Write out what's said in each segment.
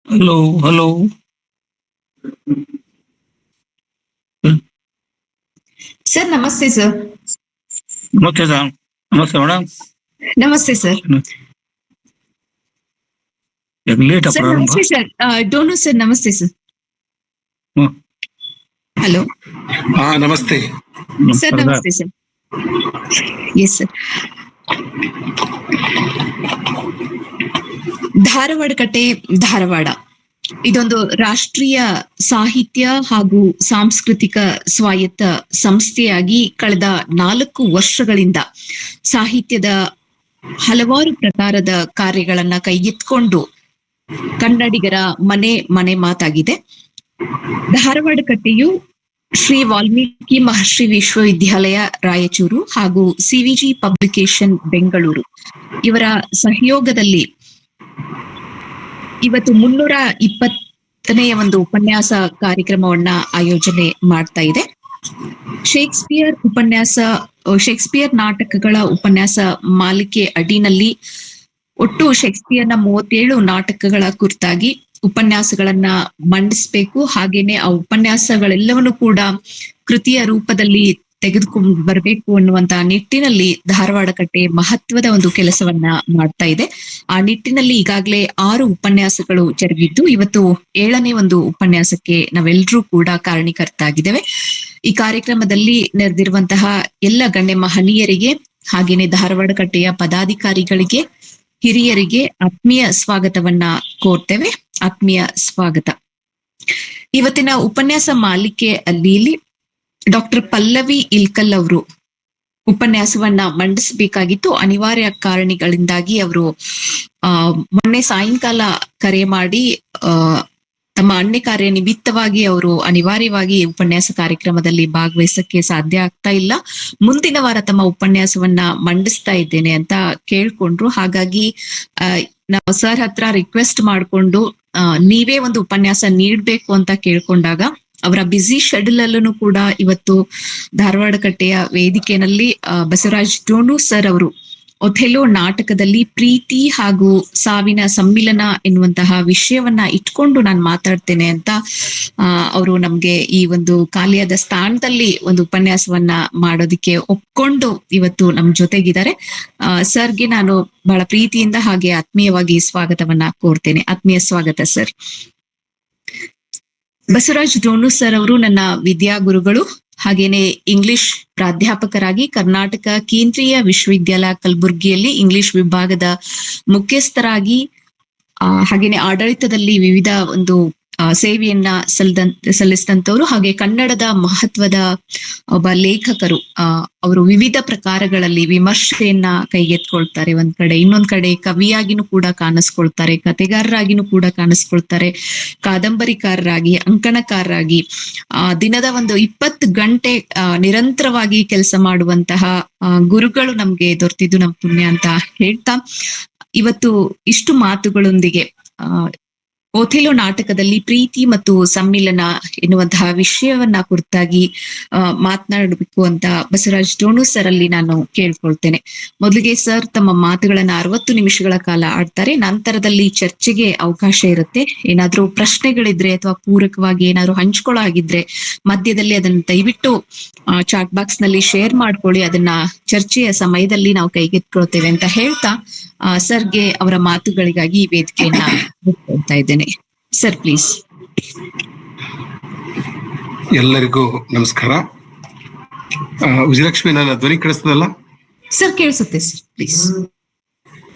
Hello hello. Sir ನಮಸ್ತೆ sir. ನಮಸ್ತೆ sir. ನಮಸ್ತೆ ಮೇಡಮ್. ನಮಸ್ತೆ ಸರ್. ಲೇಟ್ ಸರ್ ಪ್ರಾರಂಭ. ನಮಸ್ತೆ ಸರ್. ಡೋನು ಸರ್ ನಮಸ್ತೆ ಸರ್. ಹಲೋ ನಮಸ್ತೆ ಸರ್. ನಮಸ್ತೆ sir. Yes sir. Dharwad Katte Dharwad ಇದೊಂದು ರಾಷ್ಟ್ರೀಯ ಸಾಹಿತ್ಯ ಹಾಗೂ ಸಾಂಸ್ಕೃತಿಕ ಸ್ವಾಯತ್ತ ಸಂಸ್ಥೆಯಾಗಿ ಕಳೆದ 4 ವರ್ಷಗಳಿಂದ ಸಾಹಿತ್ಯದ ಹಲವಾರು ಪ್ರಕಾರದ ಕಾರ್ಯಗಳನ್ನ ಕೈಗೆತ್ಕೊಂಡು ಕನ್ನಡಿಗರ ಮನೆ ಮನೆ ಮಾತಾಗಿದೆ. ಧಾರವಾಡ ಕಟ್ಟೆಯು ಶ್ರೀ ವಾಲ್ಮೀಕಿ ಮಹರ್ಷಿ ವಿಶ್ವವಿದ್ಯಾಲಯ ರಾಯಚೂರು ಹಾಗೂ ಸಿವಿಜಿ ಪಬ್ಲಿಕೇಶನ್ ಬೆಂಗಳೂರು ಇವರ ಸಹಯೋಗದಲ್ಲಿ ಇವತ್ತು 320ನೇ ಒಂದು ಉಪನ್ಯಾಸ ಕಾರ್ಯಕ್ರಮವನ್ನ ಆಯೋಜನೆ ಮಾಡ್ತಾ ಇದೆ. ಶೇಕ್ಸ್ಪಿಯರ್ ನಾಟಕಗಳ ಉಪನ್ಯಾಸ ಮಾಲಿಕೆ ಅಡಿನಲ್ಲಿ ಒಟ್ಟು ಶೇಕ್ಸ್ಪಿಯರ್ನ 37 ನಾಟಕಗಳ ಕುರಿತಾಗಿ ಉಪನ್ಯಾಸಗಳನ್ನ ಮಂಡಿಸಬೇಕು. ಹಾಗೇನೆ ಆ ಉಪನ್ಯಾಸಗಳೆಲ್ಲವನ್ನು ಕೂಡ ಕೃತಿಯ ರೂಪದಲ್ಲಿ ತೆಗೆದುಕೊಂಡು ಬರಬೇಕು ಅನ್ನುವಂತಹ ನಿಟ್ಟಿನಲ್ಲಿ ಧಾರವಾಡ ಕಟ್ಟೆ ಮಹತ್ವದ ಒಂದು ಕೆಲಸವನ್ನ ಮಾಡ್ತಾ ಇದೆ. ಆ ನಿಟ್ಟಿನಲ್ಲಿ ಈಗಾಗಲೇ 6 ಉಪನ್ಯಾಸಗಳು ಜರುಗಿದ್ದು ಇವತ್ತು 7ನೇ ಒಂದು ಉಪನ್ಯಾಸಕ್ಕೆ ನಾವೆಲ್ಲರೂ ಕೂಡ ಕಾರಣೀಕರ್ತಾಗಿದ್ದೇವೆ. ಈ ಕಾರ್ಯಕ್ರಮದಲ್ಲಿ ನೆರೆದಿರುವಂತಹ ಎಲ್ಲ ಗಣ್ಯ ಮಹನೀಯರಿಗೆ ಹಾಗೇನೆ ಧಾರವಾಡ ಕಟ್ಟೆಯ ಪದಾಧಿಕಾರಿಗಳಿಗೆ, ಹಿರಿಯರಿಗೆ ಆತ್ಮೀಯ ಸ್ವಾಗತವನ್ನ ಕೋರ್ತೇವೆ. ಆತ್ಮೀಯ ಸ್ವಾಗತ. ಇವತ್ತಿನ ಉಪನ್ಯಾಸ ಮಾಲಿಕೆ ಅಲ್ಲಿ ಡಾಕ್ಟರ್ ಪಲ್ಲವಿ ಇಲ್ಕಲ್ ಅವರು ಉಪನ್ಯಾಸವನ್ನ ಮಂಡಿಸಬೇಕಾಗಿತ್ತು. ಅನಿವಾರ್ಯ ಕಾರಣಗಳಿಂದಾಗಿ ಅವರು ಮೊನ್ನೆ ಸಾಯಂಕಾಲ ಕರೆ ಮಾಡಿ ತಮ್ಮ ಅನ್ಯ ಕಾರ್ಯ ನಿಮಿತ್ತವಾಗಿ ಅವರು ಅನಿವಾರ್ಯವಾಗಿ ಉಪನ್ಯಾಸ ಕಾರ್ಯಕ್ರಮದಲ್ಲಿ ಭಾಗವಹಿಸಕ್ಕೆ ಸಾಧ್ಯ ಆಗ್ತಾ ಇಲ್ಲ. ಮುಂದಿನ ವಾರ ತಮ್ಮ ಉಪನ್ಯಾಸವನ್ನ ಮಂಡಿಸ್ತಾ ಇದ್ದೇನೆ ಅಂತ ಕೇಳ್ಕೊಂಡ್ರು. ಹಾಗಾಗಿ ನಾವು ಸರ್ ಹತ್ರ ರಿಕ್ವೆಸ್ಟ್ ಮಾಡ್ಕೊಂಡು ನೀವೇ ಒಂದು ಉಪನ್ಯಾಸ ನೀಡ್ಬೇಕು ಅಂತ ಕೇಳ್ಕೊಂಡಾಗ ಅವರ ಬ್ಯುಸಿ ಶೆಡ್ಯೂಲ್ ಅಲ್ಲೂ ಕೂಡ ಇವತ್ತು ಧಾರವಾಡ ಕಟ್ಟೆಯ ವೇದಿಕೆಯಲ್ಲಿ ಬಸವರಾಜ್ ಡೋನು ಸರ್ ಅವರು ಒಥೆಲೋ ನಾಟಕದಲ್ಲಿ ಪ್ರೀತಿ ಹಾಗೂ ಸಾವಿನ ಸಮ್ಮಿಲನ ಎನ್ನುವಂತಹ ವಿಷಯವನ್ನ ಇಟ್ಕೊಂಡು ನಾನು ಮಾತಾಡ್ತೇನೆ ಅಂತ ಅವರು ನಮ್ಗೆ ಈ ಒಂದು ಖಾಲಿಯಾದ ಸ್ಥಾನದಲ್ಲಿ ಒಂದು ಉಪನ್ಯಾಸವನ್ನ ಮಾಡೋದಿಕ್ಕೆ ಒಪ್ಕೊಂಡು ಇವತ್ತು ನಮ್ ಜೊತೆಗಿದ್ದಾರೆ. ಸರ್ಗೆ ನಾನು ಬಹಳ ಪ್ರೀತಿಯಿಂದ ಹಾಗೆ ಆತ್ಮೀಯವಾಗಿ ಸ್ವಾಗತವನ್ನ ಕೋರ್ತೇನೆ. ಆತ್ಮೀಯ ಸ್ವಾಗತ ಸರ್. ಬಸವರಾಜ್ ಡೋನು ಸರ್ ಅವರು ನನ್ನ ವಿದ್ಯಾಗುರುಗಳು, ಹಾಗೇನೆ ಇಂಗ್ಲಿಷ್ ಪ್ರಾಧ್ಯಾಪಕರಾಗಿ ಕರ್ನಾಟಕ ಕೇಂದ್ರೀಯ ವಿಶ್ವವಿದ್ಯಾಲಯ ಕಲಬುರ್ಗಿಯಲ್ಲಿ ಇಂಗ್ಲಿಷ್ ವಿಭಾಗದ ಮುಖ್ಯಸ್ಥರಾಗಿ ಹಾಗೇನೆ ಆಡಳಿತದಲ್ಲಿ ವಿವಿಧ ಒಂದು ಸೇವೆಯನ್ನ ಸಲ್ಲಿಸಿದಂತವರು, ಹಾಗೆ ಕನ್ನಡದ ಮಹತ್ವದ ಒಬ್ಬ ಲೇಖಕರು. ಅವರು ವಿವಿಧ ಪ್ರಕಾರಗಳಲ್ಲಿ ವಿಮರ್ಶೆಯನ್ನ ಕೈಗೆತ್ಕೊಳ್ತಾರೆ. ಒಂದ್ ಕಡೆ, ಇನ್ನೊಂದ್ ಕಡೆ ಕವಿಯಾಗಿನೂ ಕೂಡ ಕಾಣಿಸ್ಕೊಳ್ತಾರೆ, ಕತೆಗಾರರಾಗಿನೂ ಕೂಡ ಕಾಣಿಸ್ಕೊಳ್ತಾರೆ, ಕಾದಂಬರಿಕಾರರಾಗಿ, ಅಂಕಣಕಾರರಾಗಿ ದಿನದ ಒಂದು 20 ಗಂಟೆ ನಿರಂತರವಾಗಿ ಕೆಲಸ ಮಾಡುವಂತಹ ಗುರುಗಳು ನಮ್ಗೆ ದೊರೆತಿದ್ದು ನಮ್ ಪುಣ್ಯ ಅಂತ ಹೇಳ್ತಾ ಇವತ್ತು ಇಷ್ಟು ಮಾತುಗಳೊಂದಿಗೆ ಒಥೆಲೋ ನಾಟಕದಲ್ಲಿ ಪ್ರೀತಿ ಮತ್ತು ಸಮ್ಮಿಲನ ಎನ್ನುವಂತಹ ವಿಷಯವನ್ನ ಕುರಿತಾಗಿ ಮಾತನಾಡಬೇಕು ಅಂತ ಬಸವರಾಜ್ ಡೋನು ಸರ್ ಅಲ್ಲಿ ನಾನು ಕೇಳ್ಕೊಳ್ತೇನೆ. ಮೊದಲಿಗೆ ಸರ್ ತಮ್ಮ ಮಾತುಗಳನ್ನ 60 ನಿಮಿಷಗಳ ಕಾಲ ಆಡ್ತಾರೆ. ನಂತರದಲ್ಲಿ ಚರ್ಚೆಗೆ ಅವಕಾಶ ಇರುತ್ತೆ. ಏನಾದ್ರೂ ಪ್ರಶ್ನೆಗಳಿದ್ರೆ ಅಥವಾ ಪೂರಕವಾಗಿ ಏನಾದ್ರು ಹಂಚ್ಕೊಳ್ಳೋ ಆಗಿದ್ರೆ ಮಧ್ಯದಲ್ಲಿ ಅದನ್ನ ದಯವಿಟ್ಟು ಚಾಟ್ ಬಾಕ್ಸ್ ನಲ್ಲಿ ಶೇರ್ ಮಾಡ್ಕೊಳ್ಳಿ. ಅದನ್ನ ಚರ್ಚೆಯ ಸಮಯದಲ್ಲಿ ನಾವು ಕೈಗೆತ್ಕೊಳ್ತೇವೆ ಅಂತ ಹೇಳ್ತಾ ಸರ್ಗೆ ಅವರ ಮಾತುಗಳಿಗಾಗಿ ಈ ವೇದಿಕೆಯನ್ನ ಕೊಡ್ತಾ ಇದ್ದೇನೆ. Sir please. ಎಲ್ಲರಿಗೂ ನಮಸ್ಕಾರ. ವಿಜಯಲಕ್ಷ್ಮಿ, ನನ್ನ ಧ್ವನಿ ಕೇಳಿಸ್ತದಲ್ಲ? ಸರ್ ಕೇಳಿಸುತ್ತೆ ಸರ್, ಪ್ಲೀಸ್.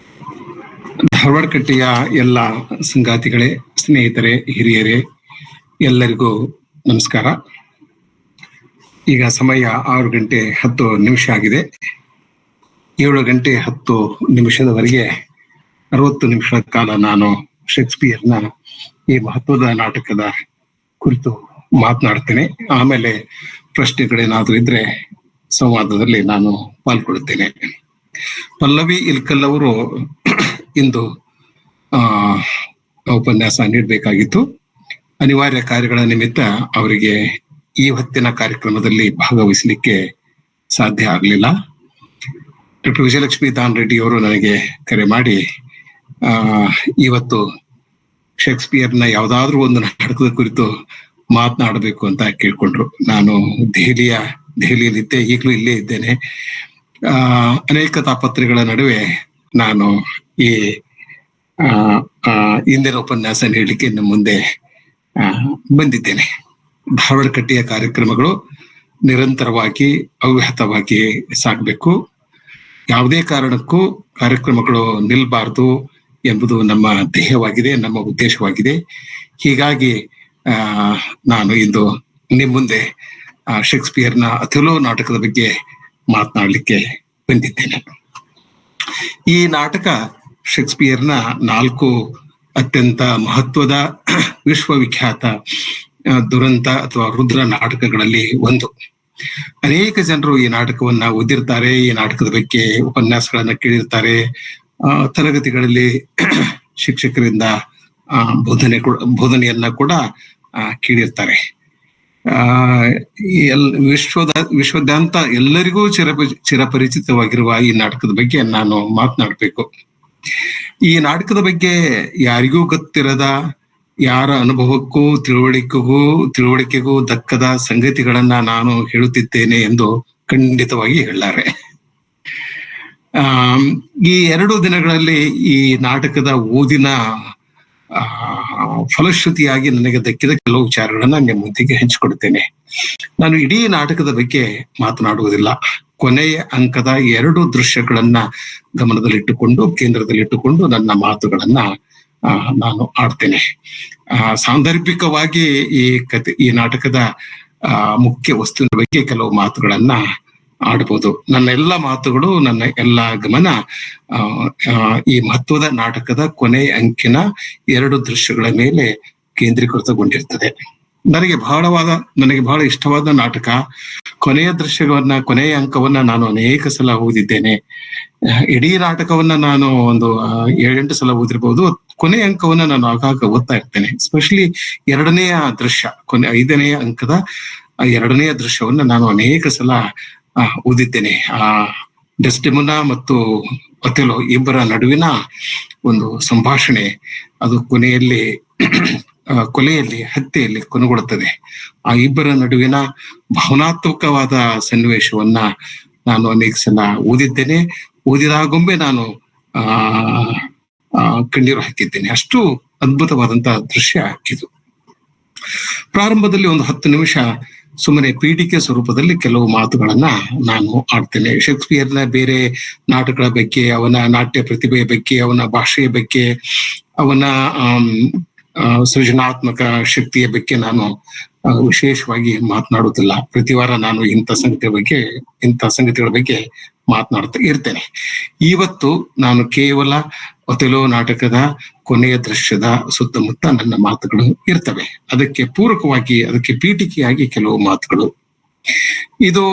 ಧಾರವಾಡ ಕಟ್ಟೆಯ ಎಲ್ಲ ಸಂಗಾತಿಗಳೇ, ಸ್ನೇಹಿತರೆ, ಹಿರಿಯರೇ, ಎಲ್ಲರಿಗೂ ನಮಸ್ಕಾರ. ಈಗ ಸಮಯ 6 ಗಂಟೆ 10 ನಿಮಿಷ ಆಗಿದೆ. 7 ಗಂಟೆ 10 ನಿಮಿಷದವರೆಗೆ 60 ನಿಮಿಷಗಳ ಕಾಲ ನಾನು ಶೇಕ್ಸ್ಪಿಯರ್ನ ಈ ಮಹತ್ವದ ನಾಟಕದ ಕುರಿತು ಮಾತನಾಡ್ತೇನೆ. ಆಮೇಲೆ ಪ್ರಶ್ನೆಗಳೇನಾದ್ರೂ ಇದ್ರೆ ಸಂವಾದದಲ್ಲಿ ನಾನು ಪಾಲ್ಗೊಳ್ಳುತ್ತೇನೆ. ಪಲ್ಲವಿ ಇಲ್ಕಲ್ ಅವರು ಇಂದು ಉಪನ್ಯಾಸ ನೀಡಬೇಕಾಗಿತ್ತು. ಅನಿವಾರ್ಯ ಕಾರ್ಯಗಳ ನಿಮಿತ್ತ ಅವರಿಗೆ ಈ ಹೊತ್ತಿನ ಕಾರ್ಯಕ್ರಮದಲ್ಲಿ ಭಾಗವಹಿಸಲಿಕ್ಕೆ ಸಾಧ್ಯ ಆಗಲಿಲ್ಲ. ಡಾಕ್ಟರ್ ವಿಜಯಲಕ್ಷ್ಮಿ ದಾನ್ ರೆಡ್ಡಿ ಅವರು ನನಗೆ ಕರೆ ಮಾಡಿ ಇವತ್ತು ಶೇಕ್ಸ್ಪಿಯರ್ನ ಯಾವ್ದಾದ್ರು ಒಂದು ನಾಟಕದ ಕುರಿತು ಮಾತನಾಡಬೇಕು ಅಂತ ಕೇಳ್ಕೊಂಡ್ರು. ನಾನು ದೆಹಲಿಯಲ್ಲಿದ್ದೆ, ಈಗಲೂ ಇಲ್ಲೇ ಇದ್ದೇನೆ. ಅನೇಕ ತಾಪತ್ರೆಗಳ ನಡುವೆ ನಾನು ಈ ಇಂದಿನ ಉಪನ್ಯಾಸ ನೀಡಲಿಕ್ಕೆ ನಮ್ಮ ಮುಂದೆ ಬಂದಿದ್ದೇನೆ. ಧಾರವಾಡ ಕಟ್ಟಿಯ ಕಾರ್ಯಕ್ರಮಗಳು ನಿರಂತರವಾಗಿ ಅವ್ಯಾಹತವಾಗಿ ಸಾಗಬೇಕು. ಯಾವುದೇ ಕಾರಣಕ್ಕೂ ಕಾರ್ಯಕ್ರಮಗಳು ನಿಲ್ಬಾರ್ದು ಎಂಬುದು ನಮ್ಮ ಧ್ಯೇಯವಾಗಿದೆ, ನಮ್ಮ ಉದ್ದೇಶವಾಗಿದೆ. ಹೀಗಾಗಿ ನಾನು ಇಂದು ನಿಮ್ಮ ಮುಂದೆ ಶೇಕ್ಸ್ಪಿಯರ್ನ ಅಥೆಲೋ ನಾಟಕದ ಬಗ್ಗೆ ಮಾತನಾಡಲಿಕ್ಕೆ ಬಂದಿದ್ದೇನೆ. ಈ ನಾಟಕ ಶೇಕ್ಸ್ಪಿಯರ್ನ 4 ಅತ್ಯಂತ ಮಹತ್ವದ ವಿಶ್ವವಿಖ್ಯಾತ ದುರಂತ ಅಥವಾ ರುದ್ರ ನಾಟಕಗಳಲ್ಲಿ ಒಂದು. ಅನೇಕ ಜನರು ಈ ನಾಟಕವನ್ನ ಓದಿರ್ತಾರೆ, ಈ ನಾಟಕದ ಬಗ್ಗೆ ಉಪನ್ಯಾಸಗಳನ್ನ ಕೇಳಿರ್ತಾರೆ, ತರಗತಿಗಳಲ್ಲಿ ಶಿಕ್ಷಕರಿಂದ ಬೋಧನೆಯನ್ನ ಕೂಡ ಕೇಳಿರ್ತಾರೆ. ವಿಶ್ವದಾದ್ಯಂತ ಎಲ್ಲರಿಗೂ ಚಿರಪರಿಚಿತವಾಗಿರುವ ಈ ನಾಟಕದ ಬಗ್ಗೆ ನಾನು ಮಾತನಾಡಬೇಕು. ಈ ನಾಟಕದ ಬಗ್ಗೆ ಯಾರಿಗೂ ಗೊತ್ತಿರದ, ಯಾರ ಅನುಭವಕ್ಕೂ ತಿಳುವಳಿಕೆಗೂ ದಕ್ಕದ ಸಂಗತಿಗಳನ್ನ ನಾನು ಹೇಳುತ್ತಿದ್ದೇನೆ ಎಂದು ಖಂಡಿತವಾಗಿ ಹೇಳಲಾರೆ. ಈ 2 ದಿನಗಳಲ್ಲಿ ಈ ನಾಟಕದ ಓದಿನ ಫಲಶ್ರುತಿಯಾಗಿ ನನಗೆ ದಕ್ಕಿದ ಕೆಲವು ವಿಚಾರಗಳನ್ನ ನಿಮ್ಮೊಂದಿಗೆ ಹಂಚಿಕೊಡ್ತೇನೆ. ನಾನು ಇಡೀ ನಾಟಕದ ಬಗ್ಗೆ ಮಾತನಾಡುವುದಿಲ್ಲ. ಕೊನೆಯ ಅಂಕದ 2 ದೃಶ್ಯಗಳನ್ನ ಗಮನದಲ್ಲಿಟ್ಟುಕೊಂಡು, ಕೇಂದ್ರದಲ್ಲಿಟ್ಟುಕೊಂಡು ನನ್ನ ಮಾತುಗಳನ್ನ ನಾನು ಆಡ್ತೇನೆ. ಸಾಂದರ್ಭಿಕವಾಗಿ ಈ ನಾಟಕದ ಮುಖ್ಯ ವಸ್ತುವಿನ ಬಗ್ಗೆ ಕೆಲವು ಮಾತುಗಳನ್ನ ಆಡ್ಬೋದು. ನನ್ನ ಎಲ್ಲ ಮಾತುಗಳು, ನನ್ನ ಎಲ್ಲ ಗಮನ ಈ ಮಹತ್ವದ ನಾಟಕದ ಕೊನೆಯ ಅಂಕಿನ 2 ದೃಶ್ಯಗಳ ಮೇಲೆ ಕೇಂದ್ರೀಕೃತಗೊಂಡಿರ್ತದೆ. ನನಗೆ ಬಹಳ ಇಷ್ಟವಾದ ನಾಟಕ. ಕೊನೆಯ ಅಂಕವನ್ನ ನಾನು ಅನೇಕ ಸಲ ಓದಿದ್ದೇನೆ. ಇಡೀ ನಾಟಕವನ್ನ ನಾನು ಒಂದು 7-8 ಸಲ ಓದಿರ್ಬಹುದು. ಕೊನೆಯ ಅಂಕವನ್ನ ನಾನು ಆಗಾಗ ಓದ್ತಾ ಇರ್ತೇನೆ. ಎಸ್ಪೆಷಲಿ 2ನೇಯ ದೃಶ್ಯ, 5ನೇಯ ಅಂಕದ 2ನೇಯ ದೃಶ್ಯವನ್ನ ನಾನು ಅನೇಕ ಸಲ ಓದಿದ್ದೇನೆ. ಡೆಸ್ಡೆಮೊನಾ ಮತ್ತು ಒಥೆಲೋ ಇಬ್ಬರ ನಡುವಿನ ಒಂದು ಸಂಭಾಷಣೆ, ಅದು ಕೊಲೆಯಲ್ಲಿ ಹತ್ಯೆಯಲ್ಲಿ ಕೊನೆಗೊಳ್ಳುತ್ತದೆ. ಆ ಇಬ್ಬರ ನಡುವಿನ ಭಾವನಾತ್ಮಕವಾದ ಸನ್ನಿವೇಶವನ್ನ ನಾನು ಅನೇಕ ಸಲ ಓದಿದ್ದೇನೆ. ಓದಿದಾಗೊಮ್ಮೆ ನಾನು ಕಣ್ಣೀರು ಹಾಕಿದ್ದೇನೆ. ಅಷ್ಟು ಅದ್ಭುತವಾದಂತಹ ದೃಶ್ಯ ಇದು. ಪ್ರಾರಂಭದಲ್ಲಿ ಒಂದು 10 ನಿಮಿಷ ಸುಮ್ಮನೆ ಪೀಠಿಕೆ ಸ್ವರೂಪದಲ್ಲಿ ಕೆಲವು ಮಾತುಗಳನ್ನ ನಾನು ಆಡ್ತೇನೆ. ಶೇಕ್ಸ್ಪಿಯರ್ನ ಬೇರೆ ನಾಟಕಗಳ ಬಗ್ಗೆ, ಅವನ ನಾಟ್ಯ ಪ್ರತಿಭೆಯ ಬಗ್ಗೆ, ಅವನ ಭಾಷೆಯ ಬಗ್ಗೆ, ಅವನ ಸೃಜನಾತ್ಮಕ ಶಕ್ತಿಯ ಬಗ್ಗೆ ನಾನು ವಿಶೇಷವಾಗಿ ಮಾತನಾಡುತ್ತಿಲ್ಲ. ಪ್ರತಿ ವಾರ ನಾನು ಇಂಥ ಸಂಗತಿಗಳ ಬಗ್ಗೆ ಮಾತನಾಡ್ತಾ ಇರ್ತೇನೆ. ಇವತ್ತು ನಾನು ಕೇವಲ ಒಥೆಲೋ ನಾಟಕದ ಕೊನೆಯ ದೃಶ್ಯದ ಸುತ್ತಮುತ್ತ ನನ್ನ ಮಾತುಗಳು ಇರ್ತವೆ. ಅದಕ್ಕೆ ಪೂರಕವಾಗಿ, ಅದಕ್ಕೆ ಪೀಠಿಕೆಯಾಗಿ ಕೆಲವು ಮಾತುಗಳು. ಇದು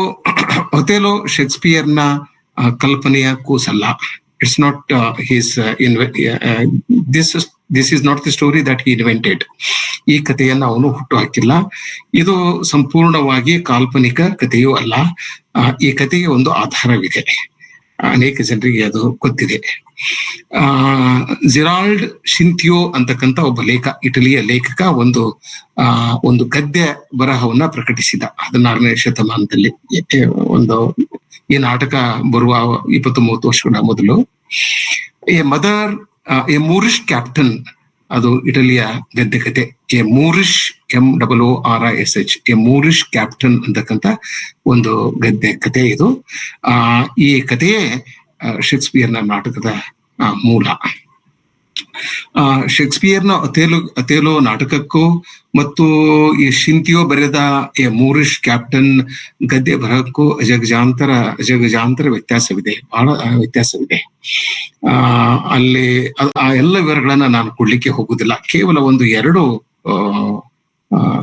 ಒಥೆಲೋ ಶೇಕ್ಸ್ಪಿಯರ್ನ ಕಲ್ಪನೆಯ ಕೂಸಲ್ಲ. It's not this is not the story that he invented. ಈ ಕಥೆಯನ್ನ ಅವನು ಹುಟ್ಟು ಹಾಕಿಲ್ಲ. ಇದು ಸಂಪೂರ್ಣವಾಗಿ ಕಾಲ್ಪನಿಕ ಕಥೆಯೂ ಅಲ್ಲ. ಈ ಕಥೆಗೆ ಒಂದು ಆಧಾರವಿದೆ. ಅನೇಕ ಜನರಿಗೆ ಅದು ಗೊತ್ತಿದೆ. ಜಿರಾಲ್ಡ್ ಶಿಂಥಿಯೋ ಅಂತಕ್ಕಂಥ ಒಬ್ಬ ಇಟಲಿಯ ಲೇಖಕ ಒಂದು ಗದ್ಯ ಬರಹವನ್ನ ಪ್ರಕಟಿಸಿದ 16ನೇ ಶತಮಾನದಲ್ಲಿ. ಈ ನಾಟಕ ಬರುವ 20-30 ವರ್ಷಗಳ ಮೊದಲು. ಎ ಮೂರಿಶ್ ಕ್ಯಾಪ್ಟನ್, ಅದು ಇಟಲಿಯ ಗದ್ಯ ಕಥೆ. A Moorish MOORISH, A Moorish captain ಅಂತಕ್ಕಂಥ ಒಂದು ಗದ್ಯ ಕಥೆ ಇದು. ಈ ಕಥೆಯೇ ಶೇಕ್ಸ್ಪಿಯರ್ನ ನಾಟಕದ ಮೂಲ. ಶೇಕ್ಸ್ಪಿಯರ್ನ ಅಥೆಲೋ ನಾಟಕಕ್ಕೂ ಮತ್ತು ಈ ಶಿಂಥಿಯೋ ಬರೆದ ಎ ಮೂರಿಶ್ ಕ್ಯಾಪ್ಟನ್ ಗದ್ಯ ಬರಹಕ್ಕೂ ಅಜಗಜಾಂತರ ವ್ಯತ್ಯಾಸವಿದೆ, ಬಹಳ ವ್ಯತ್ಯಾಸವಿದೆ. ಅಲ್ಲಿ ಆ ಎಲ್ಲ ವಿವರಗಳನ್ನ ನಾನು ಕೊಡ್ಲಿಕ್ಕೆ ಹೋಗುದಿಲ್ಲ. ಕೇವಲ 1-2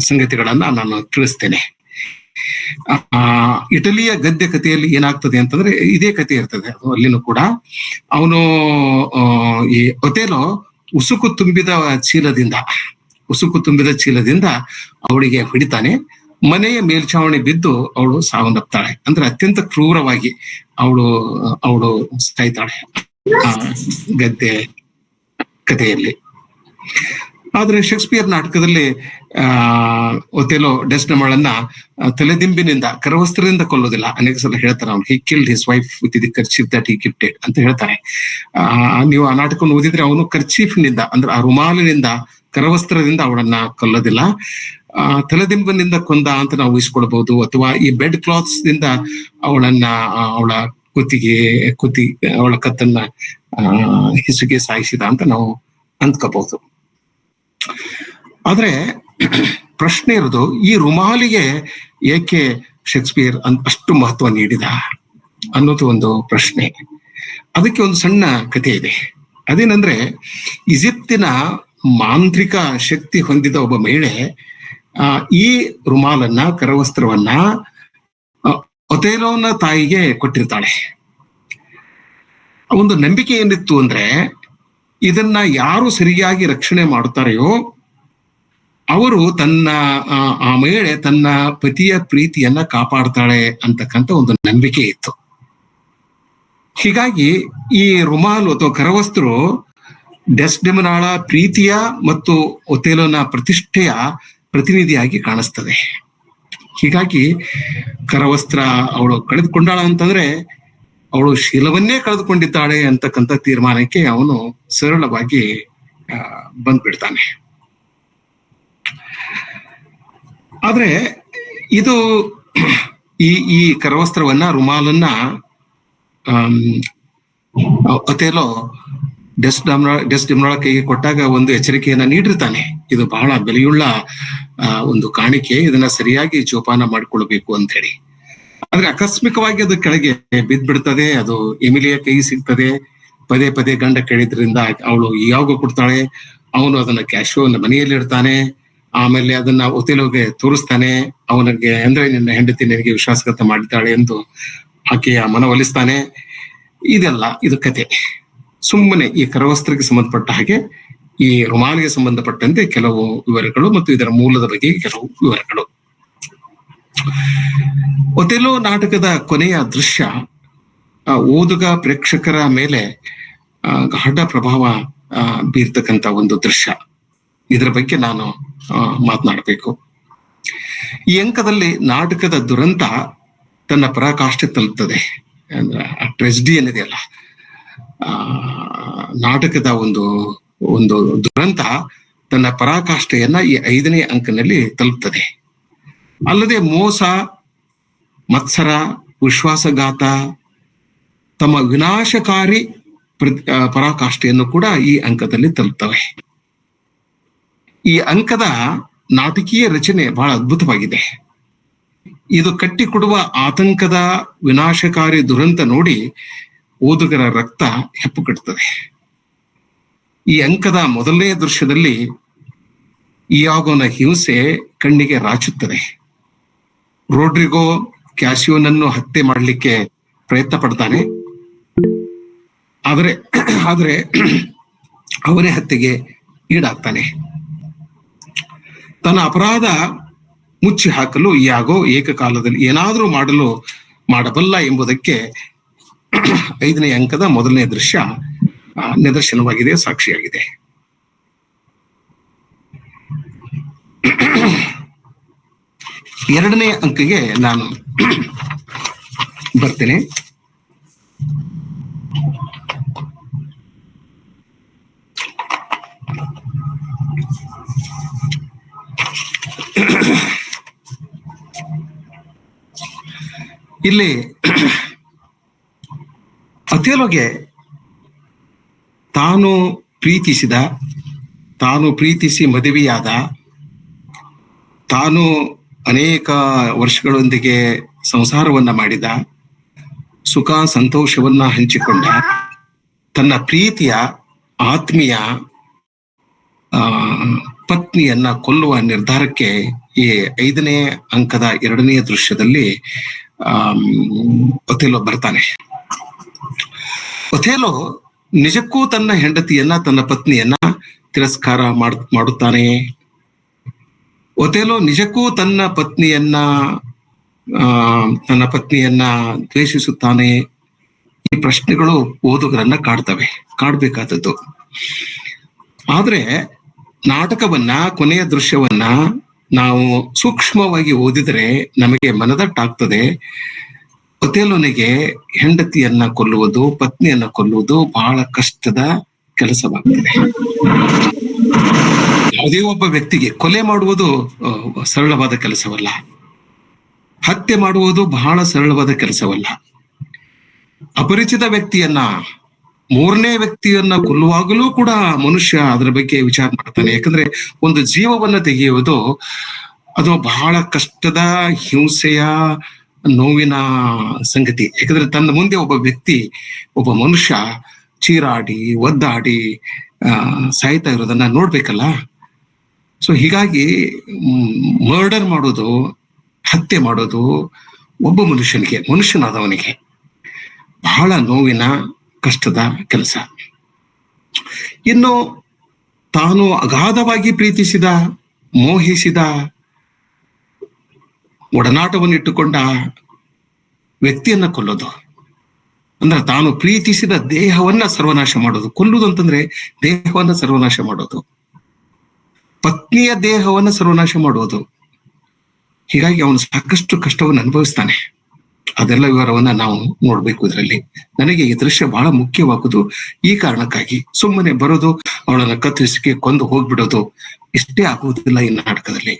ಸಂಗತಿಗಳನ್ನ ನಾನು ತಿಳಿಸ್ತೇನೆ. ಇಟಲಿಯ ಗದ್ಯ ಕಥೆಯಲ್ಲಿ ಏನಾಗ್ತದೆ ಅಂತಂದ್ರೆ, ಇದೇ ಕಥೆ ಇರ್ತದೆ ಅಲ್ಲಿನೂ ಕೂಡ. ಅವನು ಈ ಒಥೆಲೋ ಉಸುಕು ತುಂಬಿದ ಚೀಲದಿಂದ ಅವಳಿಗೆ ಹೊಡಿತಾನೆ. ಮನೆಯ ಮೇಲ್ಛಾವಣಿ ಬಿದ್ದು ಅವಳು ಸಾವನ್ನಪ್ತಾಳೆ. ಅಂದ್ರೆ ಅತ್ಯಂತ ಕ್ರೂರವಾಗಿ ಅವಳು ಸಾಯ್ತಾಳೆ ಗದ್ಯ ಕಥೆಯಲ್ಲಿ. ಆದ್ರೆ ಶೇಕ್ಸ್ಪಿಯರ್ ನಾಟಕದಲ್ಲಿ ಒಥೆಲೋ ಡೆಸ್ಡೆಮೋಳನ್ನ ತಲೆದಿಂಬಿನಿಂದ ಕರವಸ್ತ್ರದಿಂದ ಕೊಲ್ಲೋದಿಲ್ಲ. ಅನೇಕ ಸಲ ಹೇಳ್ತಾರೆ ಅವ್ನು he killed his wife with the kerchief that he gifted ಅಂತ ಹೇಳ್ತಾರೆ. ನೀವು ಆ ನಾಟಕವನ್ನು ಓದಿದ್ರೆ ಅವನು ಕರ್ಚೀಫ್ನಿಂದ ಅಂದ್ರೆ ಆ ರುಮಾಲಿನಿಂದ ಕರವಸ್ತ್ರದಿಂದ ಅವಳನ್ನ ಕೊಲ್ಲೋದಿಲ್ಲ, ತಲೆದಿಂಬಿನಿಂದ ಕೊಂದ ಅಂತ ನಾವು ಊಹಿಸ್ಕೊಳ್ಬಹುದು. ಅಥವಾ ಈ ಬೆಡ್ ಕ್ಲಾತ್ಸ್ ದಿಂದ ಅವಳನ್ನ ಅವಳ ಅವಳ ಕತ್ತನ್ನ ಹಿಸುಗೆ ಸಾಯಿಸಿದ ಅಂತ ನಾವು ಅಂದ್ಕೋಬಹುದು. ಆದ್ರೆ ಪ್ರಶ್ನೆ ಇರೋದು, ಈ ರುಮಾಲಿಗೆ ಏಕೆ ಶೇಕ್ಸ್ಪಿಯರ್ ಅಷ್ಟು ಮಹತ್ವ ನೀಡಿದ ಅನ್ನೋದು ಒಂದು ಪ್ರಶ್ನೆ. ಅದಕ್ಕೆ ಒಂದು ಸಣ್ಣ ಕಥೆ ಇದೆ. ಅದೇನಂದ್ರೆ, ಈಜಿಪ್ತಿನ ಮಾಂತ್ರಿಕ ಶಕ್ತಿ ಹೊಂದಿದ ಒಬ್ಬ ಮಹಿಳೆ ಈ ರುಮಾಲನ್ನ, ಕರವಸ್ತ್ರವನ್ನ ಒಥೆಲೋನ ತಾಯಿಗೆ ಕೊಟ್ಟಿರ್ತಾಳೆ. ಒಂದು ನಂಬಿಕೆ ಏನಿತ್ತು ಅಂದ್ರೆ, ಇದನ್ನ ಯಾರು ಸರಿಯಾಗಿ ರಕ್ಷಣೆ ಮಾಡುತ್ತಾರೆಯೋ ಅವರು ಆ ಮಹಿಳೆ ತನ್ನ ಪತಿಯ ಪ್ರೀತಿಯನ್ನ ಕಾಪಾಡ್ತಾಳೆ ಅಂತಕ್ಕಂಥ ಒಂದು ನಂಬಿಕೆ ಇತ್ತು. ಹೀಗಾಗಿ ಈ ರುಮಾಲು ಅಥವಾ ಕರವಸ್ತ್ರ ಡೆಸ್ಡೆಮೋನಾಳ ಪ್ರೀತಿಯ ಮತ್ತು ಒಥೆಲೋನ ಪ್ರತಿಷ್ಠೆಯ ಪ್ರತಿನಿಧಿಯಾಗಿ ಕಾಣಿಸ್ತದೆ. ಹೀಗಾಗಿ ಕರವಸ್ತ್ರ ಅವಳು ಕಳೆದುಕೊಂಡಾಳ ಅಂತಂದ್ರೆ ಅವಳು ಶೀಲವನ್ನೇ ಕಳೆದುಕೊಂಡಿದ್ದಾಳೆ ಅಂತಕ್ಕಂಥ ತೀರ್ಮಾನಕ್ಕೆ ಅವನು ಸರಳವಾಗಿ ಬಂದ್ಬಿಡ್ತಾನೆ. ಆದ್ರೆ ಇದು ಈ ಕರವಸ್ತ್ರವನ್ನ, ರುಮಾಲನ್ನ ಒಥೆಲೋ ಡೆಸ್ಡೆಮೋಳ ಕೈಗೆ ಕೊಟ್ಟಾಗ ಒಂದು ಎಚ್ಚರಿಕೆಯನ್ನ ನೀಡಿರ್ತಾನೆ. ಇದು ಬಹಳ ಬೆಲೆಯುಳ್ಳ ಒಂದು ಕಾಣಿಕೆ, ಇದನ್ನ ಸರಿಯಾಗಿ ಜೋಪಾನ ಮಾಡಿಕೊಳ್ಬೇಕು ಅಂತ ಹೇಳಿ. ಆದ್ರೆ ಆಕಸ್ಮಿಕವಾಗಿ ಅದು ಕೆಳಗೆ ಬಿದ್ದ್ಬಿಡ್ತದೆ. ಅದು ಎಮಿಲಿಯ ಕೈ ಸಿಗ್ತದೆ. ಪದೇ ಪದೇ ಗಂಡ ಕೇಳಿದ್ರಿಂದ ಅವಳು ಯಾವಾಗ ಕೊಡ್ತಾಳೆ. ಅವನು ಅದನ್ನ ಕ್ಯಾಶೋನ ಮನೆಯಲ್ಲಿ ಇಡ್ತಾನೆ. ಆಮೇಲೆ ಅದನ್ನ ಒಥೆಲೋಗೆ ತೋರಿಸ್ತಾನೆ. ಅವನಿಗೆ ಅಂದ್ರೆ, ನಿನ್ನ ಹೆಂಡತಿ ನಿನಗೆ ವಿಶ್ವಾಸಘಾತ ಮಾಡಿದ್ದಾಳೆ ಎಂದು ಆಕೆಯ ಮನವೊಲಿಸ್ತಾನೆ. ಇದು ಕತೆ. ಸುಮ್ಮನೆ ಈ ಕರವಸ್ತ್ರಕ್ಕೆ ಸಂಬಂಧಪಟ್ಟ ಹಾಗೆ ಈ ರುಮಾಲಿಗೆ ಸಂಬಂಧಪಟ್ಟಂತೆ ಕೆಲವು ವಿವರಗಳು ಮತ್ತು ಇದರ ಮೂಲದ ಬಗ್ಗೆ ಕೆಲವು ವಿವರಗಳು. ಒಥೆಲೋ ನಾಟಕದ ಕೊನೆಯ ದೃಶ್ಯ ಓದುಗ ಪ್ರೇಕ್ಷಕರ ಮೇಲೆ ಗಾಢ ಪ್ರಭಾವ ಬೀರ್ತಕ್ಕಂಥ ಒಂದು ದೃಶ್ಯ. ಇದರ ಬಗ್ಗೆ ನಾನು ಮಾತನಾಡಬೇಕು. ಈ ಅಂಕದಲ್ಲಿ ನಾಟಕದ ದುರಂತ ತನ್ನ ಪರಾಕಾಷ್ಠೆ ತಲುಪ್ತದೆ. ಅಂದ್ರೆ ಆ ಟ್ರೆಜಿಡಿ ಏನಿದೆಯಲ್ಲ, ನಾಟಕದ ಒಂದು ದುರಂತ ತನ್ನ ಪರಾಕಾಷ್ಠೆಯನ್ನ ಈ 5ನೇ ಅಂಕನಲ್ಲಿ ತಲುಪ್ತದೆ. ಅಲ್ಲದೆ ಮೋಸ, ಮತ್ಸರ, ವಿಶ್ವಾಸಘಾತ ತಮ್ಮ ವಿನಾಶಕಾರಿ ಪರಾಕಾಷ್ಠೆಯನ್ನು ಕೂಡ ಈ ಅಂಕದಲ್ಲಿ ತಲುಪ್ತವೆ. ಈ ಅಂಕದ ನಾಟಕೀಯ ರಚನೆ ಬಹಳ ಅದ್ಭುತವಾಗಿದೆ. ಇದು ಕಟ್ಟಿಕೊಡುವ ಆತಂಕದ ವಿನಾಶಕಾರಿ ದುರಂತ ನೋಡಿ ಓದುಗರ ರಕ್ತ ಹೆಪ್ಪುಗಟ್ಟುತ್ತದೆ. ಈ ಅಂಕದ ಮೊದಲನೇ ದೃಶ್ಯದಲ್ಲಿ ಇಯಾಗೋನ ಹಿಂಸೆ ಕಣ್ಣಿಗೆ ರಾಚುತ್ತದೆ. ರೋಡ್ರಿಗೋ ಕ್ಯಾಸಿಯೋನನ್ನು ಹತ್ಯೆ ಮಾಡಲಿಕ್ಕೆ ಪ್ರಯತ್ನ ಪಡ್ತಾನೆ. ಆದರೆ ಅವನೇ ಹತ್ಯೆಗೆ ಈಡಾಗ್ತಾನೆ. ತನ್ನ ಅಪರಾಧ ಮುಚ್ಚಿ ಹಾಕಲು ಇಯಾಗೋ ಏಕಕಾಲದಲ್ಲಿ ಏನಾದರೂ ಮಾಡಬಲ್ಲ ಎಂಬುದಕ್ಕೆ 5ನೇ ಅಂಕದ ಮೊದಲನೇ ದೃಶ್ಯ ನಿದರ್ಶನವಾಗಿದೆ, ಸಾಕ್ಷಿಯಾಗಿದೆ. ಎರಡನೇ ಅಂಕಗೆ ನಾನು ಬರ್ತೇನೆ. ಇಲ್ಲಿ ಒಥೆಲೋಗೆ ತಾನು ಪ್ರೀತಿಸಿ ಮದುವೆಯಾದ, ತಾನು ಅನೇಕ ವರ್ಷಗಳೊಂದಿಗೆ ಸಂಸಾರವನ್ನ ಮಾಡಿದ, ಸುಖ ಸಂತೋಷವನ್ನ ಹಂಚಿಕೊಂಡ ತನ್ನ ಪ್ರೀತಿಯ ಆತ್ಮೀಯ ಪತ್ನಿಯನ್ನ ಕೊಲ್ಲುವ ನಿರ್ಧಾರಕ್ಕೆ ಈ 5ನೇ ಅಂಕದ 2ನೇ ದೃಶ್ಯದಲ್ಲಿ ಒಥೆಲೋ ಬರ್ತಾನೆ. ಒಥೆಲೋ ನಿಜಕ್ಕೂ ತನ್ನ ಹೆಂಡತಿಯನ್ನ, ತನ್ನ ಪತ್ನಿಯನ್ನ ತಿರಸ್ಕಾರ ಮಾಡುತ್ತಾನೆ. ಒಥೆಲೋ ನಿಜಕ್ಕೂ ತನ್ನ ಪತ್ನಿಯನ್ನ ದ್ವೇಷಿಸುತ್ತಾನೆ. ಈ ಪ್ರಶ್ನೆಗಳು ಓದುಗರನ್ನ ಕಾಡ್ಬೇಕಾದದ್ದು. ಆದ್ರೆ ನಾಟಕವನ್ನ, ಕೊನೆಯ ದೃಶ್ಯವನ್ನ ನಾವು ಸೂಕ್ಷ್ಮವಾಗಿ ಓದಿದರೆ ನಮಗೆ ಮನದಟ್ಟಾಗ್ತದೆ. ಒಥೆಲೋನಿಗೆ ಹೆಂಡತಿಯನ್ನ ಕೊಲ್ಲುವುದು, ಪತ್ನಿಯನ್ನ ಕೊಲ್ಲುವುದು ಬಹಳ ಕಷ್ಟದ ಕೆಲಸವಾಗ್ತದೆ. ಯಾವುದೇ ಒಬ್ಬ ವ್ಯಕ್ತಿಗೆ ಕೊಲೆ ಮಾಡುವುದು ಸರಳವಾದ ಕೆಲಸವಲ್ಲ. ಹತ್ಯೆ ಮಾಡುವುದು ಬಹಳ ಸರಳವಾದ ಕೆಲಸವಲ್ಲ. ಅಪರಿಚಿತ ವ್ಯಕ್ತಿಯನ್ನ, ಮೂರನೇ ವ್ಯಕ್ತಿಯನ್ನ ಕೊಲ್ಲುವಾಗಲೂ ಕೂಡ ಮನುಷ್ಯ ಅದರ ಬಗ್ಗೆ ವಿಚಾರ ಮಾಡ್ತಾನೆ. ಯಾಕಂದ್ರೆ ಒಂದು ಜೀವವನ್ನ ತೆಗೆಯುವುದು ಅದು ಬಹಳ ಕಷ್ಟದ, ಹಿಂಸೆಯ, ನೋವಿನ ಸಂಗತಿ. ಯಾಕಂದ್ರೆ ತನ್ನ ಮುಂದೆ ಒಬ್ಬ ವ್ಯಕ್ತಿ, ಒಬ್ಬ ಮನುಷ್ಯ ಚೀರಾಡಿ ಒದ್ದಾಡಿ ಸಾಯ್ತಾ ಇರೋದನ್ನ ನೋಡ್ಬೇಕಲ್ಲ. ಸೊ ಹೀಗಾಗಿ ಮರ್ಡರ್ ಮಾಡೋದು, ಹತ್ಯೆ ಮಾಡೋದು ಒಬ್ಬ ಮನುಷ್ಯನಾದವನಿಗೆ ಬಹಳ ನೋವಿನ, ಕಷ್ಟದ ಕೆಲಸ. ಇನ್ನು ತಾನು ಅಗಾಧವಾಗಿ ಪ್ರೀತಿಸಿದ, ಮೋಹಿಸಿದ, ಒಡನಾಟವನ್ನು ಇಟ್ಟುಕೊಂಡ ವ್ಯಕ್ತಿಯನ್ನ ಕೊಲ್ಲೋದು ಅಂದ್ರೆ ತಾನು ಪ್ರೀತಿಸಿದ ದೇಹವನ್ನ ಸರ್ವನಾಶ ಮಾಡೋದು. ಕೊಲ್ಲುವುದು ಅಂತಂದ್ರೆ ದೇಹವನ್ನ ಸರ್ವನಾಶ ಮಾಡೋದು, ಪತ್ನಿಯ ದೇಹವನ್ನ ಸರ್ವನಾಶ ಮಾಡುವುದು. ಹೀಗಾಗಿ ಅವನು ಸಾಕಷ್ಟು ಕಷ್ಟವನ್ನು ಅನುಭವಿಸ್ತಾನೆ. ಅದೆಲ್ಲ ವಿವರವನ್ನ ನಾವು ನೋಡ್ಬೇಕು ಇದರಲ್ಲಿ. ನನಗೆ ಈ ದೃಶ್ಯ ಬಹಳ ಮುಖ್ಯವಾಗುವುದು ಈ ಕಾರಣಕ್ಕಾಗಿ. ಸುಮ್ಮನೆ ಬರೋದು, ಅವಳನ್ನ ಕತ್ತರಿಸಿ ಕೊಂದು ಹೋಗ್ಬಿಡೋದು ಇಷ್ಟೇ ಆಗುವುದಿಲ್ಲ ಈ ನಾಟಕದಲ್ಲಿ.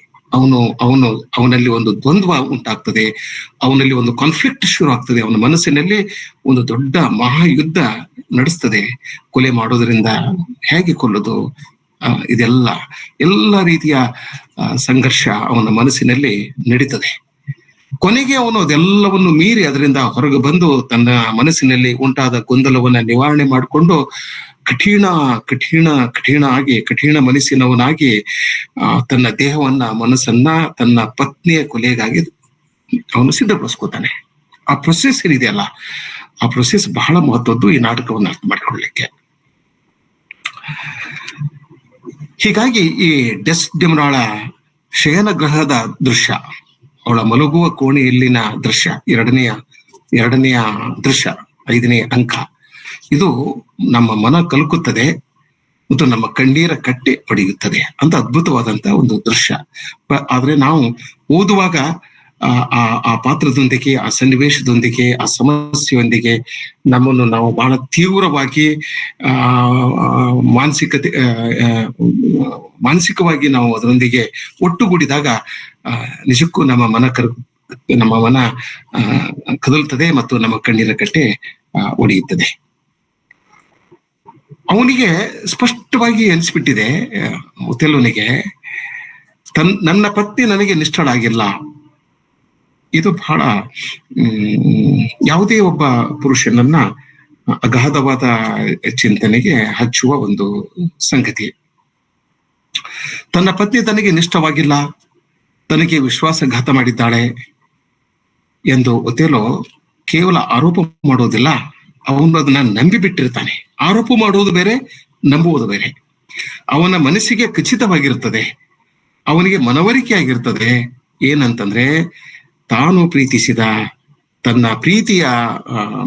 ಅವನಲ್ಲಿ ಒಂದು ದ್ವಂದ್ವ ಉಂಟಾಗ್ತದೆ, ಅವನಲ್ಲಿ ಒಂದು ಕಾನ್ಫ್ಲಿಕ್ಟ್ ಶುರು ಆಗ್ತದೆ, ಅವನ ಮನಸ್ಸಿನಲ್ಲಿ ಒಂದು ದೊಡ್ಡ ಮಹಾಯುದ್ಧ ನಡೆಸ್ತದೆ. ಕೊಲೆ ಮಾಡೋದ್ರಿಂದ ಹೇಗೆ ಕೊಲ್ಲೋದು, ಎಲ್ಲ ರೀತಿಯ ಸಂಘರ್ಷ ಅವನ ಮನಸ್ಸಿನಲ್ಲಿ ನಡೀತದೆ. ಕೊನೆಗೆ ಅವನು ಅದೆಲ್ಲವನ್ನು ಮೀರಿ ಅದರಿಂದ ಹೊರಗೆ ಬಂದು ತನ್ನ ಮನಸ್ಸಿನಲ್ಲಿ ಉಂಟಾದ ಗೊಂದಲವನ್ನ ನಿವಾರಣೆ ಮಾಡಿಕೊಂಡು ಕಠಿಣ ಮನಸ್ಸಿನವನಾಗಿ ತನ್ನ ದೇಹವನ್ನ, ಮನಸ್ಸನ್ನ ತನ್ನ ಪತ್ನಿಯ ಕೊಲೆಗಾಗಿ ಅವನು ಸಿದ್ಧಪಡಿಸ್ಕೋತಾನೆ. ಆ ಪ್ರೊಸೆಸ್ ಏನಿದೆಯಲ್ಲ, ಆ ಪ್ರೊಸೆಸ್ ಬಹಳ ಮಹತ್ವದ್ದು ಈ ನಾಟಕವನ್ನು ಅರ್ಥ ಮಾಡ್ಕೊಳ್ಳಿಕ್ಕೆ. ಹೀಗಾಗಿ ಈ ಡೆಸ್ಡೆಮೊನಾಳ ಶಯನ ಗ್ರಹದ ದೃಶ್ಯ, ಅವಳ ಮಲಗುವ ಕೋಣೆಯಲ್ಲಿನ ದೃಶ್ಯ, ಎರಡನೆಯ ದೃಶ್ಯ, 5ನೇ ಅಂಕ, ಇದು ನಮ್ಮ ಮನ ಕಲುಕುತ್ತದೆ ಮತ್ತು ನಮ್ಮ ಕಣ್ಣೀರ ಕಟ್ಟಿ ಪಡೆಯುತ್ತದೆ ಅಂತ ಅದ್ಭುತವಾದಂತಹ ಒಂದು ದೃಶ್ಯ. ಆದ್ರೆ ನಾವು ಓದುವಾಗ ಆ ಪಾತ್ರದೊಂದಿಗೆ, ಆ ಸನ್ನಿವೇಶದೊಂದಿಗೆ, ಆ ಸಮಸ್ಯೆಯೊಂದಿಗೆ ನಮ್ಮನ್ನು ನಾವು ಬಹಳ ತೀವ್ರವಾಗಿ ಮಾನಸಿಕವಾಗಿ ನಾವು ಅದರೊಂದಿಗೆ ಒಟ್ಟುಗೂಡಿದಾಗ ನಿಜಕ್ಕೂ ನಮ್ಮ ಮನ ಕದಲ್ತದೆ ಮತ್ತು ನಮ್ಮ ಕಣ್ಣೀರ ಕಟ್ಟೆ ಒಡೆಯುತ್ತದೆ. ಅವನಿಗೆ ಸ್ಪಷ್ಟವಾಗಿ ಅನಿಸ್ಬಿಟ್ಟಿದೆ, ಒಥೆಲೋನಿಗೆ, ನನ್ನ ಪತ್ನಿ ನನಗೆ ನಿಷ್ಠಳಾಗಿಲ್ಲ. ಇದು ಬಹಳ ಯಾವುದೇ ಒಬ್ಬ ಪುರುಷನನ್ನ ಅಗಾಧವಾದ ಚಿಂತನೆಗೆ ಹಚ್ಚುವ ಒಂದು ಸಂಗತಿ. ತನ್ನ ಪತ್ನಿ ತನಗೆ ನಿಷ್ಠವಾಗಿಲ್ಲ, ತನಗೆ ವಿಶ್ವಾಸಘಾತ ಮಾಡಿದ್ದಾಳೆ ಎಂದು ಒಥೆಲೋ ಕೇವಲ ಆರೋಪ ಮಾಡೋದಿಲ್ಲ, ಅವನು ಅದನ್ನ ನಂಬಿ ಬಿಟ್ಟಿರ್ತಾನೆ. ಆರೋಪ ಮಾಡುವುದು ಬೇರೆ, ನಂಬುವುದು ಬೇರೆ. ಅವನ ಮನಸ್ಸಿಗೆ ಖಚಿತವಾಗಿರ್ತದೆ, ಅವನಿಗೆ ಮನವರಿಕೆ ಆಗಿರ್ತದೆ. ಏನಂತಂದ್ರೆ, ತಾನು ಪ್ರೀತಿಸಿದ ತನ್ನ ಪ್ರೀತಿಯ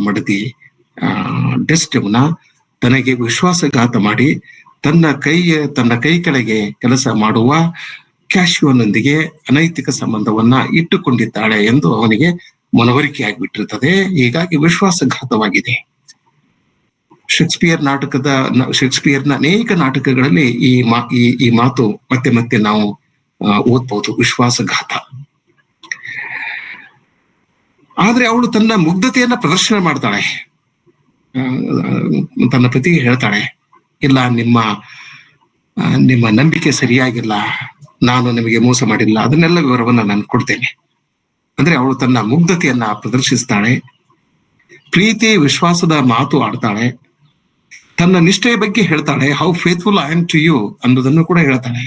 ಮಡದಿ ಡೆಸ್ಡೆಮೊನಾ ತನಗೆ ವಿಶ್ವಾಸಘಾತ ಮಾಡಿ ತನ್ನ ಕೈ ಕೆಳಗೆ ಕೆಲಸ ಮಾಡುವ ಕ್ಯಾಶಿಯೋನೊಂದಿಗೆ ಅನೈತಿಕ ಸಂಬಂಧವನ್ನ ಇಟ್ಟುಕೊಂಡಿದ್ದಾಳೆ ಎಂದು ಅವನಿಗೆ ಮನವರಿಕೆ ಆಗಿಬಿಟ್ಟಿರ್ತದೆ. ಹೀಗಾಗಿ ವಿಶ್ವಾಸಘಾತವಾಗಿದೆ. ಶೇಕ್ಸ್ಪಿಯರ್ನ ಅನೇಕ ನಾಟಕಗಳಲ್ಲಿ ಈ ಮಾತು ಮತ್ತೆ ಮತ್ತೆ ನಾವು ಓದ್ಬಹುದು, ವಿಶ್ವಾಸಘಾತ. ಆದ್ರೆ ಅವಳು ತನ್ನ ಮುಗ್ಧತೆಯನ್ನ ಪ್ರದರ್ಶನ ಮಾಡ್ತಾಳೆ. ತನ್ನ ಪತಿಗೆ ಹೇಳ್ತಾಳೆ, ಇಲ್ಲ, ನಿಮ್ಮ ನಂಬಿಕೆ ಸರಿಯಾಗಿಲ್ಲ, ನಾನು ನಿಮಗೆ ಮೋಸ ಮಾಡಿಲ್ಲ, ಅದನ್ನೆಲ್ಲ ವಿವರವನ್ನ ನಾನು ಕೊಡ್ತೇನೆ. ಅಂದ್ರೆ ಅವಳು ತನ್ನ ಮುಗ್ಧತೆಯನ್ನ ಪ್ರದರ್ಶಿಸ್ತಾಳೆ, ಪ್ರೀತಿ ವಿಶ್ವಾಸದ ಮಾತು ಆಡ್ತಾಳೆ, ತನ್ನ ನಿಷ್ಠೆಯ ಬಗ್ಗೆ ಹೇಳ್ತಾಳೆ, how faithful I am to you ಅನ್ನೋದನ್ನು ಕೂಡ ಹೇಳ್ತಾಳೆ.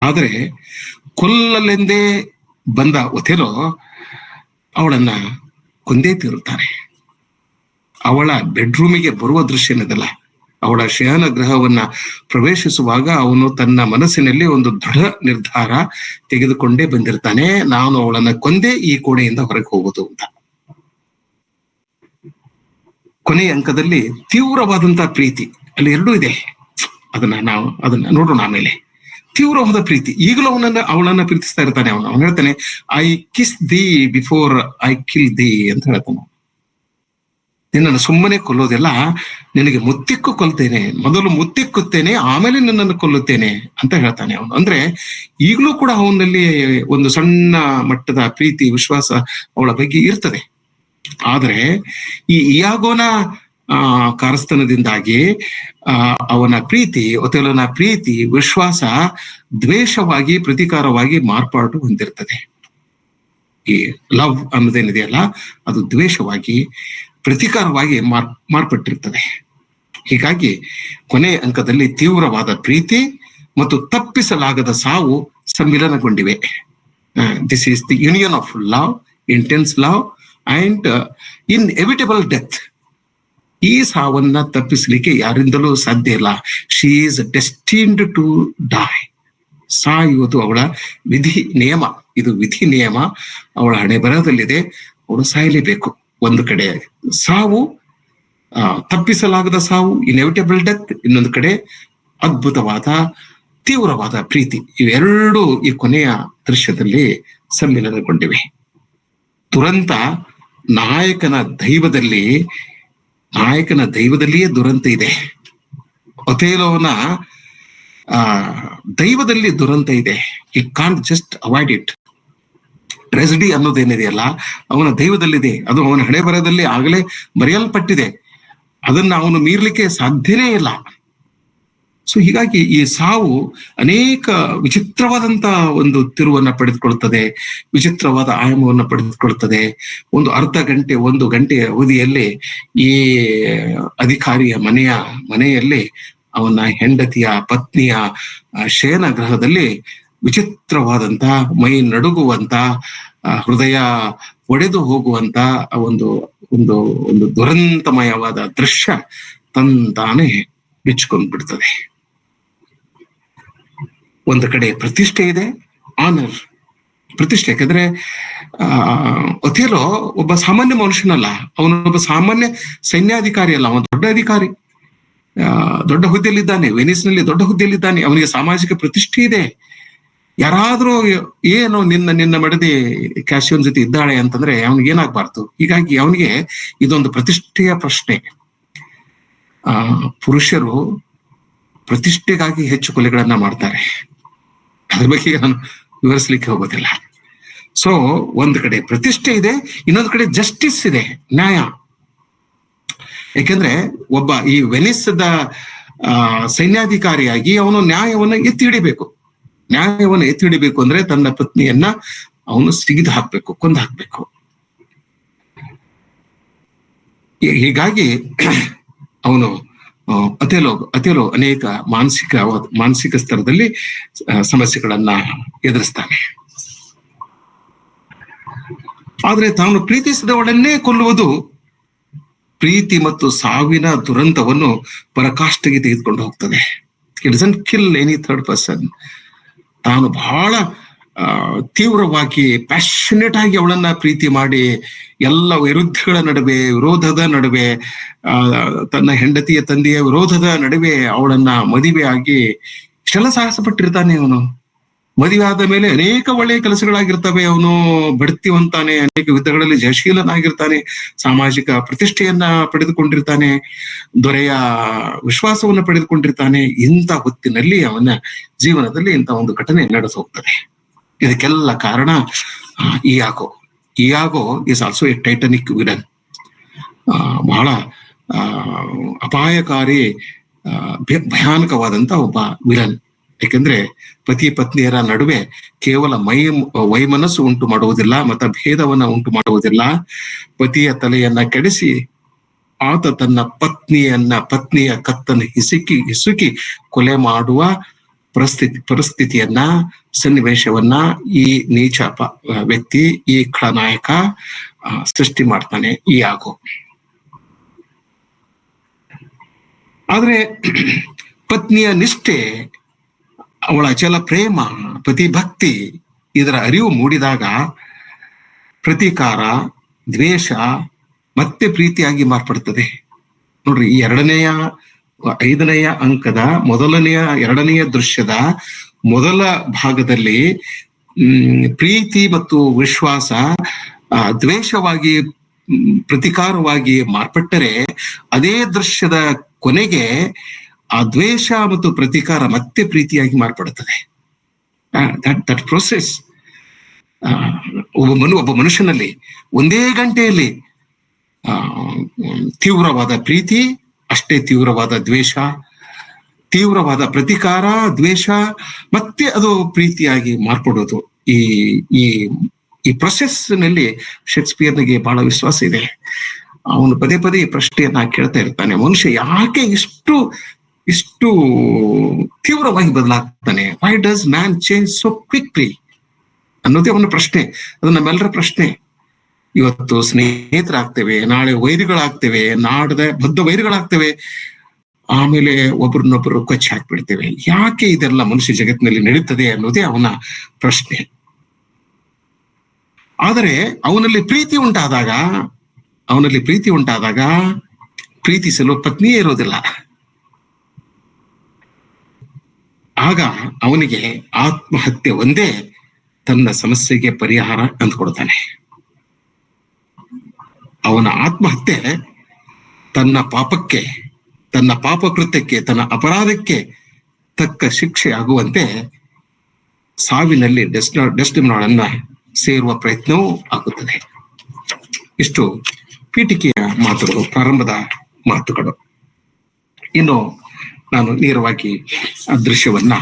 ಆದ್ರೆ ಕೊಲ್ಲಲೆಂದೇ ಬಂದ ಒಥೆಲೋ ಅವಳನ್ನ ಕೊಂದೇ ತೀರುತ್ತಾನೆ. ಅವಳ ಬೆಡ್ರೂಮಿಗೆ ಬರುವ ದೃಶ್ಯನದಲ್ಲ, ಅವಳ ಶಯನ ಗೃಹವನ್ನ ಪ್ರವೇಶಿಸುವಾಗ ಅವನು ತನ್ನ ಮನಸ್ಸಿನಲ್ಲಿ ಒಂದು ದೃಢ ನಿರ್ಧಾರ ತೆಗೆದುಕೊಂಡೇ ಬಂದಿರ್ತಾನೆ, ನಾನು ಅವಳನ್ನ ಕೊಂದೇ ಈ ಕೋಣೆಯಿಂದ ಹೊರಗೆ ಹೋಗುವುದು ಅಂತ. ಕೊನೆಯ ಅಂಕದಲ್ಲಿ ತೀವ್ರವಾದಂತಹ ಪ್ರೀತಿ, ಅಲ್ಲಿ ಎರಡೂ ಇದೆ. ಅದನ್ನ ನೋಡೋಣ ಆಮೇಲೆ. ತೀವ್ರವಾದ ಪ್ರೀತಿ, ಈಗಲೂ ಅವಳನ್ನ ಪ್ರೀತಿಸ್ತಾ ಇರ್ತಾನೆ. ಅವನು ಹೇಳ್ತಾನೆ, I kiss the before I kill the ಅಂತ ಹೇಳ್ತಾನೆ. ನಿನ್ನನ್ನು ಸುಮ್ಮನೆ ಕೊಲ್ಲೋದೆಲ್ಲ, ನಿನಗೆ ಮುತ್ತಿಕ್ಕು ಕೊಲ್ತೇನೆ, ಮೊದಲು ಮುತ್ತಿಕ್ಕುತ್ತೇನೆ ಆಮೇಲೆ ನಿನ್ನನ್ನು ಕೊಲ್ಲುತ್ತೇನೆ ಅಂತ ಹೇಳ್ತಾನೆ ಅವನು. ಅಂದ್ರೆ ಈಗಲೂ ಕೂಡ ಅವನಲ್ಲಿ ಒಂದು ಸಣ್ಣ ಮಟ್ಟದ ಪ್ರೀತಿ ವಿಶ್ವಾಸ ಅವಳ ಬಗ್ಗೆ ಇರ್ತದೆ. ಆದ್ರೆ ಈ ಇಯಾಗೋನ ಕಾರಸ್ಥನದಿಂದಾಗಿ ಅವನ ಪ್ರೀತಿ, ಒಥೆಲೋನ ಪ್ರೀತಿ ವಿಶ್ವಾಸ ದ್ವೇಷವಾಗಿ, ಪ್ರತೀಕಾರವಾಗಿ ಮಾರ್ಪಾಡು ಹೊಂದಿರ್ತದೆ. ಈ ಲವ್ ಅನ್ನೋದೇನಿದೆಯಲ್ಲ, ಅದು ದ್ವೇಷವಾಗಿ, ಪ್ರತೀಕಾರವಾಗಿ ಮಾರ್ಪಟ್ಟಿರ್ತದೆ. ಹೀಗಾಗಿ ಕೊನೆ ಅಂಕದಲ್ಲಿ ತೀವ್ರವಾದ ಪ್ರೀತಿ ಮತ್ತು ತಪ್ಪಿಸಲಾಗದ ಸಾವು ಸಮ್ಮಿಲನಗೊಂಡಿವೆ. This is the union of love, intense love and inevitable death. ಈ ಸಾವನ್ನ ತಪ್ಪಿಸಲಿಕ್ಕೆ ಯಾರಿಂದಲೂ ಸಾಧ್ಯ ಇಲ್ಲ. She is destined to die. ಸಾಯುವುದು ಅವಳ ವಿಧಿ ನಿಯಮ. ಇದು ವಿಧಿ ನಿಯಮ, ಅವಳ ಹಣೆ ಬರಹದಲ್ಲಿದೆ. ಅವಳು ಸಾಯಲೇಬೇಕು. ಒಂದು ಕಡೆ ಸಾವು, ತಪ್ಪಿಸಲಾಗದ ಸಾವು, ಇನ್ಎವಿಟಬಲ್ ಡೆತ್. ಇನ್ನೊಂದು ಕಡೆ ಅದ್ಭುತವಾದ ತೀವ್ರವಾದ ಪ್ರೀತಿ. ಇವೆರಡೂ ಈ ಕೊನೆಯ ದೃಶ್ಯದಲ್ಲಿ ಸಮ್ಮಿಲನಗೊಂಡಿವೆ. ದುರಂತ ನಾಯಕನ ದೈವದಲ್ಲಿಯೇ ದುರಂತ ಇದೆ. ಒಥೇಲೋನ ದೈವದಲ್ಲಿ ದುರಂತ ಇದೆ. He can't just avoid it. Tragedy ಅನ್ನೋದೇನಿದೆಯಲ್ಲ, ಅವನ ದೈವದಲ್ಲಿದೆ. ಅದು ಅವನ ಹಣೆ ಬರಹದಲ್ಲಿ ಆಗಲೇ ಬರೆಯಲ್ಪಟ್ಟಿದೆ. ಅದನ್ನ ಅವನು ಮೀರ್ಲಿಕ್ಕೆ ಸಾಧ್ಯನೇ ಇಲ್ಲ. ಸೊ ಹೀಗಾಗಿ ಈ ಸಾವು ಅನೇಕ ವಿಚಿತ್ರವಾದಂತ ಒಂದು ತಿರುವನ್ನ ಪಡೆದುಕೊಳ್ತದೆ, ವಿಚಿತ್ರವಾದ ಆಯಾಮವನ್ನು ಪಡೆದುಕೊಳ್ತದೆ. ಒಂದು ಅರ್ಧ ಗಂಟೆ, 1 ಗಂಟೆಯ ಅವಧಿಯಲ್ಲಿ ಈ ಅಧಿಕಾರಿಯ ಮನೆಯಲ್ಲಿ ಅವನ ಹೆಂಡತಿಯ ಪತ್ನಿಯ ಶಯನ ಗೃಹದಲ್ಲಿ ವಿಚಿತ್ರವಾದಂತ, ಮೈ ನಡುಗುವಂತ, ಹೃದಯ ಒಡೆದು ಹೋಗುವಂತ ಒಂದು ಒಂದು ಒಂದು ದುರಂತಮಯವಾದ ದೃಶ್ಯ ತಂತಾನೆ ಬಿಚ್ಕೊಂಡ್ ಬಿಡ್ತದೆ. ಒಂದು ಕಡೆ ಪ್ರತಿಷ್ಠೆ ಇದೆ, ಆನರ್, ಪ್ರತಿಷ್ಠೆ. ಯಾಕಂದ್ರೆ ಒಥೇಲೋ ಒಬ್ಬ ಸಾಮಾನ್ಯ ಮನುಷ್ಯನಲ್ಲ, ಅವನೊಬ್ಬ ಸಾಮಾನ್ಯ ಸೈನ್ಯಾಧಿಕಾರಿ ಅಲ್ಲ, ಅವನ ದೊಡ್ಡ ಅಧಿಕಾರಿ, ದೊಡ್ಡ ಹುದ್ದೆಯಲ್ಲಿದ್ದಾನೆ, ವೆನಿಸ್ನಲ್ಲಿ ದೊಡ್ಡ ಹುದ್ದೆಯಲ್ಲಿದ್ದಾನೆ. ಅವನಿಗೆ ಸಾಮಾಜಿಕ ಪ್ರತಿಷ್ಠೆ ಇದೆ. ಯಾರಾದ್ರೂ ಏನು ನಿನ್ನ ಮಡದಿ ಕ್ಯಾಶಿಯೋನ್ ಜೊತೆ ಇದ್ದಾಳೆ ಅಂತಂದ್ರೆ ಅವನಿಗೆ ಏನಾಗ್ಬಾರ್ದು. ಹೀಗಾಗಿ ಅವನಿಗೆ ಇದೊಂದು ಪ್ರತಿಷ್ಠೆಯ ಪ್ರಶ್ನೆ. ಪುರುಷರು ಪ್ರತಿಷ್ಠೆಗಾಗಿ ಹೆಚ್ಚು ಕೊಲೆಗಳನ್ನ ಮಾಡ್ತಾರೆ. ಅದ್ರ ಬಗ್ಗೆ ನಾನು ವಿವರಿಸ್ಲಿಕ್ಕೆ ಹೋಗೋದಿಲ್ಲ. ಸೊ ಒಂದು ಕಡೆ ಪ್ರತಿಷ್ಠೆ ಇದೆ, ಇನ್ನೊಂದು ಕಡೆ ಜಸ್ಟಿಸ್ ಇದೆ, ನ್ಯಾಯ. ಯಾಕೆಂದ್ರೆ ಒಬ್ಬ ಈ ವೆನಿಸ್ದ ಸೈನ್ಯಾಧಿಕಾರಿಯಾಗಿ ಅವನು ನ್ಯಾಯವನ್ನು ಎತ್ತಿ ಹಿಡಿಬೇಕು ಅಂದ್ರೆ ತನ್ನ ಪತ್ನಿಯನ್ನ ಅವನು ಸಿಗಿದು ಹಾಕ್ಬೇಕು, ಕೊಂದು ಹಾಕ್ಬೇಕು. ಹೀಗಾಗಿ ಅವನು ಅಥೇಲೋ ಅನೇಕ ಮಾನಸಿಕ ಸ್ತರದಲ್ಲಿ ಸಮಸ್ಯೆಗಳನ್ನ ಎದುರಿಸ್ತಾನೆ. ಆದ್ರೆ ತಾನು ಪ್ರೀತಿಸಿದವಳನ್ನೇ ಕೊಲ್ಲುವುದು ಪ್ರೀತಿ ಮತ್ತು ಸಾವಿನ ದುರಂತವನ್ನು ಪರಾಕಾಷ್ಠೆಗೆ ತೆಗೆದುಕೊಂಡು ಹೋಗ್ತದೆ. It doesn't kill any third person. ತಾನು ಬಹಳ ತೀವ್ರವಾಗಿ ಪ್ಯಾಷನೇಟ್ ಆಗಿ ಅವಳನ್ನ ಪ್ರೀತಿ ಮಾಡಿ, ಎಲ್ಲ ವಿರೋಧದ ನಡುವೆ, ತನ್ನ ಹೆಂಡತಿಯ ತಂದೆಯ ವಿರೋಧದ ನಡುವೆ ಅವಳನ್ನ ಮದುವೆ ಆಗಿ ಇಷ್ಟೆಲ್ಲ ಸಾಹಸ ಪಟ್ಟಿರ್ತಾನೆ. ಅವನು ಮದುವೆ ಆದ ಮೇಲೆ ಅನೇಕ ಒಳ್ಳೆಯ ಕೆಲಸಗಳಾಗಿರ್ತವೆ. ಅವನು ಬಡ್ತಿ ಹೊಂತಾನೆ, ಅನೇಕ ಯುದ್ಧಗಳಲ್ಲಿ ಜಯಶೀಲನಾಗಿರ್ತಾನೆ, ಸಾಮಾಜಿಕ ಪ್ರತಿಷ್ಠೆಯನ್ನ ಪಡೆದುಕೊಂಡಿರ್ತಾನೆ, ದೊರೆಯ ವಿಶ್ವಾಸವನ್ನ ಪಡೆದುಕೊಂಡಿರ್ತಾನೆ. ಇಂಥ ಹೊತ್ತಿನಲ್ಲಿ ಅವನ ಜೀವನದಲ್ಲಿ ಇಂಥ ಒಂದು ಘಟನೆ ನಡೆದು ಹೋಗ್ತದೆ. ಇದಕ್ಕೆಲ್ಲ ಕಾರಣ Iago is also a titanic villain. ಬಹಳ ಅಪಾಯಕಾರಿ, ಭಯಾನಕವಾದಂತ ಒಬ್ಬ ವಿಲನ್. ಯಾಕೆಂದ್ರೆ ಪತಿ ಪತ್ನಿಯರ ನಡುವೆ ಕೇವಲ ವೈಮನಸ್ಸು ಉಂಟು ಮಾಡುವುದಿಲ್ಲ, ಮತಭೇದವನ್ನ ಉಂಟು ಮಾಡುವುದಿಲ್ಲ. ಪತಿಯ ತಲೆಯನ್ನ ಕೆಡಿಸಿ ಆತ ತನ್ನ ಪತ್ನಿಯ ಕತ್ತನ್ನು ಹಿಸುಕಿ ಕೊಲೆ ಮಾಡುವ ಪರಿಸ್ಥಿತಿಯನ್ನ, ಸನ್ನಿವೇಶವನ್ನ ಈ ನೀಚ ವ್ಯಕ್ತಿ, ಈ ಖಳನಾಯಕ ಸೃಷ್ಟಿ ಮಾಡ್ತಾನೆ ಇಯಾಗೋ. ಆದ್ರೆ ಪತ್ನಿಯ ನಿಷ್ಠೆ, ಅವಳ ಅಚಲ ಪ್ರೇಮ, ಪತಿಭಕ್ತಿ, ಇದರ ಅರಿವು ಮೂಡಿದಾಗ ಪ್ರತೀಕಾರ, ದ್ವೇಷ ಮತ್ತೆ ಪ್ರೀತಿಯಾಗಿ ಮಾರ್ಪಡ್ತದೆ. ನೋಡ್ರಿ, ಈ ಎರಡನೆಯ 5ನೆಯ ಅಂಕದ ಎರಡನೆಯ ದೃಶ್ಯದ ಮೊದಲ ಭಾಗದಲ್ಲಿ ಪ್ರೀತಿ ಮತ್ತು ವಿಶ್ವಾಸ ದ್ವೇಷವಾಗಿ ಪ್ರತಿಕಾರವಾಗಿ ಮಾರ್ಪಟ್ಟರೆ, ಅದೇ ದೃಶ್ಯದ ಕೊನೆಗೆ ಆ ದ್ವೇಷ ಮತ್ತು ಪ್ರತಿಕಾರ ಮತ್ತೆ ಪ್ರೀತಿಯಾಗಿ ಮಾರ್ಪಡುತ್ತದೆ. ದಟ್ ಪ್ರೊಸೆಸ್ ಒಬ್ಬ ಮನುಷ್ಯನಲ್ಲಿ ಒಂದೇ ಗಂಟೆಯಲ್ಲಿ ತೀವ್ರವಾದ ಪ್ರೀತಿ, ಅಷ್ಟೇ ತೀವ್ರವಾದ ದ್ವೇಷ, ತೀವ್ರವಾದ ಪ್ರತಿಕಾರ, ದ್ವೇಷ, ಮತ್ತೆ ಅದು ಪ್ರೀತಿಯಾಗಿ ಮಾರ್ಪಡೋದು. ಈ ಪ್ರೊಸೆಸ್ ನಲ್ಲಿ ಶೇಕ್ಸ್ಪಿಯರ್ನಿಗೆ ಬಹಳ ವಿಶ್ವಾಸ ಇದೆ. ಅವನು ಪದೇ ಪದೇ ಈ ಪ್ರಶ್ನೆಯನ್ನ ಕೇಳ್ತಾ ಇರ್ತಾನೆ, ಮನುಷ್ಯ ಯಾಕೆ ಇಷ್ಟು ತೀವ್ರವಾಗಿ ಬದಲಾಗ್ತಾನೆ? Why does man change so quickly ಅನ್ನೋದೇ ಅವನ ಪ್ರಶ್ನೆ. ಅದು ನಮ್ಮೆಲ್ಲರ ಪ್ರಶ್ನೆ. ಇವತ್ತು ಸ್ನೇಹಿತರಾಗ್ತೇವೆ, ನಾಳೆ ವೈರಿಗಳಾಗ್ತೇವೆ, ನಾಡದೆ ಬದ್ಧ ವೈರಿಗಳಾಗ್ತೇವೆ, ಆಮೇಲೆ ಒಬ್ರನ್ನೊಬ್ರು ಕೊಚ್ಚಿ ಹಾಕ್ಬಿಡ್ತೇವೆ. ಯಾಕೆ ಇದೆಲ್ಲ ಮನುಷ್ಯ ಜಗತ್ತಿನಲ್ಲಿ ನಡೀತದೆ ಅನ್ನೋದೇ ಅವನ ಪ್ರಶ್ನೆ. ಆದರೆ ಅವನಲ್ಲಿ ಪ್ರೀತಿ ಉಂಟಾದಾಗ ಪ್ರೀತಿಸಲು ಪತ್ನಿಯೇ ಇರೋದಿಲ್ಲ. ಆಗ ಅವನಿಗೆ ಆತ್ಮಹತ್ಯೆ ಒಂದೇ ತನ್ನ ಸಮಸ್ಯೆಗೆ ಪರಿಹಾರ ಅಂದ್ಕೊಡ್ತಾನೆ. ಅವನ ಆತ್ಮಹತ್ಯೆ ತನ್ನ ಪಾಪಕ್ಕೆ, ತನ್ನ ಪಾಪಕೃತ್ಯಕ್ಕೆ, ತನ್ನ ಅಪರಾಧಕ್ಕೆ ತಕ್ಕ ಶಿಕ್ಷೆ ಆಗುವಂತೆ ಸಾವಿನಲ್ಲಿ ಡೆಸ್ಟಿಮೋನಳನ್ನ ಸೇರುವ ಪ್ರಯತ್ನವೂ ಆಗುತ್ತದೆ. ಇಷ್ಟು ಪೀಠಿಕೆಯ ಮಾತುಗಳು, ಪ್ರಾರಂಭದ ಮಾತುಗಳು. ಇನ್ನು ನಾನು ನೇರವಾಗಿ ಆ ದೃಶ್ಯವನ್ನ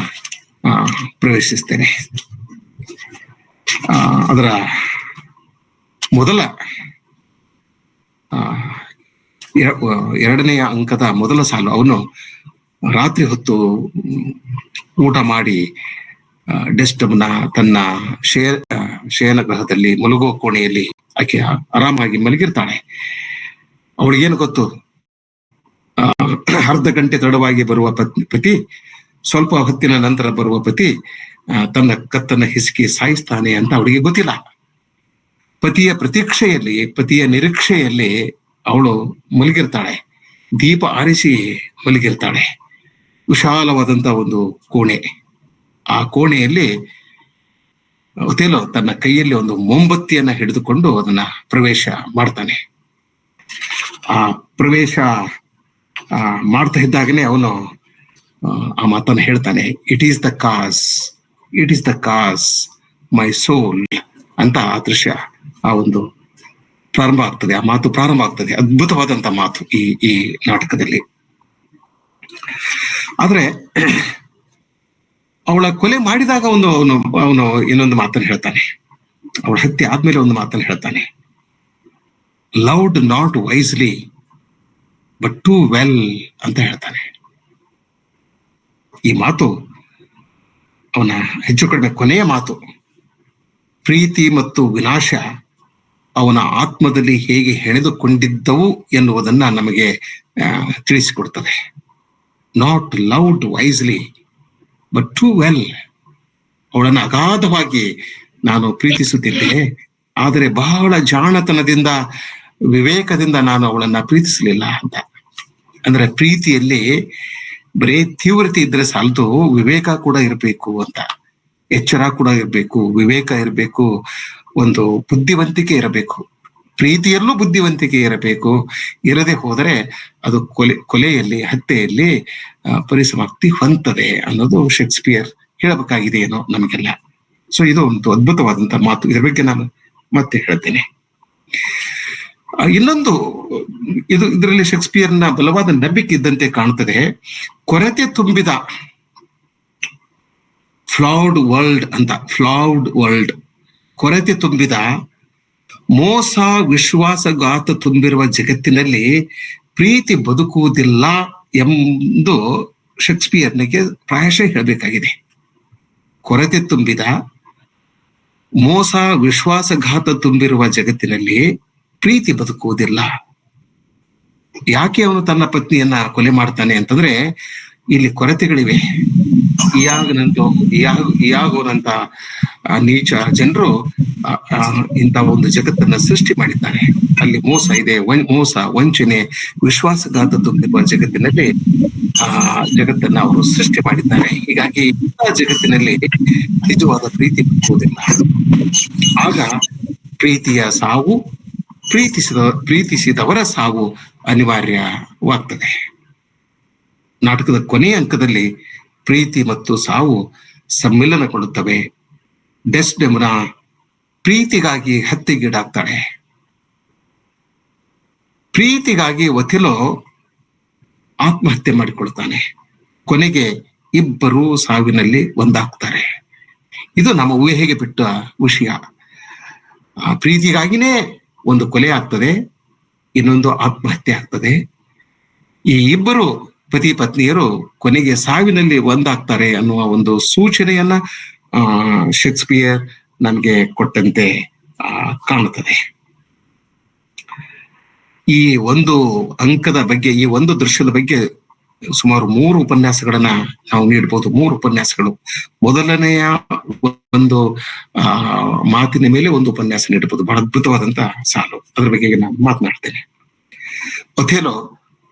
ಪ್ರವೇಶಿಸ್ತೇನೆ. ಅದರ ಮೊದಲ 2ನೆಯ ಅಂಕದ ಮೊದಲ ಸಾಲು, ಅವನು ರಾತ್ರಿ ಹೊತ್ತು ಊಟ ಮಾಡಿ ಡೆಸ್ಟಮ್ನ ತನ್ನ ಶಯನ ಗೃಹದಲ್ಲಿ ಮಲಗೋ ಕೋಣೆಯಲ್ಲಿ ಆಕೆ ಆರಾಮಾಗಿ ಮಲಗಿರ್ತಾಳೆ. ಅವಳಿಗೇನು ಗೊತ್ತು, ಅರ್ಧ ಗಂಟೆ ತಡವಾಗಿ ಬರುವ ಪತಿ, ಸ್ವಲ್ಪ ಹೊತ್ತಿನ ನಂತರ ಬರುವ ಪತಿ ತನ್ನ ಕತ್ತನ್ನ ಹಿಸುಕಿ ಸಾಯಿಸ್ತಾನೆ ಅಂತ ಅವಳಿಗೆ ಗೊತ್ತಿಲ್ಲ. ಪತಿಯ ಪ್ರತೀಕ್ಷೆಯಲ್ಲಿ, ಪತಿಯ ನಿರೀಕ್ಷೆಯಲ್ಲಿ ಅವಳು ಮಲಗಿರ್ತಾಳೆ. ದೀಪ ಆರಿಸಿ ಮಲಗಿರ್ತಾಳೆ. ವಿಶಾಲವಾದಂತ ಒಂದು ಕೋಣೆ. ಆ ಕೋಣೆಯಲ್ಲಿ ಒಥೆಲೋ ತನ್ನ ಕೈಯಲ್ಲಿ ಒಂದು ಮೊಂಬತ್ತಿಯನ್ನ ಹಿಡಿದುಕೊಂಡು ಅದನ್ನ ಪ್ರವೇಶ ಮಾಡ್ತಾನೆ. ಆ ಪ್ರವೇಶ ಮಾಡ್ತಾ ಇದ್ದಾಗನೇ ಅವನು ಆ ಮಾತನ್ನು ಹೇಳ್ತಾನೆ, ಇಟ್ ಈಸ್ ದ ಕಾಸ್ ಮೈ ಸೋಲ್ ಅಂತ ಆ ದೃಶ್ಯ, ಆ ಒಂದು ಪ್ರಾರಂಭ ಆಗ್ತದೆ. ಆ ಮಾತು ಪ್ರಾರಂಭ ಆಗ್ತದೆ. ಅದ್ಭುತವಾದಂತ ಮಾತು ಈ ನಾಟಕದಲ್ಲಿ. ಆದ್ರೆ ಅವಳ ಕೊಲೆ ಮಾಡಿದಾಗ ಅವನು ಇನ್ನೊಂದು ಮಾತನ್ನು ಹೇಳ್ತಾನೆ. ಅವಳ ಹತ್ಯೆ ಆದ್ಮೇಲೆ ಒಂದು ಮಾತನ್ನು ಹೇಳ್ತಾನೆ, loved not wisely but too well ಅಂತ ಹೇಳ್ತಾನೆ. ಈ ಮಾತು ಅವನ ಹೆಚ್ಚು ಕಡಿಮೆ ಕೊನೆಯ ಮಾತು. ಪ್ರೀತಿ ಮತ್ತು ವಿನಾಶ ಅವನ ಆತ್ಮದಲ್ಲಿ ಹೇಗೆ ಹೆಣೆದುಕೊಂಡಿದ್ದವು ಎನ್ನುವುದನ್ನ ನಮಗೆ ತಿಳಿಸಿಕೊಡ್ತದೆ. Not loved wisely but too well. ಅವಳನ್ನು ಅಗಾಧವಾಗಿ ನಾನು ಪ್ರೀತಿಸುತ್ತಿದ್ದೆ, ಆದರೆ ಬಹಳ ಜಾಣತನದಿಂದ, ವಿವೇಕದಿಂದ ನಾನು ಅವಳನ್ನ ಪ್ರೀತಿಸಲಿಲ್ಲ ಅಂತ. ಅಂದ್ರೆ ಪ್ರೀತಿಯಲ್ಲಿ ಬರೀ ತೀವ್ರತೆ ಇದ್ರೆ ಸಾಲದು, ವಿವೇಕ ಕೂಡ ಇರಬೇಕು ಅಂತ. ಎಚ್ಚರ ಕೂಡ ಇರಬೇಕು, ವಿವೇಕ ಇರಬೇಕು, ಒಂದು ಬುದ್ಧಿವಂತಿಕೆ ಇರಬೇಕು. ಪ್ರೀತಿಯಲ್ಲೂ ಬುದ್ಧಿವಂತಿಕೆ ಇರಬೇಕು. ಇರದೆ ಹೋದರೆ ಅದು ಕೊಲೆಯಲ್ಲಿ, ಹತ್ಯೆಯಲ್ಲಿ ಪರಿಸಮಾಪ್ತಿ ಹೊಂದದೆ ಅನ್ನೋದು ಶೇಕ್ಸ್ಪಿಯರ್ ಹೇಳಬೇಕಾಗಿದೆ ಏನೋ ನಮಗೆಲ್ಲ. ಸೊ ಇದು ಒಂದು ಅದ್ಭುತವಾದಂತ ಮಾತು. ಇದರ ಬಗ್ಗೆ ನಾನು ಮತ್ತೆ ಹೇಳ್ತೇನೆ. ಇನ್ನೊಂದು, ಇದರಲ್ಲಿ ಶೇಕ್ಸ್ಪಿಯರ್ನ ಬಲವಾದ ನಂಬಿಕೆ ಇದ್ದಂತೆ ಕಾಣುತ್ತದೆ. ಕೊರತೆ ತುಂಬಿದ ಫ್ಲಾವ್ಡ್ ವರ್ಲ್ಡ್, ಕೊರತೆ ತುಂಬಿದ, ಮೋಸ ವಿಶ್ವಾಸಘಾತ ತುಂಬಿರುವ ಜಗತ್ತಿನಲ್ಲಿ ಪ್ರೀತಿ ಬದುಕುವುದಿಲ್ಲ ಎಂದು ಶೇಕ್ಸ್ಪಿಯರ್ನಿಗೆ ಪ್ರಾಯಶಃ ಹೇಳಬೇಕಾಗಿದೆ. ಕೊರತೆ ತುಂಬಿದ, ಮೋಸ ವಿಶ್ವಾಸಘಾತ ತುಂಬಿರುವ ಜಗತ್ತಿನಲ್ಲಿ ಪ್ರೀತಿ ಬದುಕುವುದಿಲ್ಲ. ಯಾಕೆ ಅವನು ತನ್ನ ಪತ್ನಿಯನ್ನ ಕೊಲೆ ಮಾಡ್ತಾನೆ ಅಂತಂದ್ರೆ, ಇಲ್ಲಿ ಕೊರತೆಗಳಿವೆ. ಇಯಾಗೋನಂತ ನೀಚ ಜನರು ಇಂಥ ಒಂದು ಜಗತ್ತನ್ನ ಸೃಷ್ಟಿ ಮಾಡಿದ್ದಾರೆ. ಅಲ್ಲಿ ಮೋಸ ಇದೆ, ಮೋಸ, ವಂಚನೆ, ವಿಶ್ವಾಸಘಾತ ತುಂಬಿರುವ ಜಗತ್ತಿನಲ್ಲಿ ಜಗತ್ತನ್ನ ಅವರು ಸೃಷ್ಟಿ ಮಾಡಿದ್ದಾರೆ. ಹೀಗಾಗಿ ಇಂಥ ಜಗತ್ತಿನಲ್ಲಿ ನಿಜವಾದ ಪ್ರೀತಿ ಬರುವುದಿಲ್ಲ. ಆಗ ಪ್ರೀತಿಯ ಸಾವು, ಪ್ರೀತಿಸಿದವರ ಸಾವು ಅನಿವಾರ್ಯವಾಗ್ತದೆ. ನಾಟಕದ ಕೊನೆಯ ಅಂಕದಲ್ಲಿ ಪ್ರೀತಿ ಮತ್ತು ಸಾವು ಸಮ್ಮಿಲನಗೊಳ್ಳುತ್ತವೆ. ಡೆಸ್ಡೆಮೊನಾ ಪ್ರೀತಿಗಾಗಿ ಹತ್ಯೆಗೀಡಾಗ್ತಾಳೆ. ಪ್ರೀತಿಗಾಗಿ ಒಥೆಲೋ ಆತ್ಮಹತ್ಯೆ ಮಾಡಿಕೊಳ್ತಾನೆ. ಕೊನೆಗೆ ಇಬ್ಬರು ಸಾವಿನಲ್ಲಿ ಒಂದಾಗ್ತಾರೆ. ಇದು ನಮ್ಮ ಊಹೆಗೆ ಬಿಟ್ಟ ವಿಷಯ. ಪ್ರೀತಿಗಾಗಿನೇ ಒಂದು ಕೊಲೆ ಆಗ್ತದೆ, ಇನ್ನೊಂದು ಆತ್ಮಹತ್ಯೆ ಆಗ್ತದೆ. ಈ ಇಬ್ಬರು ಪತಿ ಪತ್ನಿಯರು ಕೊನೆಗೆ ಸಾವಿನಲ್ಲಿ ಒಂದಾಗ್ತಾರೆ ಅನ್ನುವ ಒಂದು ಸೂಚನೆಯನ್ನ ಶೇಕ್ಸ್ಪಿಯರ್ ನಮ್ಗೆ ಕೊಟ್ಟಂತೆ ಕಾಣುತ್ತದೆ. ಈ ಒಂದು ಅಂಕದ ಬಗ್ಗೆ, ಈ ಒಂದು ದೃಶ್ಯದ ಬಗ್ಗೆ ಸುಮಾರು 3 ಉಪನ್ಯಾಸಗಳನ್ನ ನಾವು ನೀಡಬಹುದು. 3 ಉಪನ್ಯಾಸಗಳು. ಮೊದಲನೆಯ ಒಂದು ಮಾತಿನ ಮೇಲೆ ಒಂದು ಉಪನ್ಯಾಸ ನೀಡಬಹುದು. ಬಹಳ ಅದ್ಭುತವಾದಂತ ಸಾಲು, ಅದ್ರ ಬಗ್ಗೆ ನಾನು ಮಾತನಾಡ್ತೇನೆ. ಒಥೆಲೋ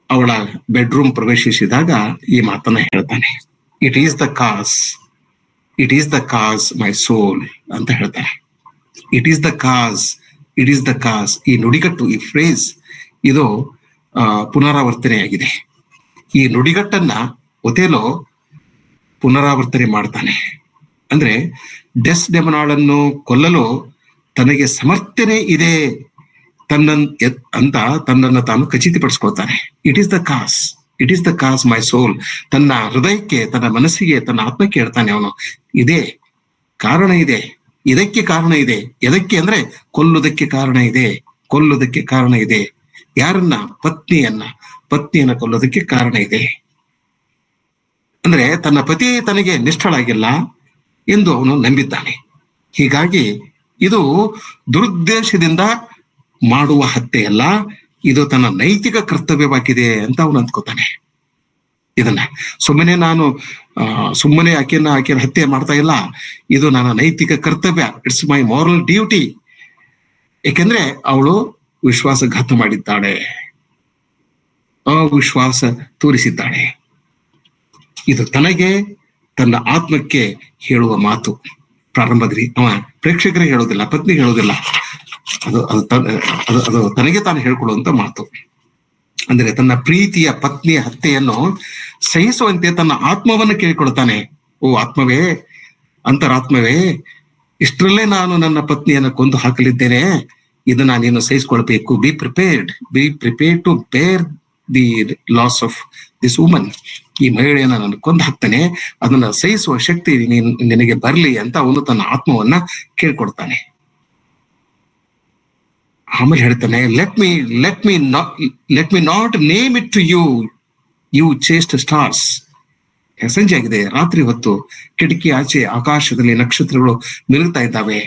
ಅವಳ ಬೆಡ್ರೂಮ್ ಪ್ರವೇಶಿಸಿದಾಗ ಈ ಮಾತನ್ನ ಹೇಳ್ತಾನೆ. ಇಟ್ ಈಸ್ ದ ಕಾಸ್ ಮೈ ಸೋಲ್ ಅಂತ ಹೇಳ್ತಾರೆ. ಇಟ್ ಈಸ್ ದ ಕಾಸ್. ಈ ನುಡಿಗಟ್ಟು, ಈ ಫ್ರೇಸ್ ಇದು ಪುನರಾವರ್ತನೆಯಾಗಿದೆ. ಈ ನುಡಿಗಟ್ಟನ್ನ ಒಥೆಲೋ ಪುನರಾವರ್ತನೆ ಮಾಡ್ತಾನೆ. ಅಂದ್ರೆ ಡೆಸ್ಡೆಮೊನಾಳನ್ನು ಕೊಲ್ಲಲು ತನಗೆ ಸಮರ್ಥನೆ ಇದೆ ತನ್ನನ್ನು ತಾನು ಖಚಿತಪಡಿಸ್ಕೊಳ್ತಾನೆ. ಇಟ್ ಈಸ್ ದ ಕಾಸ್ ಮೈ ಸೋಲ್. ತನ್ನ ಹೃದಯಕ್ಕೆ, ತನ್ನ ಮನಸ್ಸಿಗೆ, ತನ್ನ ಆತ್ಮಕ್ಕೆ ಹೇಳ್ತಾನೆ ಅವನು. ಕಾರಣ ಇದೆ, ಇದಕ್ಕೆ ಕಾರಣ ಇದೆ. ಎದಕ್ಕೆ ಅಂದ್ರೆ ಕೊಲ್ಲುವುದಕ್ಕೆ ಕಾರಣ ಇದೆ. ಯಾರನ್ನ? ಪತ್ನಿಯನ್ನ ಕೊಲ್ಲೋದಕ್ಕೆ ಕಾರಣ ಇದೆ. ಅಂದ್ರೆ ತನ್ನ ಪತಿ ತನಗೆ ನಿಷ್ಠಳಾಗಿಲ್ಲ ಎಂದು ಅವನು ನಂಬಿದ್ದಾನೆ. ಹೀಗಾಗಿ ಇದು ದುರುದ್ದೇಶದಿಂದ ಮಾಡುವ ಹತ್ಯೆಯಲ್ಲ, ಇದು ತನ್ನ ನೈತಿಕ ಕರ್ತವ್ಯವಾಗಿದೆ ಅಂತ ಅವನು ಅಂದ್ಕೋತಾನೆ. ಇದನ್ನ ಸುಮ್ಮನೆ ಆಕೆನ ಹತ್ಯೆ ಮಾಡ್ತಾ ಇಲ್ಲ, ಇದು ನನ್ನ ನೈತಿಕ ಕರ್ತವ್ಯ, ಇಟ್ಸ್ ಮೈ ಮಾರಲ್ ಡ್ಯೂಟಿ. ಏಕೆಂದ್ರೆ ಅವಳು ವಿಶ್ವಾಸಘಾತ ಮಾಡಿದ್ದಾಳೆ, ಅವಿಶ್ವಾಸ ತೋರಿಸಿದ್ದಾಳೆ. ಇದು ತನಗೆ, ತನ್ನ ಆತ್ಮಕ್ಕೆ ಹೇಳುವ ಮಾತು. ಪ್ರಾರಂಭದಲ್ಲಿ ಅವ ಪ್ರೇಕ್ಷಕರಿಗೆ ಹೇಳೋದಿಲ್ಲ, ಪತ್ನಿಗೆ ಹೇಳೋದಿಲ್ಲ, ಅದು ತನಗೆ ತಾನು ಹೇಳ್ಕೊಳ್ಳುವಂತ ಮಾತು. ಅಂದ್ರೆ ತನ್ನ ಪ್ರೀತಿಯ ಪತ್ನಿಯ ಹತ್ಯೆಯನ್ನು ಸಹಿಸುವಂತೆ ತನ್ನ ಆತ್ಮವನ್ನು ಕೇಳಿಕೊಳ್ತಾನೆ. ಓ ಆತ್ಮವೇ, ಅಂತರಾತ್ಮವೇ, ಇಷ್ಟರಲ್ಲೇ ನಾನು ನನ್ನ ಪತ್ನಿಯನ್ನು ಕೊಂದು ಹಾಕಲಿದ್ದೇನೆ, ಇದನ್ನ ನೀನು ಸಹಿಸ್ಕೊಳ್ಬೇಕು. Be prepared to bear the loss of this woman. ಈ ಮಹಿಳೆಯನ್ನ ನಾನು ಕೊಂದು ಹಾಕ್ತಾನೆ, ಅದನ್ನ ಸಹಿಸುವ ಶಕ್ತಿ ನಿನಗೆ ಬರ್ಲಿ ಅಂತ ಅವನು ತನ್ನ ಆತ್ಮವನ್ನ ಕೇಳ್ಕೊಡ್ತಾನೆ. ಆಮೇಲೆ ಹೇಳ್ತಾನೆ, let me not name it to you chaste stars. ಸಂಜೆ ಆಗಿದೆ, ರಾತ್ರಿ ಹೊತ್ತು, ಕಿಟಕಿ ಆಚೆ ಆಕಾಶದಲ್ಲಿ ನಕ್ಷತ್ರಗಳು ಮಿರುಗ್ತಾ ಇದ್ದಾವೆ.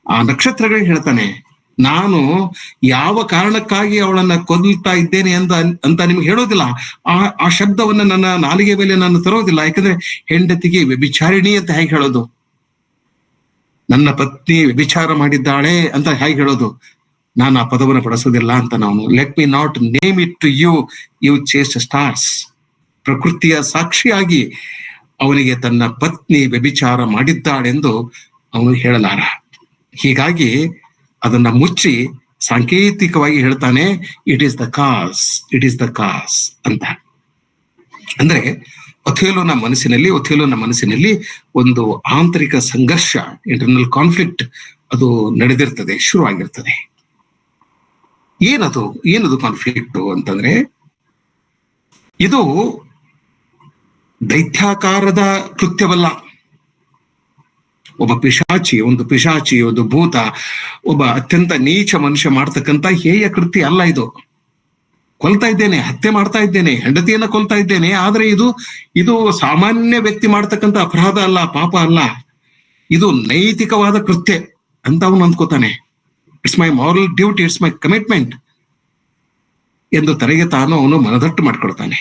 ಆ ನಕ್ಷತ್ರಗಳಿಗೆ ಹೇಳ್ತಾನೆ, ನಾನು ಯಾವ ಕಾರಣಕ್ಕಾಗಿ ಅವಳನ್ನ ಕೊಲ್ತಾ ಇದ್ದೇನೆ ಅಂತ ನಿಮ್ಗೆ ಹೇಳೋದಿಲ್ಲ. ಆ ಶಬ್ದವನ್ನ ನನ್ನ ನಾಲಿಗೆ ಮೇಲೆ ನಾನು ತರೋದಿಲ್ಲ. ಯಾಕಂದ್ರೆ ಹೆಂಡತಿಗೆ ವ್ಯಭಿಚಾರಿಣಿ ಅಂತ ಹೇಗೆ ಹೇಳೋದು? ನನ್ನ ಪತ್ನಿ ವ್ಯಭಿಚಾರ ಮಾಡಿದ್ದಾಳೆ ಅಂತ ಹೇಗೆ ಹೇಳೋದು? ನಾನು ಆ ಪದವನ್ನು ಬಳಸೋದಿಲ್ಲ ಅಂತ ನಾವು. Let me not name it to you chaste stars. ಪ್ರಕೃತಿಯ ಸಾಕ್ಷಿಯಾಗಿ ಅವನಿಗೆ ತನ್ನ ಪತ್ನಿ ವ್ಯಭಿಚಾರ ಮಾಡಿದ್ದಾಳೆಂದು ಅವನು ಹೇಳಲಾರ. ಹೀಗಾಗಿ ಅದನ್ನ ಮುಚ್ಚಿ ಸಾಂಕೇತಿಕವಾಗಿ ಹೇಳ್ತಾನೆ, ಇಟ್ ಈಸ್ ದ ಕಾಸ್ ಅಂತ. ಅಂದ್ರೆ ಒಥೆಲೋನ ಮನಸ್ಸಿನಲ್ಲಿ ಒಂದು ಆಂತರಿಕ ಸಂಘರ್ಷ, ಇಂಟರ್ನಲ್ ಕಾನ್ಫ್ಲಿಕ್ಟ್ ಅದು ನಡೆದಿರ್ತದೆ, ಶುರುವಾಗಿರ್ತದೆ. ಏನದು ಕಾನ್ಫ್ಲಿಕ್ಟ್ ಅಂತಂದ್ರೆ, ಇದು ದೈತ್ಯಾಕಾರದ ಕೃತ್ಯವಲ್ಲ. ಒಂದು ಪಿಶಾಚಿ, ಒಂದು ಭೂತ, ಒಬ್ಬ ಅತ್ಯಂತ ನೀಚ ಮನುಷ್ಯ ಮಾಡ್ತಕ್ಕಂಥ ಹೇಯ ಕೃತ್ಯ ಅಲ್ಲ ಇದು. ಕೊಲ್ತಾ ಇದ್ದೇನೆ, ಹತ್ಯೆ ಮಾಡ್ತಾ ಇದ್ದೇನೆ, ಹೆಂಡತಿಯನ್ನ ಕೊಲ್ತಾ ಇದ್ದೇನೆ, ಆದ್ರೆ ಇದು ಸಾಮಾನ್ಯ ವ್ಯಕ್ತಿ ಮಾಡ್ತಕ್ಕಂಥ ಅಪರಾಧ ಅಲ್ಲ, ಪಾಪ ಅಲ್ಲ, ಇದು ನೈತಿಕವಾದ ಕೃತ್ಯ ಅಂತ ಅವನು ಅಂದ್ಕೋತಾನೆ. It's my moral duty, it's my commitment ಎಂದು ತನಗೆ ತಾನು ಅವನು ಮನದಟ್ಟು ಮಾಡ್ಕೊಳ್ತಾನೆ.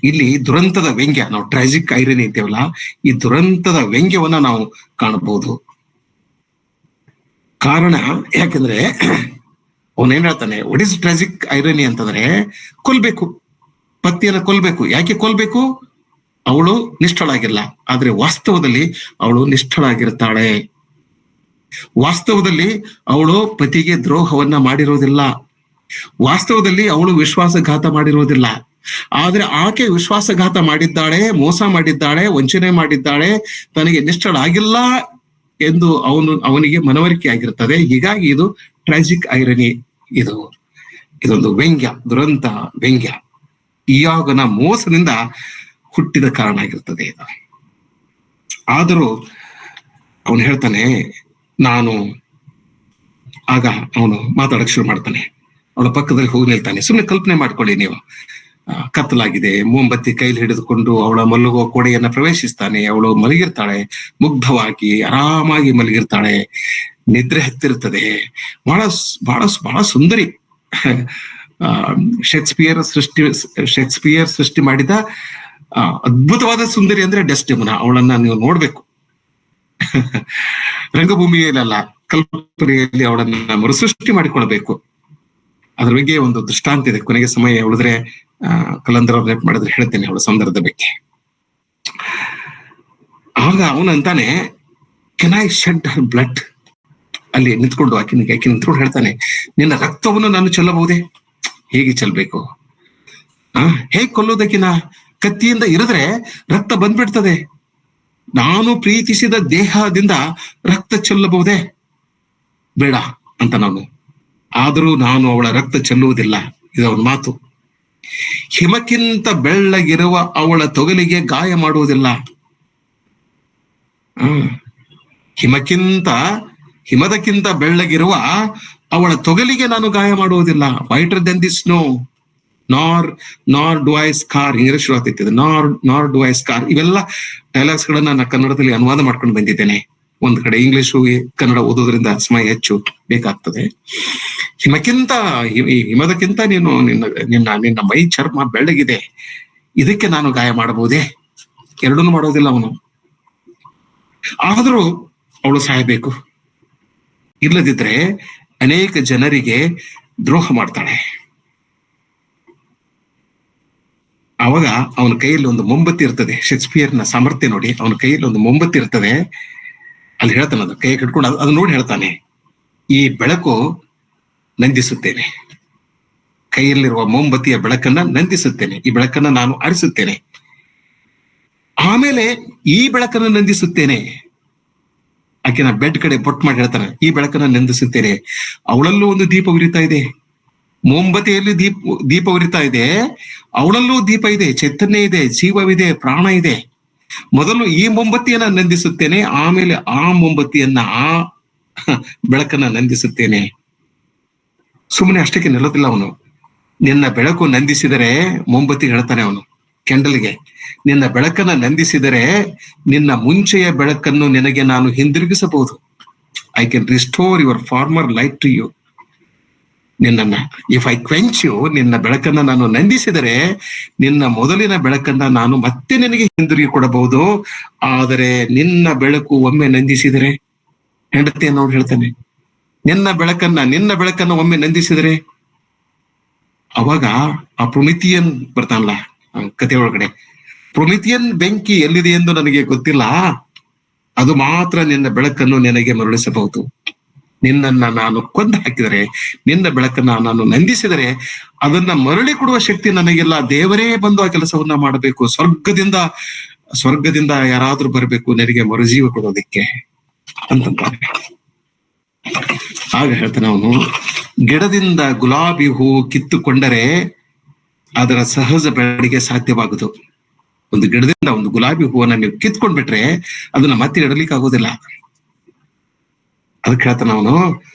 ಇಲ್ಲಿ ದುರಂತದ ವ್ಯಂಗ್ಯ, ನಾವು ಟ್ರಾಜಿಕ್ ಐರನಿ ಅಂತೀವಲ್ಲ, ಈ ದುರಂತದ ವ್ಯಂಗ್ಯವನ್ನ ನಾವು ಕಾಣಬಹುದು. ಕಾರಣ ಯಾಕಂದ್ರೆ ಅವನೇನ್ ಹೇಳ್ತಾನೆ, ವಾಟ್ ಇಸ್ ಟ್ರಾಜಿಕ್ ಐರನಿ ಅಂತಂದ್ರೆ, ಕೊಲ್ಬೇಕು, ಪತಿಯನ್ನ ಕೊಲ್ಬೇಕು. ಯಾಕೆ ಕೊಲ್ಬೇಕು? ಅವಳು ನಿಷ್ಠಳಾಗಿಲ್ಲ. ಆದ್ರೆ ವಾಸ್ತವದಲ್ಲಿ ಅವಳು ನಿಷ್ಠಳಾಗಿರ್ತಾಳೆ. ವಾಸ್ತವದಲ್ಲಿ ಅವಳು ಪತಿಗೆ ದ್ರೋಹವನ್ನ ಮಾಡಿರೋದಿಲ್ಲ. ವಾಸ್ತವದಲ್ಲಿ ಅವಳು ವಿಶ್ವಾಸಘಾತ ಮಾಡಿರೋದಿಲ್ಲ. ಆದ್ರೆ ಆಕೆ ವಿಶ್ವಾಸಘಾತ ಮಾಡಿದ್ದಾಳೆ, ಮೋಸ ಮಾಡಿದ್ದಾಳೆ, ವಂಚನೆ ಮಾಡಿದ್ದಾಳೆ, ತನಗೆ ನಿಷ್ಠಳಾಗಿಲ್ಲ ಎಂದು ಅವನಿಗೆ ಮನವರಿಕೆ ಆಗಿರ್ತದೆ. ಹೀಗಾಗಿ ಇದು ಟ್ರಾಜಿಕ್ ಐರನಿ, ಇದೊಂದು ವ್ಯಂಗ್ಯ, ದುರಂತ ವ್ಯಂಗ್ಯ. ಇಯಾಗನ ಮೋಸದಿಂದ ಹುಟ್ಟಿದ ಕಾರಣ ಆಗಿರ್ತದೆ ಇದು. ಆದರೂ ಅವನು ಹೇಳ್ತಾನೆ, ಆಗ ಅವನು ಮಾತಾಡಕ್ ಶುರು ಮಾಡ್ತಾನೆ. ಅವಳ ಪಕ್ಕದಲ್ಲಿ ಹೋಗಿ ನಿಲ್ತಾನೆ. ಸುಮ್ಮನೆ ಕಲ್ಪನೆ ಮಾಡ್ಕೊಳ್ಳಿ ನೀವು, ಕತ್ತಲಾಗಿದೆ, ಮೊಂಬತ್ತಿ ಕೈಲಿ ಹಿಡಿದುಕೊಂಡು ಅವಳ ಮಲಗುವ ಕೋಣೆಯನ್ನ ಪ್ರವೇಶಿಸ್ತಾನೆ. ಅವಳು ಮಲಗಿರ್ತಾಳೆ, ಮುಗ್ಧವಾಗಿ ಆರಾಮಾಗಿ ಮಲಗಿರ್ತಾಳೆ, ನಿದ್ರೆ ಹತ್ತಿರ್ತದೆ. ಬಹಳ ಬಹಳ ಬಹಳ ಸುಂದರಿ. ಶೇಕ್ಸ್ಪಿಯರ್ ಸೃಷ್ಟಿ ಮಾಡಿದ ಅದ್ಭುತವಾದ ಸುಂದರಿ ಅಂದ್ರೆ ಡೆಸ್ಡೆಮೋನಾ. ಅವಳನ್ನ ನೀವು ನೋಡ್ಬೇಕು. ರಂಗಭೂಮಿಯಲ್ಲ, ಕಲ್ಪನೆಯಲ್ಲಿ ಅವಳನ್ನ ಮರುಸೃಷ್ಟಿ ಮಾಡಿಕೊಳ್ಬೇಕು. ಅದ್ರ ಬಗ್ಗೆ ಒಂದು ದೃಷ್ಟಾಂತ ಇದೆ. ಕೊನೆಗೆ ಸಮಯ ಉಳಿದ್ರೆ ಕಲಂದರ್ ಅವ್ರ ನೆನಪು ಮಾಡಿದ್ರೆ ಹೇಳ್ತೇನೆ ಅವಳ ಸೌಂದರ್ಯದ ಬಗ್ಗೆ. ಆಗ ಅವನಂತಾನೆ, can I shed her blood? ಅಲ್ಲಿ ನಿಂತ್ಕೊಂಡು ಆಕೆ ನಿಂತ್ಕೊಂಡು ಹೇಳ್ತಾನೆ, ನಿನ್ನ ರಕ್ತವನ್ನು ನಾನು ಚೆಲ್ಲಬಹುದೇ? ಹೇಗೆ ಚೆಲ್ಬೇಕು? ಹೇಗ್ ಕೊಲ್ಲೋದಕ್ಕಿನ? ಕತ್ತಿಯಿಂದ ಇರಿದ್ರೆ ರಕ್ತ ಬಂದ್ಬಿಡ್ತದೆ. ನಾನು ಪ್ರೀತಿಸಿದ ದೇಹದಿಂದ ರಕ್ತ ಚೆಲ್ಲಬಹುದೇ? ಬೇಡ ಅಂತ ನಾನು. ಆದರೂ ನಾನು ಅವಳ ರಕ್ತ ಚೆಲ್ಲುವುದಿಲ್ಲ. ಇದೊಂದು ಮಾತು. ಹಿಮಕ್ಕಿಂತ ಬೆಳ್ಳಗಿರುವ ಅವಳ ತೊಗಲಿಗೆ ಗಾಯ ಮಾಡುವುದಿಲ್ಲ. ಹಿಮದಕ್ಕಿಂತ ಬೆಳ್ಳಗಿರುವ ಅವಳ ತೊಗಲಿಗೆ ನಾನು ಗಾಯ ಮಾಡುವುದಿಲ್ಲ. ವೈಟರ್ ದೆನ್ ದಿ ಸ್ನೋ ನಾರ್ ಡು ಐ ಸ್ಕಾರ್. ಹಿಂಗೆ ಶುರು ಆಗ್ತಿತ್ತು. ನಾರ್ ಡು ಐ ಸ್ಕಾರ್. ಇವೆಲ್ಲ ಡೈಲಾಗ್ಸ್ ಗಳನ್ನ ನಾನು ಕನ್ನಡದಲ್ಲಿ ಅನುವಾದ ಮಾಡ್ಕೊಂಡು ಬಂದಿದ್ದೇನೆ. ಒಂದ್ ಕಡೆ ಇಂಗ್ಲಿಷು ಕನ್ನಡ ಓದೋದ್ರಿಂದ ಸಮಯ ಹೆಚ್ಚು ಬೇಕಾಗ್ತದೆ. ಹಿಮದಕ್ಕಿಂತ ನಿನ್ನ ಮೈ ಚರ್ಮ ಬೆಳ್ಳಗಿದೆ, ಇದಕ್ಕೆ ನಾನು ಗಾಯ ಮಾಡಬಹುದೇ? ಎರಡನ್ನೂ ಮಾಡೋದಿಲ್ಲ ಅವನು. ಆದರೂ ಅವಳು ಸಾಯಬೇಕು. ಇಲ್ಲದಿದ್ರೆ ಅನೇಕ ಜನರಿಗೆ ದ್ರೋಹ ಮಾಡ್ತಾಳೆ. ಅವಾಗ ಅವನ ಕೈಯಲ್ಲಿ ಒಂದು ಮೊಂಬತ್ತಿ ಇರ್ತದೆ. ಶೇಕ್ಸ್ಪಿಯರ್ನ ಸಾಮರ್ಥ್ಯ ನೋಡಿ, ಅವನ ಕೈಯಲ್ಲಿ ಒಂದು ಮೊಂಬತ್ತಿ ಇರ್ತದೆ. ಅಲ್ಲಿ ಹೇಳ್ತಾನೆ, ಅದು ಕೈ ಕಟ್ಕೊಂಡು ಅದು ನೋಡಿ ಹೇಳ್ತಾನೆ, ಈ ಬೆಳಕು ನಂದಿಸುತ್ತೇನೆ. ಕೈಯಲ್ಲಿರುವ ಮೊಂಬತ್ತಿಯ ಬೆಳಕನ್ನ ನಂದಿಸುತ್ತೇನೆ. ಈ ಬೆಳಕನ್ನ ನಾನು ಆರಿಸುತ್ತೇನೆ. ಆಮೇಲೆ ಈ ಬೆಳಕನ್ನು ನಂದಿಸುತ್ತೇನೆ. ಆಕೆನ ಬೆಡ್ ಕಡೆ ಬೊಟ್ಟು ಮಾಡಿ ಹೇಳ್ತಾನೆ, ಈ ಬೆಳಕನ್ನ ನಂದಿಸುತ್ತೇನೆ. ಅವಳಲ್ಲೂ ಒಂದು ದೀಪ ಉರಿತಾ ಇದೆ. ಮೊಂಬತ್ತಿಯಲ್ಲಿ ದೀಪ ಉರಿತಾ ಇದೆ, ಅವಳಲ್ಲೂ ದೀಪ ಇದೆ, ಚೈತನ್ಯ ಇದೆ, ಜೀವವಿದೆ, ಪ್ರಾಣ ಇದೆ. ಮೊದಲು ಈ ಮೊಂಬತ್ತಿಯನ್ನ ನಂದಿಸುತ್ತೇನೆ, ಆಮೇಲೆ ಆ ಮೊಂಬತ್ತಿಯನ್ನ, ಆ ಬೆಳಕನ್ನ ನಂದಿಸುತ್ತೇನೆ. ಸುಮ್ಮನೆ ಅಷ್ಟಕ್ಕೆ ನಿಲ್ಲೋದಿಲ್ಲ ಅವನು. ನಿನ್ನ ಬೆಳಕು ನಂದಿಸಿದರೆ, ಮೊಂಬತ್ತಿ ಹೇಳ್ತಾನೆ ಅವನು ಕೆಂಡಲ್ಗೆ, ನಿನ್ನ ಬೆಳಕನ್ನ ನಂದಿಸಿದರೆ ನಿನ್ನ ಮುಂಚೆಯ ಬೆಳಕನ್ನು ನಿನಗೆ ನಾನು ಹಿಂದಿರುಗಿಸಬಹುದು. I can restore your former light to you. ನಿನ್ನ ಇಫ್ ಐ ಕ್ವೆಂಚ್ ಯು, ನಿನ್ನ ಬೆಳಕನ್ನ ನಾನು ನಂದಿಸಿದರೆ ನಿನ್ನ ಮೊದಲಿನ ಬೆಳಕನ್ನ ನಾನು ಮತ್ತೆ ನಿನಗೆ ಹಿಂದಿರುಗಿ ಕೊಡಬಹುದು. ಆದರೆ ನಿನ್ನ ಬೆಳಕು ಒಮ್ಮೆ ನಂದಿಸಿದರೆ, ಹೆಂಡತಿಯ ನೋಡಿ ಹೇಳ್ತಾನೆ, ನಿನ್ನ ಬೆಳಕನ್ನ ಒಮ್ಮೆ ನಂದಿಸಿದರೆ, ಅವಾಗ ಆ ಪ್ರೊಮಿಥಿಯನ್ ಬರ್ತಾನಲ್ಲ ಕಥೆ ಒಳಗಡೆ, ಪ್ರೊಮಿಥಿಯನ್ ಬೆಂಕಿ ಎಲ್ಲಿದೆ ಎಂದು ನನಗೆ ಗೊತ್ತಿಲ್ಲ, ಅದು ಮಾತ್ರ ನಿನ್ನ ಬೆಳಕನ್ನು ನಿನಗೆ ಮರಳಿಸಬಹುದು. ನಿನ್ನನ್ನ ನಾನು ಕೊಂದು ಹಾಕಿದರೆ, ನಿನ್ನ ಬೆಳಕನ್ನ ನಾನು ನಂದಿಸಿದರೆ ಅದನ್ನ ಮರಳಿ ಕೊಡುವ ಶಕ್ತಿ ನನಗಿಲ್ಲ. ದೇವರೇ ಬಂದು ಆ ಕೆಲಸವನ್ನ ಮಾಡಬೇಕು. ಸ್ವರ್ಗದಿಂದ ಯಾರಾದ್ರೂ ಬರಬೇಕು ನನಗೆ ಮರುಜೀವ ಕೊಡೋದಿಕ್ಕೆ ಅಂತಂತಾನೆ. ಆಗ ಹೇಳ್ತಾನೆ ಅವನು, ಗಿಡದಿಂದ ಗುಲಾಬಿ ಹೂ ಕಿತ್ತುಕೊಂಡರೆ ಅದರ ಸಹಜ ಬೆಳವಣಿಗೆ ಸಾಧ್ಯವಾಗುದು. ಒಂದು ಗಿಡದಿಂದ ಒಂದು ಗುಲಾಬಿ ಹೂವನ್ನ ನೀವು ಕಿತ್ಕೊಂಡ್ಬಿಟ್ರೆ ಅದನ್ನ ಮತ್ತೆ ಇಡಲಿಕ್ಕೆ ಆಗೋದಿಲ್ಲ. ಅದಕ್ಕೆ ಹೇಳ್ತಾನ ಅವನು,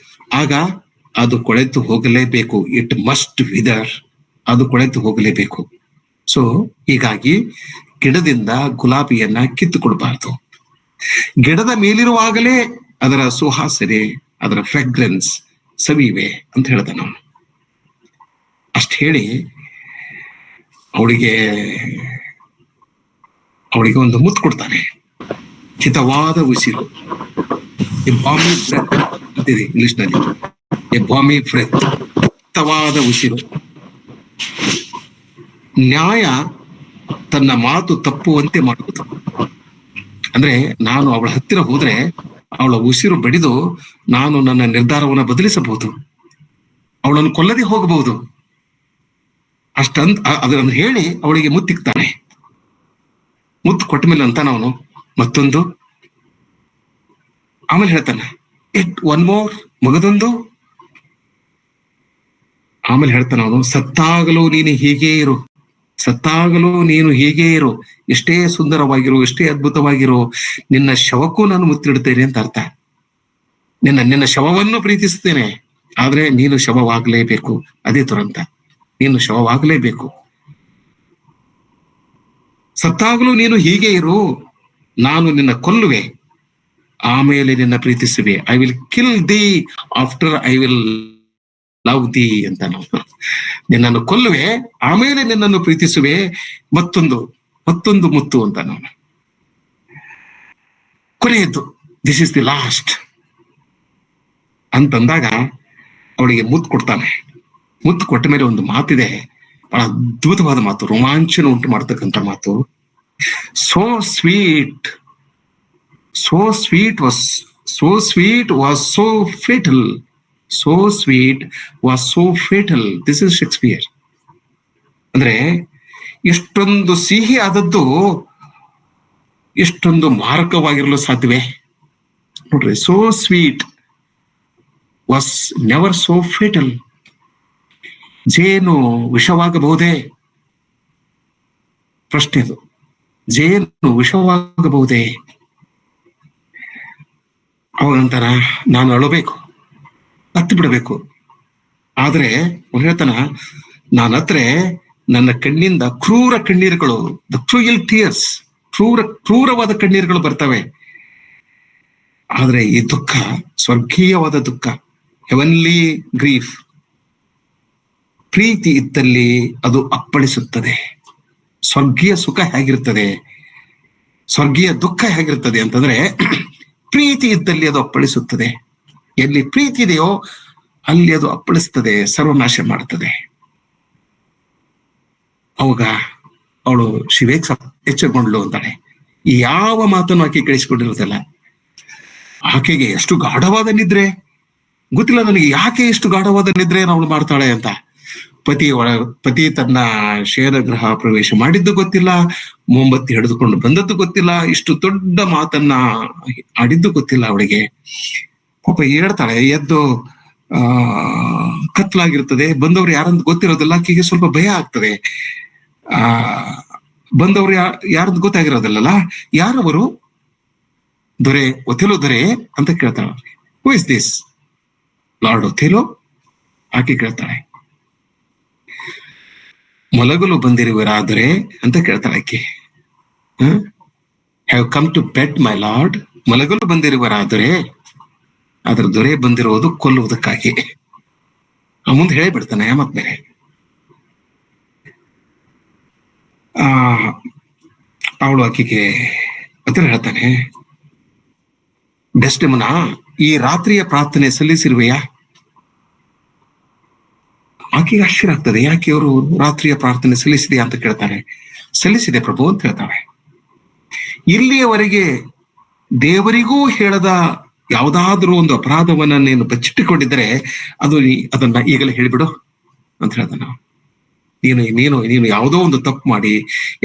ಆಗ ಅದು ಕೊಳೆತು ಹೋಗಲೇಬೇಕು. It must wither. ಅದು ಕೊಳೆತು ಹೋಗಲೇಬೇಕು. ಸೊ ಹೀಗಾಗಿ ಗಿಡದಿಂದ ಗುಲಾಬಿಯನ್ನ ಕಿತ್ತುಕೊಡ್ಬಾರ್ದು. ಗಿಡದ ಮೇಲಿರುವಾಗಲೇ ಅದರ ಸುವಾಸನೆ, ಅದರ ಫ್ರೆಗ್ರೆನ್ಸ್, ಸವಿವೆ ಅಂತ ಹೇಳ್ತಾನ ಅವನು. ಅಷ್ಟು ಹೇಳಿ ಅವಳಿಗೆ ಅವಳಿಗೆ ಒಂದು ಮುತ್ತು ಕೊಡ್ತಾನೆ. ಹಿತವಾದ ಉಸಿರು, ಎ ಬಾಮಿ ಬ್ರೆತ್ ಅಂತಿದೆ ಇಂಗ್ಲಿಷ್ ನಲ್ಲಿ. ಎ ಬಾಮಿ ಬ್ರೆತ್, ಹಿತವಾದ ಉಸಿರು. ನ್ಯಾಯ ತನ್ನ ಮಾತು ತಪ್ಪುವಂತೆ ಮಾಡುವುದು. ಅಂದ್ರೆ ನಾನು ಅವಳ ಹತ್ತಿರ ಹೋದ್ರೆ ಅವಳ ಉಸಿರು ಬಡಿದು ನಾನು ನನ್ನ ನಿರ್ಧಾರವನ್ನು ಬದಲಿಸಬಹುದು, ಅವಳನ್ನು ಕೊಲ್ಲದೆ ಹೋಗಬಹುದು. ಅದನ್ನು ಹೇಳಿ ಅವಳಿಗೆ ಮುತ್ತಿಕ್ತಾನೆ. ಮುತ್ತು ಕೊಟ್ಟ ಮೇಲೆ ಅಂತ ಅವನು ಮತ್ತೊಂದು, ಆಮೇಲೆ ಹೇಳ್ತಾನೆ ಒನ್ ಮೋರ್, ಮಗದೊಂದು. ಆಮೇಲೆ ಹೇಳ್ತಾನೆ ಅವನು, ಸತ್ತಾಗಲೂ ನೀನು ಹೀಗೇ ಇರು, ಸತ್ತಾಗಲೂ ನೀನು ಹೀಗೇ ಇರು, ಎಷ್ಟೇ ಸುಂದರವಾಗಿರು, ಎಷ್ಟೇ ಅದ್ಭುತವಾಗಿರು, ನಿನ್ನ ಶವಕ್ಕೂ ನಾನು ಮುತ್ತಿಡ್ತೇನೆ ಅಂತ ಅರ್ಥ. ನಿನ್ನ ಶವವನ್ನು ಪ್ರೀತಿಸ್ತೇನೆ, ಆದ್ರೆ ನೀನು ಶವವಾಗಲೇಬೇಕು. ಅದೇ ದುರಂತ, ನೀನು ಶವವಾಗಲೇಬೇಕು. ಸತ್ತಾಗಲೂ ನೀನು ಹೀಗೆ ಇರು, ನಾನು ನಿನ್ನ ಕೊಲ್ಲುವೆ, ಆಮೇಲೆ ನಿನ್ನ ಪ್ರೀತಿಸುವೆ. I will kill thee after I will love thee ಅಂತ ನಾವು. ನಿನ್ನನ್ನು ಕೊಲ್ಲುವೆ, ಆಮೇಲೆ ನಿನ್ನನ್ನು ಪ್ರೀತಿಸುವೆ, ಮತ್ತೊಂದು ಮುತ್ತು ಅಂತ ನಾವು. ಕೊನೆಯದ್ದು, ದಿಸ್ ಇಸ್ ದಿ ಲಾಸ್ಟ್ ಅಂತಂದಾಗ ಅವಳಿಗೆ ಮುತ್ತು ಕೊಡ್ತಾನೆ. ಮುತ್ತು ಕೊಟ್ಟ ಮೇಲೆ ಒಂದು ಮಾತಿದೆ, ಬಹಳ ಅದ್ಭುತವಾದ ಮಾತು, ರೋಮಾಂಚನ ಉಂಟು ಮಾಡತಕ್ಕಂಥ ಮಾತು. So sweet was so fatal. So sweet was so fatal. This is Shakespeare. ಅಂದ್ರೆ ಎಷ್ಟೊಂದು ಸಿಹಿ ಆದದ್ದು ಎಷ್ಟೊಂದು ಮಾರಕವಾಗಿರಲು ಸಾಧ್ಯವೇ ನೋಡ್ರಿ. So sweet was never so fatal. ಜೇನು ವಿಷವಾಗಬಹುದೇ? ಪ್ರಶ್ನೆ ಅದು. ಜೇನು ವಿಷವಾಗಬಹುದೇ? ಅವಾಗಂತಾರ, ನಾನು ಅಳಬೇಕು, ಹತ್ತು ಬಿಡಬೇಕು. ಆದ್ರೆ ಅವ್ನು ಹೇಳ್ತಾನ, ನಾನತ್ರ ನನ್ನ ಕಣ್ಣಿಂದ ಕ್ರೂರ ಕಣ್ಣೀರುಗಳು, ದ ಕ್ರೂಯಲ್ ಟಿಯರ್ಸ್, ಕ್ರೂರವಾದ ಕಣ್ಣೀರುಗಳು ಬರ್ತವೆ. ಆದ್ರೆ ಈ ದುಃಖ ಸ್ವರ್ಗೀಯವಾದ ದುಃಖ, ಹೆವನ್ಲಿ ಗ್ರೀಫ್. ಪ್ರೀತಿ ಇದ್ದಲ್ಲಿ ಅದು ಅಪ್ಪಳಿಸುತ್ತದೆ. ಸ್ವರ್ಗೀಯ ಸುಖ ಹೇಗಿರ್ತದೆ, ಸ್ವರ್ಗೀಯ ದುಃಖ ಹೇಗಿರ್ತದೆ ಅಂತಂದ್ರೆ, ಪ್ರೀತಿ ಇದ್ದಲ್ಲಿ ಅದು ಅಪ್ಪಳಿಸುತ್ತದೆ. ಎಲ್ಲಿ ಪ್ರೀತಿ ಇದೆಯೋ ಅಲ್ಲಿ ಅದು ಅಪ್ಪಳಿಸ್ತದೆ, ಸರ್ವನಾಶ ಮಾಡ್ತದೆ. ಅವಾಗ ಅವಳು ಶಿವೇಕ್ ಎಚ್ಚರಗೊಂಡ್ಲು ಅಂತಾಳೆ. ಯಾವ ಮಾತನ್ನು ಆಕೆ ಕೇಳಿಸಿಕೊಂಡಿರೋದಿಲ್ಲ. ಆಕೆಗೆ ಎಷ್ಟು ಗಾಢವಾದ ನಿದ್ರೆ ಗೊತ್ತಿಲ್ಲ ನನಗೆ, ಯಾಕೆ ಎಷ್ಟು ಗಾಢವಾದ ನಿದ್ರೆಯನ್ನು ಅವಳು ಮಾಡ್ತಾಳೆ ಅಂತ. ಪತಿ ತನ್ನ ಶಯನಗೃಹ ಪ್ರವೇಶ ಮಾಡಿದ್ದು ಗೊತ್ತಿಲ್ಲ, ಮೊಂಬತ್ತಿ ಹಿಡಿದುಕೊಂಡು ಬಂದದ್ದು ಗೊತ್ತಿಲ್ಲ, ಇಷ್ಟು ದೊಡ್ಡ ಮಾತನ್ನ ಆಡಿದ್ದು ಗೊತ್ತಿಲ್ಲ ಅವಳಿಗೆ. ಪಾಪ ಹೇಳ್ತಾಳೆ, ಎದ್ದು ಕತ್ಲಾಗಿರ್ತದೆ, ಬಂದವ್ರು ಯಾರಂತ ಗೊತ್ತಿರೋದಿಲ್ಲ. ಆಕೆಗೆ ಸ್ವಲ್ಪ ಭಯ ಆಗ್ತದೆ. ಬಂದವ್ರು ಯಾರಂತ ಗೊತ್ತಾಗಿರೋದಿಲ್ಲಲ್ಲ. ಯಾರವರು? ದೊರೆ, ಒಥೆಲೋ ದೊರೆ ಅಂತ ಕೇಳ್ತಾಳೆ. Who is this? Lord Othello? ಆಕೆ ಕೇಳ್ತಾಳೆ. ಮಲಗಲು ಬಂದಿರುವರಾದರೆ ಅಂತ ಕೇಳ್ತಾಳೆ ಆಕೆ. Have come to bed my lord? ಮಲಗಲು ಬಂದಿರುವರಾದರೆ? ಆದ್ರೆ ದೊರೆ ಬಂದಿರುವುದು ಕೊಲ್ಲುವುದಕ್ಕಾಗಿ. ಮುಂದೆ ಹೇಳಿಬಿಡ್ತಾನೆ ಮತ್ ಮೇಲೆ. ಅವಳು ಆಕೆಗೆ ಅದರ ಹೇಳ್ತಾನೆ, ಡೆಸ್ಡೆಮೊನಾ, ಈ ರಾತ್ರಿಯ ಪ್ರಾರ್ಥನೆ ಸಲ್ಲಿಸಿರುವೆಯಾ? ಆಕೆಗೆ ಆಶ್ಚರ್ಯ ಆಗ್ತದೆ, ಯಾಕೆ ಅವರು ರಾತ್ರಿಯ ಪ್ರಾರ್ಥನೆ ಸಲ್ಲಿಸಿದೆಯಾ ಅಂತ ಕೇಳ್ತಾನೆ. ಸಲ್ಲಿಸಿದೆ ಪ್ರಭು ಅಂತ ಹೇಳ್ತಾಳೆ. ಇಲ್ಲಿಯವರೆಗೆ ದೇವರಿಗೂ ಹೇಳದ ಯಾವುದಾದ್ರೂ ಒಂದು ಅಪರಾಧವನ್ನ ನೀನು ಬಚ್ಚಿಟ್ಟುಕೊಂಡಿದ್ದರೆ ಅದನ್ನ ಈಗಲೇ ಹೇಳಿಬಿಡು ಅಂತ ಹೇಳ್ತಾನೆ. ನೀನು ಯಾವುದೋ ಒಂದು ತಪ್ಪು ಮಾಡಿ,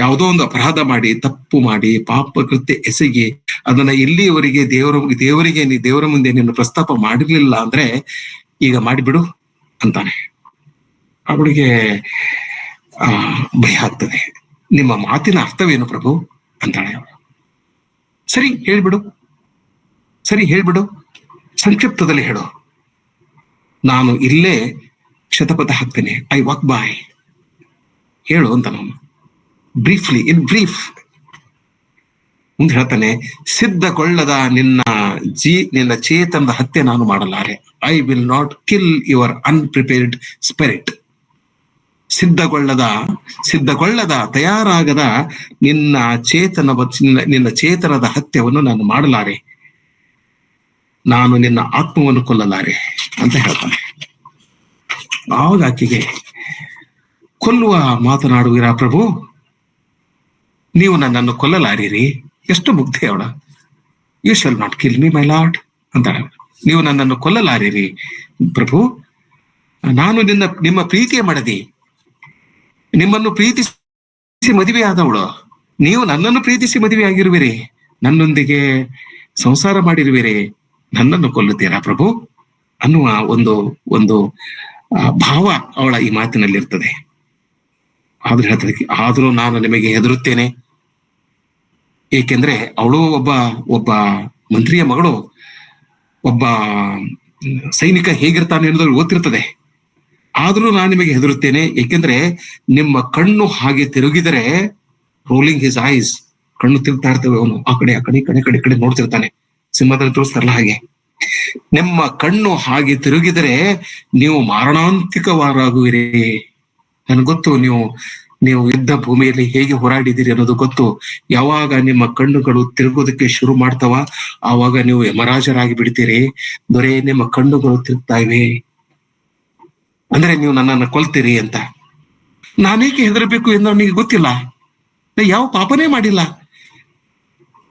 ಯಾವುದೋ ಒಂದು ಅಪರಾಧ ಮಾಡಿ, ತಪ್ಪು ಮಾಡಿ, ಪಾಪ ಕೃತ್ಯ ಎಸಗಿ ಅದನ್ನ ಇಲ್ಲಿಯವರೆಗೆ ದೇವರ ಮುಂದೆ ನೀನು ಪ್ರಸ್ತಾಪ ಮಾಡಿರ್ಲಿಲ್ಲ ಅಂದ್ರೆ ಈಗ ಮಾಡಿಬಿಡು ಅಂತಾನೆ. ಅವಳಿಗೆ ಭಯ ಆಗ್ತದೆ. ನಿಮ್ಮ ಮಾತಿನ ಅರ್ಥವೇನು ಪ್ರಭು ಅಂತಾಳೆ ಅವಳು. ಸರಿ ಹೇಳ್ಬಿಡು, ಸಂಕ್ಷಿಪ್ತದಲ್ಲಿ ಹೇಳು, ನಾನು ಇಲ್ಲೇ ಶತಪಥ ಹಾಕ್ತೇನೆ, ಐ ವಾಕ್ ಬಾಯ್, ಹೇಳು ಅಂತ ನಾನು ಬ್ರೀಫ್ಲಿ, ಇನ್ ಬ್ರೀಫ್. ಮುಂದೆ ಹೇಳ್ತಾನೆ, ಸಿದ್ಧಗೊಳ್ಳದ ನಿನ್ನ ಚೇತನದ ಹತ್ಯೆ ನಾನು ಮಾಡಲಾರೆ. I will not kill your unprepared spirit. ಸಿದ್ಧಗೊಳ್ಳದ ತಯಾರಾಗದ ನಿನ್ನ ಚೇತನದ ಹತ್ಯವನ್ನು ನಾನು ಮಾಡಲಾರೆ, ನಾನು ನಿನ್ನ ಆತ್ಮವನ್ನು ಕೊಲ್ಲಲಾರೆ ಅಂತ ಹೇಳ್ತಾನೆ. ಆವಾಗ ಆಕೆಗೆ, ಕೊಲ್ಲುವ ಮಾತನಾಡುವಿರಾ ಪ್ರಭು, ನೀವು ನನ್ನನ್ನು ಕೊಲ್ಲಲಾರಿರಿ. ಎಷ್ಟು ಮುಗ್ಧೆ ಅವಳ. You shall not kill me my lord ಅಂತಾಳೆ. ನೀವು ನನ್ನನ್ನು ಕೊಲ್ಲಲಾರಿರಿ ಪ್ರಭು, ನಾನು ನಿಮ್ಮ ಪ್ರೀತಿಯ ಮಡದಿ, ನಿಮ್ಮನ್ನು ಪ್ರೀತಿಸಿ ಮದುವೆಯಾದವಳು, ನೀವು ನನ್ನನ್ನು ಪ್ರೀತಿಸಿ ಮದುವೆಯಾಗಿರುವಿರಿ, ನನ್ನೊಂದಿಗೆ ಸಂಸಾರ ಮಾಡಿರುವಿರಿ, ನನ್ನನ್ನು ಕೊಲ್ಲುತ್ತೀರಾ ಪ್ರಭು ಅನ್ನುವ ಒಂದು ಭಾವ ಅವಳ ಈ ಮಾತಿನಲ್ಲಿರ್ತದೆ. ಆದ್ರೆ ಹೇಳ್ತಾರೆ, ಆದರೂ ನಾನು ನಿಮಗೆ ಹೆದರುತ್ತೇನೆ, ಏಕೆಂದ್ರೆ ಅವಳು ಒಬ್ಬ ಮಂತ್ರಿಯ ಮಗಳು, ಒಬ್ಬ ಸೈನಿಕ ಹೇಗಿರ್ತಾನೆ ಅನ್ನೋದು ಗೊತ್ತಿರ್ತದೆ. ಆದ್ರೂ ನಾನು ನಿಮಗೆ ಹೆದರುತ್ತೇನೆ, ಏಕೆಂದ್ರೆ ನಿಮ್ಮ ಕಣ್ಣು ಹಾಗೆ ತಿರುಗಿದರೆ, ರೋಲಿಂಗ್ ಹಿಸ್ ಐಸ್, ಕಣ್ಣು ತಿರುಗ್ತಾ ಇರ್ತವೆ, ಅವನು ಆ ಕಡೆ ನೋಡ್ತಿರ್ತಾನೆ, ಸಿಂಹದಲ್ಲಿ ತೋರಿಸ್ತಾರಲ್ಲ ಹಾಗೆ. ನಿಮ್ಮ ಕಣ್ಣು ಹಾಗೆ ತಿರುಗಿದರೆ ನೀವು ಮಾರಣಾಂತಿಕವಾರಾಗುವಿರಿ. ನನ್ಗೆ ಗೊತ್ತು, ನೀವು ಯುದ್ಧ ಭೂಮಿಯಲ್ಲಿ ಹೇಗೆ ಹೋರಾಡಿದ್ದೀರಿ ಅನ್ನೋದು ಗೊತ್ತು. ಯಾವಾಗ ನಿಮ್ಮ ಕಣ್ಣುಗಳು ತಿರುಗೋದಕ್ಕೆ ಶುರು ಮಾಡ್ತಾವ, ಆವಾಗ ನೀವು ಯಮರಾಜರಾಗಿ ಬಿಡ್ತೀರಿ. ದೊರೆ, ನಿಮ್ಮ ಕಣ್ಣುಗಳು ತಿರುಗ್ತಾ ಇವೆ ಅಂದ್ರೆ ನೀವು ನನ್ನನ್ನು ಕೊಲ್ತೀರಿ ಅಂತ. ನಾನೇಕೆ ಹೆದರಬೇಕು ಎಂದು ನನಗೆ ಗೊತ್ತಿಲ್ಲ, ಯಾವ ಪಾಪನೇ ಮಾಡಿಲ್ಲ,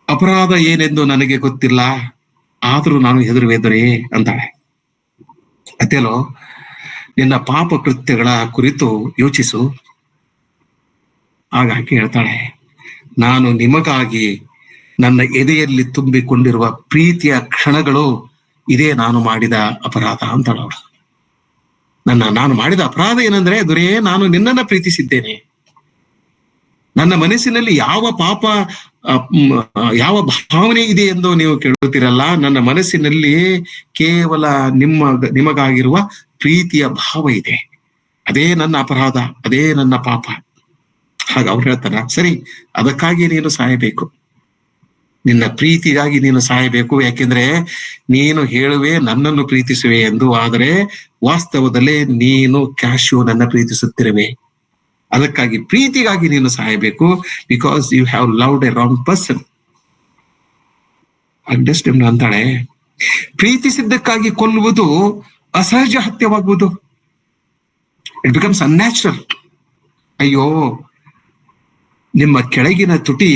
ಅಪರಾಧ ಏನೆಂದು ನನಗೆ ಗೊತ್ತಿಲ್ಲ, ಆದ್ರೂ ನಾನು ಹೆದರುವೆ ದೊರೆ ಅಂತಾಳೆ. ಅತ್ತೇಲೋ, ನಿನ್ನ ಪಾಪ ಕೃತ್ಯಗಳ ಕುರಿತು ಯೋಚಿಸು. ಆಗ ಆಕೆ ಹೇಳ್ತಾಳೆ, ನಾನು ನಿಮಗಾಗಿ ನನ್ನ ಎದೆಯಲ್ಲಿ ತುಂಬಿಕೊಂಡಿರುವ ಪ್ರೀತಿಯ ಕ್ಷಣಗಳು ಇದೇ ನಾನು ಮಾಡಿದ ಅಪರಾಧ ಅಂತಾಳ ಅವಳು. ನಾನು ಮಾಡಿದ ಅಪರಾಧ ಏನಂದ್ರೆ, ದೊರೆ, ನಾನು ನಿನ್ನನ್ನ ಪ್ರೀತಿಸಿದ್ದೇನೆ. ನನ್ನ ಮನಸ್ಸಿನಲ್ಲಿ ಯಾವ ಪಾಪ, ಯಾವ ಭಾವನೆ ಇದೆ ಎಂದು ನೀವು ಕೇಳುತ್ತೀರಲ್ಲ, ನನ್ನ ಮನಸ್ಸಿನಲ್ಲಿ ಕೇವಲ ನಿಮಗಾಗಿರುವ ಪ್ರೀತಿಯ ಭಾವ ಇದೆ. ಅದೇ ನನ್ನ ಅಪರಾಧ, ಅದೇ ನನ್ನ ಪಾಪ. ಹಾಗ ಅವ್ರು ಹೇಳ್ತಾರ, ಸರಿ, ಅದಕ್ಕಾಗಿ ನೀನು ಸಾಯಬೇಕು, ನಿನ್ನ ಪ್ರೀತಿಗಾಗಿ ನೀನು ಸಾಯಬೇಕು. ಯಾಕೆಂದ್ರೆ ನೀನು ಹೇಳುವೆ ನನ್ನನ್ನು ಪ್ರೀತಿಸುವೆ ಎಂದು, ಆದರೆ ವಾಸ್ತವದಲ್ಲೇ ನೀನು ಕ್ಯಾಶ್ಯೂನನ್ನ ಪ್ರೀತಿಸುತ್ತಿರುವೆ. ಅದಕ್ಕಾಗಿ ಪ್ರೀತಿಗಾಗಿ ನೀನು ಸಾಯಬೇಕು, because you have loved a wrong person. Understand ಅಂತಾಳೆ. ಪ್ರೀತಿಸಿದ್ದಕ್ಕಾಗಿ ಕೊಲ್ಲುವುದು ಅಸಹಜ ಹತ್ಯವಾಗುವುದು. It becomes unnatural. ಅಯ್ಯೋ, ನಿಮ್ಮ ಕೆಳಗಿನ ತುಟಿ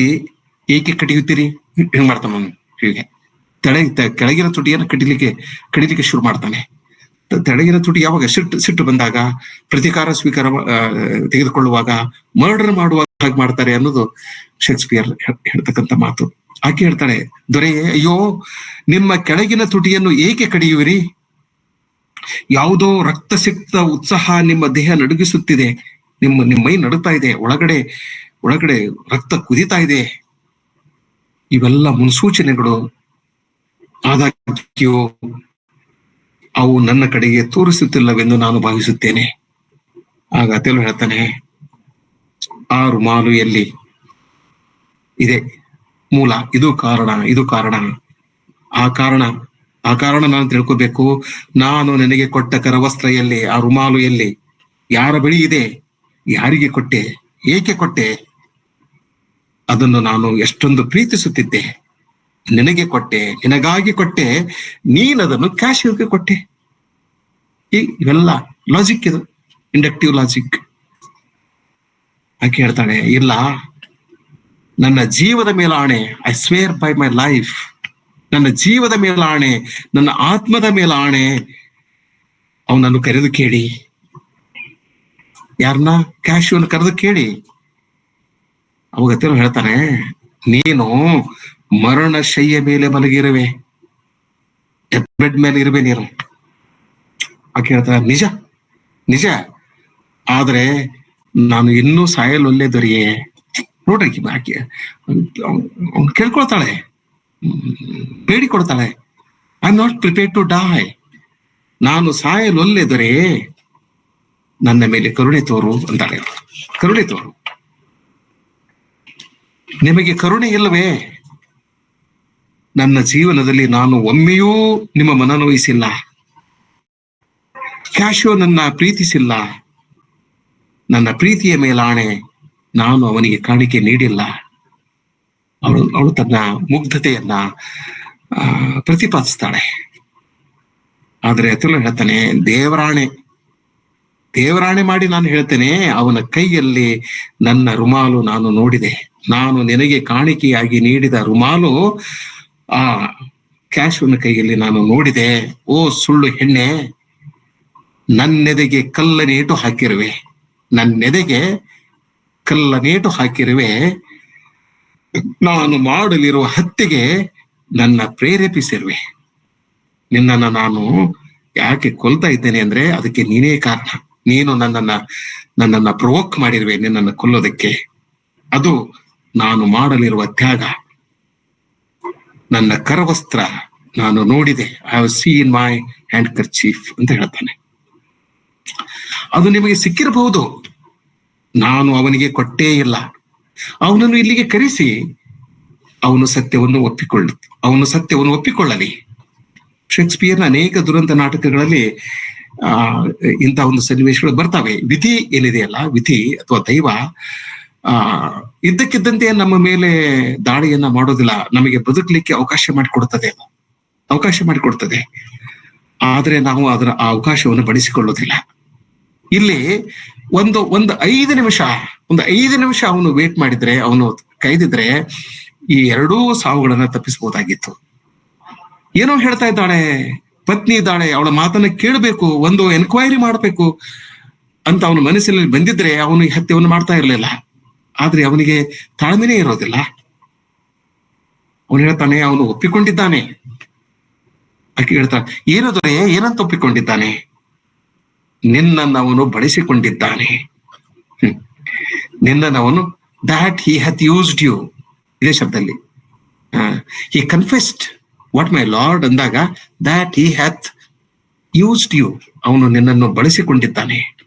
ಏಕೆ ಕಡಿಯುತ್ತೀರಿ? ಹೆಂಗ್ ಮಾಡ್ತಾನ ಹೀಗೆ ಕೆಳಗಿನ ತುಟಿಯನ್ನು ಕಡಿಲಿಕ್ಕೆ ಶುರು ಮಾಡ್ತಾನೆ. ತೆಳಗಿನ ತುಟಿ ಯಾವಾಗ ಸಿಟ್ಟು ಬಂದಾಗ, ಪ್ರತಿಕಾರ ತೆಗೆದುಕೊಳ್ಳುವಾಗ, ಮರ್ಡರ್ ಮಾಡುವಾಗ ಹಾಗೆ ಮಾಡ್ತಾರೆ ಅನ್ನೋದು ಶೇಕ್ಸ್ಪಿಯರ್ ಹೇಳ್ತಕ್ಕಂಥ ಮಾತು. ಆಕೆ ಹೇಳ್ತಾಳೆ, ದೊರೆಯೇ, ಅಯ್ಯೋ, ನಿಮ್ಮ ಕೆಳಗಿನ ತುಟಿಯನ್ನು ಏಕೆ ಕಡಿಯುವಿರಿ? ಯಾವುದೋ ರಕ್ತಸಿಕ್ತ ಉತ್ಸಾಹ ನಿಮ್ಮ ದೇಹ ನಡುಗಿಸುತ್ತಿದೆ, ನಿಮ್ಮ ಮೈ ನಡುತ್ತಾ ಇದೆ, ಒಳಗಡೆ ರಕ್ತ ಕುದಿತಾ ಇದೆ. ಇವೆಲ್ಲ ಮುನ್ಸೂಚನೆಗಳು. ಆದಾಗ್ಯೂ ಅವು ನನ್ನ ಕಡೆಗೆ ತೋರಿಸುತ್ತಿಲ್ಲವೆಂದು ನಾನು ಭಾವಿಸುತ್ತೇನೆ. ಆಗ ಅತೆಲು ಹೇಳ್ತಾನೆ, ಆ ರುಮಾಲು ಎಲ್ಲಿ ಇದೆ? ಮೂಲ, ಇದು ಕಾರಣ. ಆ ಕಾರಣ ನಾನು ತಿಳ್ಕೋಬೇಕು. ನಾನು ನನಗೆ ಕೊಟ್ಟ ಕರವಸ್ತ್ರ ಎಲ್ಲಿ? ಆ ರುಮಾಲು ಎಲ್ಲಿ? ಯಾರ ಬಳಿ ಇದೆ? ಯಾರಿಗೆ ಕೊಟ್ಟೆ? ಏಕೆ ಕೊಟ್ಟೆ? ಅದನ್ನು ನಾನು ಎಷ್ಟೊಂದು ಪ್ರೀತಿಸುತ್ತಿದ್ದೆ. ನಿನಗೆ ಕೊಟ್ಟೆ, ನಿನಗಾಗಿ ಕೊಟ್ಟೆ, ನೀನದನ್ನು ಕ್ಯಾಶ್ಯೂಗೆ ಕೊಟ್ಟೆ. ಇವೆಲ್ಲ ಲಾಜಿಕ್, ಇದು ಇಂಡಕ್ಟಿವ್ ಲಾಜಿಕ್. ಆಕೆ ಹೇಳ್ತಾಳೆ, ಇಲ್ಲ, ನನ್ನ ಜೀವದ ಮೇಲೆ ಆಣೆ, I square by my life, ನನ್ನ ಜೀವದ ಮೇಲೆ ಆಣೆ, ನನ್ನ ಆತ್ಮದ ಮೇಲೆ ಆಣೆ, ಅವನನ್ನು ಕರೆದು ಕೇಳಿ. ಯಾರನ್ನ? ಕ್ಯಾಶ್ಯೂನ್ ಕರೆದು ಕೇಳಿ. ಅವಾಗ ಹೇಳ್ತಾನೆ, ನೀನು ಮರಣ ಶಯ್ಯ ಮೇಲೆ ಮಲಗಿರುವೆ, ಬೆಡ್ ಮೇಲೆ ಇರುವೆ ನೀನು. ಆಕೆ ಹೇಳ್ತಾನೆ, ನಿಜ, ಆದ್ರೆ ನಾನು ಇನ್ನೂ ಸಾಯಲೊಲ್ಲೆ ದೊರೆಯೇ. ನೋಡ್ರಿ, ಆಕೆ ಅವ್ನು ಕೇಳ್ಕೊಳ್ತಾಳೆ, ಬೇಡಿಕೊಡ್ತಾಳೆ, I am not prepared to die, ನಾನು ಸಾಯಲೊಲ್ಲೆ ದೊರೆಯೇ, ನನ್ನ ಮೇಲೆ ಕರುಣೆ ತೋರು ಅಂತಾಳೆ. ಕರುಣೆ ತೋರು. ನಿಮಗೆ ಕರುಣೆ ಇಲ್ಲವೇ? ನನ್ನ ಜೀವನದಲ್ಲಿ ನಾನು ಒಮ್ಮೆಯೂ ನಿಮ್ಮ ಮನನೋಯಿಸಿಲ್ಲ, ಕ್ಯಾಶ್ಯೋ ನನ್ನ ಪ್ರೀತಿಸಿಲ್ಲ, ನನ್ನ ಪ್ರೀತಿಯ ಮೇಲಾಣೆ ನಾನು ಅವನಿಗೆ ಕಾಣಿಕೆ ನೀಡಿಲ್ಲ. ಅವಳು ತನ್ನ ಮುಗ್ಧತೆಯನ್ನ ಪ್ರತಿಪಾದಿಸ್ತಾಳೆ. ಆದ್ರೆ ಅತುಲ ಹೇಳ್ತಾನೆ, ದೇವರಾಣೆ ಮಾಡಿ ನಾನು ಹೇಳ್ತೇನೆ, ಅವನ ಕೈಯಲ್ಲಿ ನನ್ನ ರುಮಾಲು ನಾನು ನೋಡಿದೆ. ನಾನು ನಿನಗೆ ಕಾಣಿಕೆಯಾಗಿ ನೀಡಿದ ರುಮಾಲು ಆ ಕ್ಯಾಶುವನ ಕೈಯಲ್ಲಿ ನಾನು ನೋಡಿದೆ. ಓ ಸುಳ್ಳು ಹೆಣ್ಣೆ, ನನ್ನೆದೆಗೆ ಕಲ್ಲನೇಟು ಹಾಕಿರುವೆ, ನಾನು ಮಾಡಲಿರುವ ಹತ್ಯೆಗೆ ನನ್ನ ಪ್ರೇರೇಪಿಸಿರುವೆ. ನಿನ್ನನ್ನು ನಾನು ಯಾಕೆ ಕೊಲ್ತಾ ಇದ್ದೇನೆ ಅಂದ್ರೆ ಅದಕ್ಕೆ ನೀನೇ ಕಾರಣ. ನೀನು ನನ್ನನ್ನ ಪ್ರವೋಕ್ ಮಾಡಿರುವೆ ನಿನ್ನನ್ನು ಕೊಲ್ಲೋದಕ್ಕೆ. ಅದು ನಾನು ಮಾಡಲಿರುವ ತ್ಯಾಗ. ನನ್ನ ಕರವಸ್ತ್ರ ನಾನು ನೋಡಿದೆ. I have seen my hand kerchief ಅಂತ ಹೇಳ್ತಾನೆ. ಅದು ನಿಮಗೆ ಸಿಕ್ಕಿರಬಹುದು, ನಾನು ಅವನಿಗೆ ಕೊಟ್ಟೇ ಇಲ್ಲ. ಅವನನ್ನು ಇಲ್ಲಿಗೆ ಕರೆಸಿ ಅವನು ಸತ್ಯವನ್ನು ಒಪ್ಪಿಕೊಳ್ಳಲಿ. ಶೇಕ್ಸ್ಪಿಯರ್ನ ಅನೇಕ ದುರಂತ ನಾಟಕಗಳಲ್ಲಿ ಇಂಥ ಒಂದು ಸನ್ನಿವೇಶಗಳು ಬರ್ತವೆ. ವಿಧಿ ಏನಿದೆಯಲ್ಲ, ವಿಧಿ ಅಥವಾ ದೈವ ಇದ್ದಕ್ಕಿದ್ದಂತೆ ನಮ್ಮ ಮೇಲೆ ದಾಳಿಯನ್ನ ಮಾಡೋದಿಲ್ಲ, ನಮಗೆ ಬದುಕಲಿಕ್ಕೆ ಅವಕಾಶ ಮಾಡಿಕೊಡ್ತದೆ. ಆದ್ರೆ ನಾವು ಅದರ ಆ ಅವಕಾಶವನ್ನು ಬಳಸಿಕೊಳ್ಳೋದಿಲ್ಲ. ಇಲ್ಲಿ ಒಂದು 5 ನಿಮಿಷ ಅವನು ವೇಟ್ ಮಾಡಿದ್ರೆ, ಅವನು ಕೈದಿದ್ರೆ ಈ 2 ಸಾವುಗಳನ್ನ ತಪ್ಪಿಸಬಹುದಾಗಿತ್ತು. ಏನೋ ಹೇಳ್ತಾ ಇದ್ದಾಳೆ, ಪತ್ನಿ ಇದ್ದಾಳೆ, ಅವಳ ಮಾತನ್ನ ಕೇಳಬೇಕು, ಒಂದು ಎನ್ಕ್ವೈರಿ ಮಾಡಬೇಕು ಅಂತ ಅವನ ಮನಸ್ಸಿನಲ್ಲಿ ಬಂದಿದ್ರೆ ಅವನು ಈ ಹತ್ಯೆಯನ್ನು ಮಾಡ್ತಾ ಇರಲಿಲ್ಲ. ಆದ್ರೆ ಅವನಿಗೆ ತಾಳ್ಮೆನೇ ಇರೋದಿಲ್ಲ. ಅವನು ಹೇಳ್ತಾನೆ, ಅವನು ಒಪ್ಪಿಕೊಂಡಿದ್ದಾನೆ. ಆಕೆ ಹೇಳ್ತಾಳೆ, ಏನಂತ ಒಪ್ಪಿಕೊಂಡಿದ್ದಾನೆ? ನಿನ್ನನ್ನು ಅವನು ಬಳಸಿಕೊಂಡಿದ್ದಾನೆ. ನಿನ್ನನ್ನು ಅವನು that he hath used you, ಇದೇ ಶಬ್ದದಲ್ಲಿ he confessed what my lord ಅಂದಾಗ that he hath used you, ಅವನು ನಿನ್ನನ್ನು ಬಳಸಿಕೊಂಡಿದ್ದಾನೆ,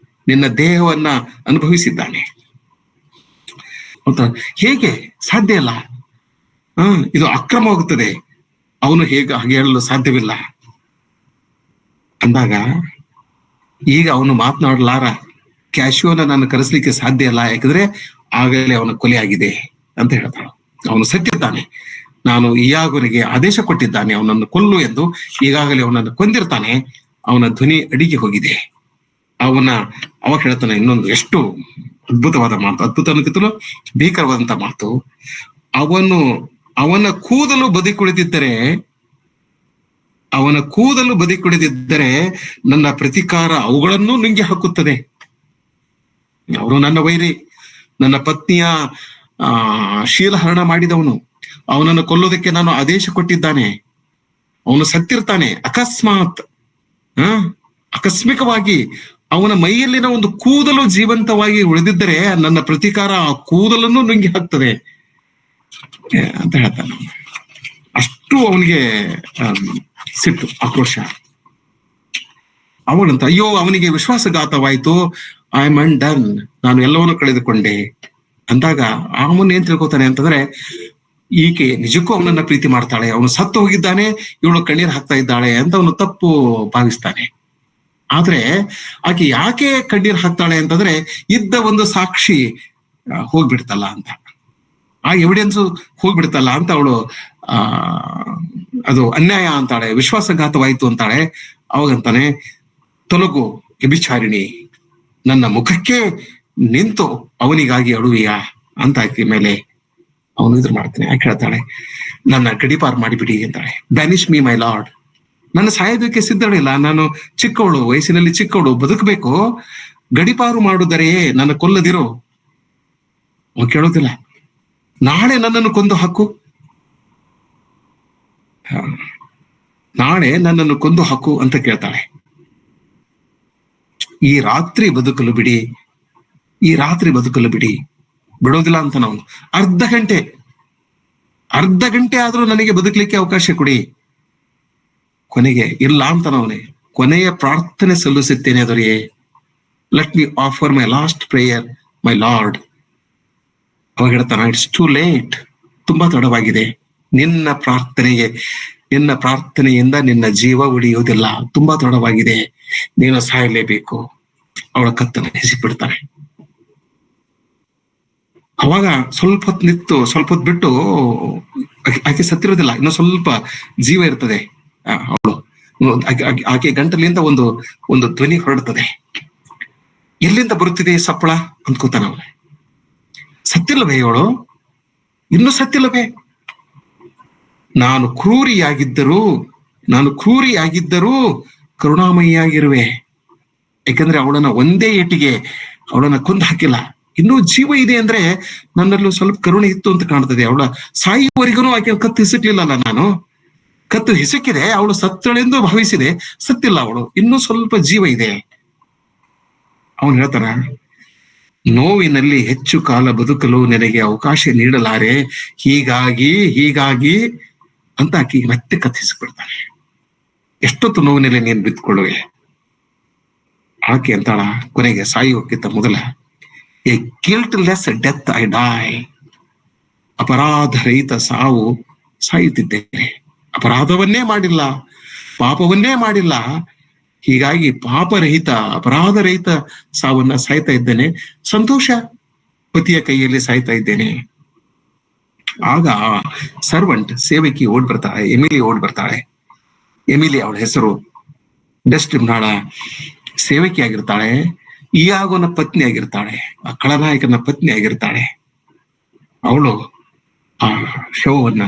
ನಿನ್ನ ದೇಹವನ್ನ ಅನುಭವಿಸಿದ್ದಾನೆ. ಹೇಗೆ ಸಾಧ್ಯ ಇಲ್ಲ, ಇದು ಅಕ್ರಮವಾಗುತ್ತದೆ, ಅವನು ಹಾಗೆ ಹೇಳಲು ಸಾಧ್ಯವಿಲ್ಲ ಅಂದಾಗ ಈಗ ಅವನು ಮಾತನಾಡಲಾರ. ಕ್ಯಾಶುವನ್ನ ನಾನು ಕರೆಸ್ಲಿಕ್ಕೆ ಸಾಧ್ಯ ಇಲ್ಲ, ಯಾಕಂದ್ರೆ ಆಗಲೇ ಅವನ ಕೊಲೆ ಆಗಿದೆ ಅಂತ ಹೇಳ್ತಾಳೆ. ಅವನು ಸತ್ತಿದ್ದಾನೆ, ನಾನು ಇಯಾಗನಿಗೆ ಆದೇಶ ಕೊಟ್ಟಿದ್ದಾನೆ ಅವನನ್ನು ಕೊಲ್ಲು ಎಂದು. ಈಗಾಗಲೇ ಅವನನ್ನು ಕೊಂದಿರ್ತಾನೆ, ಅವನ ಧ್ವನಿ ಅಡಿಗೆ ಹೋಗಿದೆ. ಅವಾಗ ಹೇಳ್ತಾನೆ ಇನ್ನೊಂದು ಎಷ್ಟು ಅದ್ಭುತವಾದ ಮಾತು, ಅದ್ಭುತ ಅನ್ನೋಕ್ಕಿಂತಲೂ ಭೀಕರವಾದಂತ ಮಾತು. ಅವನ ಕೂದಲು ಬದಿ ಕುಳಿದಿದ್ದರೆ ನನ್ನ ಪ್ರತಿಕಾರ ಅವುಗಳನ್ನು ನುಂಗಿ ಹಾಕುತ್ತದೆ. ಅವನು ನನ್ನ ವೈರಿ, ನನ್ನ ಪತ್ನಿಯ ಶೀಲಹರಣ ಮಾಡಿದವನು, ಅವನನ್ನು ಕೊಲ್ಲೋದಕ್ಕೆ ನಾನು ಆದೇಶ ಕೊಟ್ಟಿದ್ದಾನೆ. ಅವನು ಸತ್ತಿರ್ತಾನೆ. ಆಕಸ್ಮಿಕವಾಗಿ ಅವನ ಮೈಯಲ್ಲಿನ ಒಂದು ಕೂದಲು ಜೀವಂತವಾಗಿ ಉಳಿದಿದ್ದರೆ ನನ್ನ ಪ್ರತಿಕಾರ ಆ ಕೂದಲನ್ನು ನುಂಗಿ ಹಾಕ್ತದೆ ಅಂತ ಹೇಳ್ತಾನೆ. ಅಷ್ಟು ಅವನಿಗೆ ಸಿಟ್ಟು, ಆಕ್ರೋಶ. ಅವನಂತ ಅಯ್ಯೋ ಅವನಿಗೆ ವಿಶ್ವಾಸಘಾತವಾಯ್ತು, ಐ ಆಮ್ ಅನ್ಡನ್, ನಾನು ಎಲ್ಲವನ್ನೂ ಕಳೆದುಕೊಂಡೆ ಅಂದಾಗ ಅವನು ಏನ್ ತಿಳ್ಕೊತಾನೆ ಅಂತಂದ್ರೆ, ಈಕೆ ನಿಜಕ್ಕೂ ಅವನನ್ನ ಪ್ರೀತಿ ಮಾಡ್ತಾಳೆ, ಅವನು ಸತ್ತು ಹೋಗಿದ್ದಾನೆ, ಇವಳು ಕಣ್ಣೀರು ಹಾಕ್ತಾ ಇದ್ದಾಳೆ ಅಂತ ಅವನು ತಪ್ಪು ಭಾವಿಸ್ತಾನೆ. ಆದ್ರೆ ಆಕೆ ಯಾಕೆ ಕಣ್ಣೀರು ಹಾಕ್ತಾಳೆ ಅಂತಂದ್ರೆ, ಇದ್ದ ಒಂದು ಸಾಕ್ಷಿ ಹೋಗ್ಬಿಡ್ತಲ್ಲ ಅಂತ, ಆ ಎವಿಡೆನ್ಸು ಹೋಗ್ಬಿಡ್ತಲ್ಲ ಅಂತ ಅವಳು ಅದು ಅನ್ಯಾಯ ಅಂತಾಳೆ, ವಿಶ್ವಾಸಘಾತವಾಯ್ತು ಅಂತಾಳೆ. ಅವಾಗಂತಾನೆ, ತೊಲಗು ವ್ಯಭಿಚಾರಿಣಿ, ನನ್ನ ಮುಖಕ್ಕೆ ನಿಂತು ಅವನಿಗಾಗಿ ಅಳುವಿಯಾ ಅಂತ ಆಕೆ ಮೇಲೆ ಅವನು ಇದ್ರ ಮಾಡ್ತಾನೆ. ಆಕೆ ಹೇಳ್ತಾಳೆ, ನನ್ನ ಗಡಿಪಾರು ಮಾಡಿಬಿಡಿ ಅಂತಾಳೆ. ಬ್ಯಾನಿಶ್ ಮೀ ಮೈ ಲಾರ್ಡ್, ನನ್ನ ಸಾಯೋದಕ್ಕೆ ಸಿದ್ಧಳಿಲ್ಲ, ನಾನು ಚಿಕ್ಕವಳು, ವಯಸ್ಸಿನಲ್ಲಿ ಚಿಕ್ಕವಳು, ಬದುಕಬೇಕು, ಗಡಿಪಾರು ಮಾಡುವುದರೇ, ನನ್ನ ಕೊಲ್ಲದಿರೋ. ಅವನು ಕೇಳೋದಿಲ್ಲ. ನಾಳೆ ನನ್ನನ್ನು ಕೊಂದು ಹಾಕು, ನಾಳೆ ನನ್ನನ್ನು ಕೊಂದು ಹಾಕು ಅಂತ ಕೇಳ್ತಾಳೆ. ಈ ರಾತ್ರಿ ಬದುಕಲು ಬಿಡಿ, ಬಿಡೋದಿಲ್ಲ ಅಂತ ನಾವು ಅರ್ಧ ಗಂಟೆ ಆದ್ರೂ ನನಗೆ ಬದುಕಲಿಕ್ಕೆ ಅವಕಾಶ ಕೊಡಿ. ಕೊನೆಗೆ ಇಲ್ಲ ಅಂತ ನಾವನೇ ಕೊನೆಯ ಪ್ರಾರ್ಥನೆ ಸಲ್ಲಿಸುತ್ತೇನೆ ದೊರೆಯೇ, let me offer my last prayer my lord. ಅವಾಗ ಹೇಳ್ತಾನ, ಇಟ್ಸ್ ಟೂ ಲೇಟ್, ತುಂಬಾ ತಡವಾಗಿದೆ, ನಿನ್ನ ಪ್ರಾರ್ಥನೆಯಿಂದ ನಿನ್ನ ಜೀವ ಉಳಿಯುವುದಿಲ್ಲ, ತುಂಬಾ ತಡವಾಗಿದೆ, ನೀನು ಸಾಯಲೇಬೇಕು. ಅವಳ ಕತ್ತನ್ನು ಹೆಸಿಬಿಡ್ತಾನೆ. ಅವಾಗ ಸ್ವಲ್ಪ ಹೊತ್ತು ನಿಂತು ಸ್ವಲ್ಪ ಹೊತ್ತು ಬಿಟ್ಟು ಆಕೆ ಸತ್ತಿರೋದಿಲ್ಲ, ಇನ್ನು ಸ್ವಲ್ಪ ಜೀವ ಇರ್ತದೆ. ಅವಳು ಆಕೆ ಗಂಟಲಿಂದ ಒಂದು ಒಂದು ಧ್ವನಿ ಹೊರಡ್ತದೆ. ಎಲ್ಲಿಂದ ಬರುತ್ತಿದೆ ಸಪ್ಪಳ ಅಂದ್ಕೋತಾನ ಅವನು. ಸತ್ತಿಲ್ಲವೇ ಅವಳು? ಇನ್ನೂ ಸತ್ತಿಲ್ಲವೇ? ನಾನು ಕ್ರೂರಿಯಾಗಿದ್ದರೂ ಕರುಣಾಮಯಿಯಾಗಿರುವೆ. ಯಾಕಂದ್ರೆ ಅವಳನ್ನ ಒಂದೇ ಏಟಿಗೆ ಅವಳನ್ನ ಕೊಂದು ಹಾಕಿಲ್ಲ. ಇನ್ನೂ ಜೀವ ಇದೆ ಅಂದ್ರೆ ನನ್ನಲ್ಲೂ ಸ್ವಲ್ಪ ಕರುಣೆ ಇತ್ತು ಅಂತ ಕಾಣ್ತದೆ. ಅವಳ ಸಾಯುವವರೆಗೂ ಆಕೆ ಕತ್ತು ಹಿಸುಕ್ಲಿಲ್ಲಲ್ಲ ನಾನು. ಕತ್ತು ಹಿಸುಕಿದೆ, ಅವಳು ಸತ್ತಳೆಂದು ಭಾವಿಸಿದೆ, ಸತ್ತಿಲ್ಲ ಅವಳು, ಇನ್ನೂ ಸ್ವಲ್ಪ ಜೀವ ಇದೆ. ಅವನು ಹೇಳ್ತಾನ, ನೋವಿನಲ್ಲಿ ಹೆಚ್ಚು ಕಾಲ ಬದುಕಲು ನನಗೆ ಅವಕಾಶ ನೀಡಲಾರೆ, ಹೀಗಾಗಿ ಅಂತ ಆಕಿ ಮತ್ತೆ ಕತ್ತಿಸ್ಬಿಡ್ತಾನೆ. ಎಷ್ಟೊತ್ತು ನೋವಿನಲ್ಲಿ ನೀನು ಬಿತ್ಕೊಳ್ಳುವೆ? ಆಕೆ ಅಂತಾಳ ಕೊನೆಗೆ ಸಾಯುವಕ್ಕಿಂತ ಮೊದಲ, ಎ ಗಿಲ್ಟ್ಲೆಸ್ ಡೆತ್ ಐ ಡೈ. ಅಪರಾಧ ರಹಿತ ಸಾವು ಸಾಯುತ್ತಿದ್ದೇನೆ. ಅಪರಾಧವನ್ನೇ ಮಾಡಿಲ್ಲ, ಪಾಪವನ್ನೇ ಮಾಡಿಲ್ಲ, ಹೀಗಾಗಿ ಅಪರಾಧ ರಹಿತ ಸಾವನ್ನ ಸಾಯ್ತಾ ಇದ್ದೇನೆ. ಸಂತೋಷ, ಪತಿಯ ಕೈಯಲ್ಲಿ ಸಾಯ್ತಾ ಇದ್ದೇನೆ. ಆಗ ಸರ್ವೆಂಟ್ ಸೇವಕಿ ಎಮಿಲಿ ಓಡ್ ಬರ್ತಾಳೆ. ಎಮಿಲಿ ಅವಳ ಹೆಸರು. ಡೆಸ್ಟಿಮ್ನಾಳ ಸೇವಕಿ ಆಗಿರ್ತಾಳೆ, ಇಯಾಗೋನ ಪತ್ನಿ ಆಗಿರ್ತಾಳೆ, ಆ ಖಳನಾಯಕನ ಪತ್ನಿ ಆಗಿರ್ತಾಳೆ. ಅವಳು ಆ ಶವವನ್ನ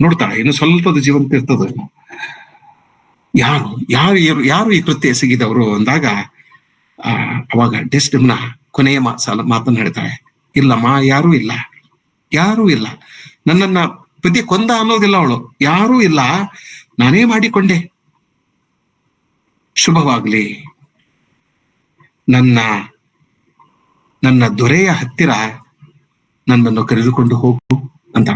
ನೋಡ್ತಾಳೆ. ಇನ್ನು ಸ್ವಲ್ಪದ ಜೀವಂತ ಇರ್ತದ. ಯಾರು ಈ ಕೃತ್ಯ ಎಸಗಿದವರು ಅಂದಾಗ ಅವಾಗ ಡೆಸ್ಟಿಮ್ನ ಕೊನೆಯ ಮಾತನ್ನು ಹೇಳ್ತಾಳೆ, ಇಲ್ಲಮ್ಮ, ಯಾರೂ ಇಲ್ಲ, ನನ್ನನ್ನ ಪತಿ ಕೊಂದ ಅನ್ನೋದಿಲ್ಲ ಅವಳು, ಯಾರೂ ಇಲ್ಲ, ನಾನೇ ಮಾಡಿಕೊಂಡೆ. ಶುಭವಾಗ್ಲಿ, ನನ್ನ ದೊರೆಯ ಹತ್ತಿರ ನನ್ನನ್ನು ಕರೆದುಕೊಂಡು ಹೋಗು ಅಂತ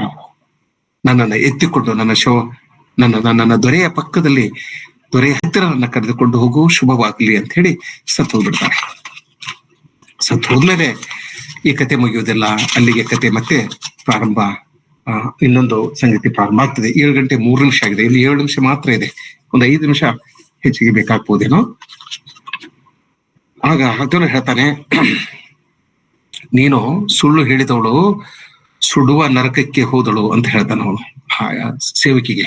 ನನ್ನನ್ನು ಎತ್ತಿಕೊಂಡು ನನ್ನ ದೊರೆಯ ಪಕ್ಕದಲ್ಲಿ ದೊರೆಯ ಹತ್ತಿರ ನನ್ನ ಕರೆದುಕೊಂಡು ಹೋಗು, ಶುಭವಾಗ್ಲಿ ಅಂತ ಹೇಳಿ ಸತ್ತು ಹೋಗ್ಬಿಡ್ತಾರೆ. ಸತ್ತು ಹೋದ್ಮೇಲೆ ಈ ಕತೆ ಮುಗಿಯುವುದಿಲ್ಲ, ಅಲ್ಲಿಗೆ ಕತೆ ಮತ್ತೆ ಪ್ರಾರಂಭ. ಇನ್ನೊಂದು ಸಂಗತಿ ಪ್ರಾರಂಭ ಆಗ್ತದೆ. 7:03 ಆಗಿದೆ, ಇಲ್ಲಿ 7 ನಿಮಿಷ ಮಾತ್ರ ಇದೆ. ಒಂದು 5 ನಿಮಿಷ ಹೆಚ್ಚಿಗೆ ಬೇಕಾಗ್ಬೋದೇನೋ. ಆಗ ಅದನ್ನು ಹೇಳ್ತಾನೆ, ನೀನು ಸುಳ್ಳು ಹೇಳಿದವಳು ಸುಡುವ ನರಕಕ್ಕೆ ಹೋದಳು ಅಂತ ಹೇಳ್ತಾನ ಅವನು ಸೇವಕಿಗೆ.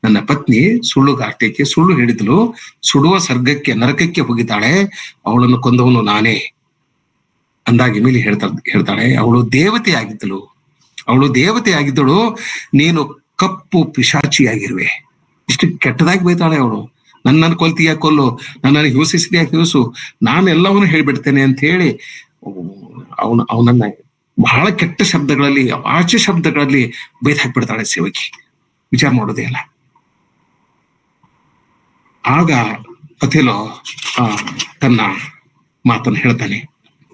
ನನ್ನ ಪತ್ನಿ ಸುಳ್ಳುಗಾರ್ತಿಕೆ, ಸುಳ್ಳು ಹೇಳಿದಳು, ಸುಡುವ ನರಕಕ್ಕೆ ಹೋಗಿದ್ದಾಳೆ, ಅವಳನ್ನು ಕೊಂದವನು ನಾನೇ ಅಂದಾಗಿ ಮೇಲೆ ಹೇಳ್ತಾಳೆ, ಅವಳು ದೇವತೆಯಾಗಿದ್ದಳು, ನೀನು ಕಪ್ಪು ಪಿಶಾಚಿಯಾಗಿರುವೆ. ಇಷ್ಟು ಕೆಟ್ಟದಾಗಿ ಬೈತಾಳೆ ಅವಳು. ನನ್ನನ್ನು ಕೊಲ್ತೀಯ ಕೊಲ್ಲು, ನನ್ನನ್ನು ಹಿಂಸಿಸಿದೆಯಾ ಹಿಂಸು, ನಾನೆಲ್ಲವನ್ನೂ ಹೇಳ್ಬಿಡ್ತೇನೆ ಅಂತ ಹೇಳಿ ಅವನನ್ನ ಬಹಳ ಕೆಟ್ಟ ಶಬ್ದಗಳಲ್ಲಿ, ಅವಾಚ್ಯ ಶಬ್ದಗಳಲ್ಲಿ ಬೈದ್ ಹಾಕ್ಬಿಡ್ತಾಳೆ ಸೇವಕಿ. ವಿಚಾರ ಮಾಡೋದೇ ಅಲ್ಲ. ಆಗ ಅಥೆಲೋ ತನ್ನ ಮಾತನ್ನು ಹೇಳ್ತಾನೆ.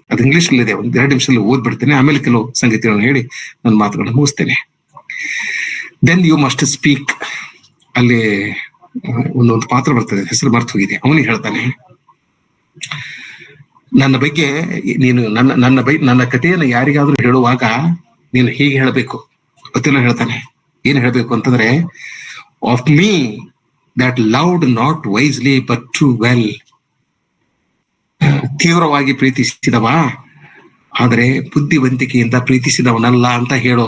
ಅದು ಇಂಗ್ಲಿಷ್ನಲ್ಲಿದೆ, 2 ನಿಮಿಷದಲ್ಲಿ ಓದ್ಬಿಡ್ತೇನೆ, ಆಮೇಲೆ ಕೆಲವು ಸಂಗತಿಗಳನ್ನು ಹೇಳಿ ನನ್ನ ಮಾತುಗಳನ್ನು ಮುಗಿಸ್ತೇನೆ. Then you must speak. ಅಲ್ಲಿ ಒಂದೊಂದು ಪಾತ್ರ ಬರ್ತದೆ, ಹೆಸರು ಮರ್ತು ಹೋಗಿದೆ. ಅವನಿಗೆ ಹೇಳ್ತಾನೆ, ನನ್ನ ಬಗ್ಗೆ ನೀನು ನನ್ನ ಕಥೆಯನ್ನು ಯಾರಿಗಾದ್ರೂ ಹೇಳುವಾಗ ನೀನು ಹೀಗೆ ಹೇಳಬೇಕು. ಅಥೆಲೋ ಹೇಳ್ತಾನೆ, ಏನ್ ಹೇಳ್ಬೇಕು ಅಂತಂದ್ರೆ, of me that loved not wisely but too well. ತೀವ್ರವಾಗಿ ಪ್ರೀತಿಸಿದವ, ಆದರೆ ಬುದ್ಧಿವಂತಿಕೆಯಿಂದ ಪ್ರೀತಿಸಿದವನಲ್ಲ ಅಂತ ಹೇಳು.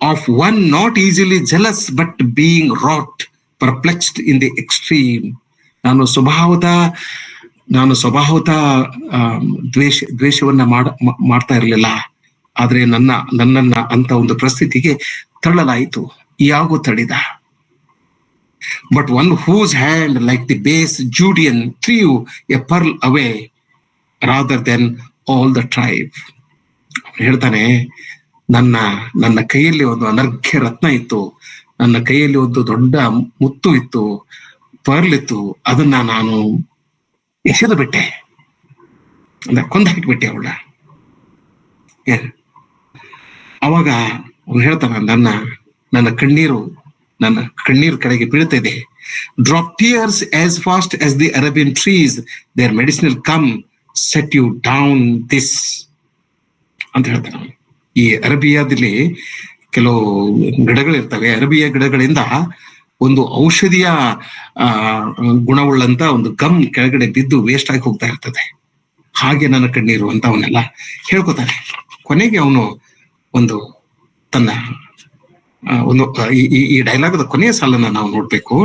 Of one not easily jealous but being wrought perplexed in the extreme. ನಾನು ಸ್ವಭಾವತ ದ್ವೇಷವನ್ನ ಮಾಡ್ತಾ ಇರಲಿಲ್ಲ, ಆದ್ರೆ ನನ್ನನ್ನ ಅಂತ ಒಂದು ಪರಿಸ್ಥಿತಿಗೆ ತಳ್ಳಲಾಯಿತು. ಯಾಗೋ ತಳಿದ. But one whose hand, like the base Judean, threw a pearl away rather than all the tribe. ಹೇಳ್ತಾನೆ, ನನ್ನ ಕೈಯಲ್ಲಿ ಒಂದು ಅನರ್ಘ್ಯ ರತ್ನ ಇತ್ತು, ನನ್ನ ಕೈಯಲ್ಲಿ ಒಂದು ದೊಡ್ಡ ಮುತ್ತು ಇತ್ತು, ಪರ್ಲ್ ಇತ್ತು, ಅದನ್ನ ನಾನು ಎಸೆದು ಬಿಟ್ಟೆ, ಕೊಂದು ಹಾಕಿಬಿಟ್ಟೆ ಅವಳ. ಅವಾಗ ಅವ್ನು ಹೇಳ್ತಾನ, ನನ್ನ ಕಣ್ಣೀರು ಕಡೆಗೆ ಬೀಳ್ತಾ ಇದೆ. Drop tears as fast as the Arabian trees, their medicinal gum set you down this ಅಂತ ಹೇಳ್ತಾನೆ. ಈ ಅರಬಿಯಾದಲ್ಲಿ ಕೆಲವು ಗಿಡಗಳಿರ್ತವೆ. ಅರಬಿಯ ಗಿಡಗಳಿಂದ ಒಂದು ಔಷಧಿಯ ಗುಣವುಳ್ಳಂತ ಒಂದು ಗಮ್ ಕೆಳಗಡೆ ಬಿದ್ದು ವೇಸ್ಟ್ ಆಗಿ ಹೋಗ್ತಾ ಇರ್ತದೆ. ಹಾಗೆ ನನ್ನ ಕಣ್ಣೀರು ಅಂತ ಅವನ್ನೆಲ್ಲ ಹೇಳ್ಕೊತಾನೆ. ಕೊನೆಗೆ ಅವನು ಒಂದು ತನ್ನ ಒಂದು ಈ ಡೈಲಾಗದ ಕೊನೆಯ ಸಾಲನ್ನ ನಾವು ನೋಡ್ಬೇಕು.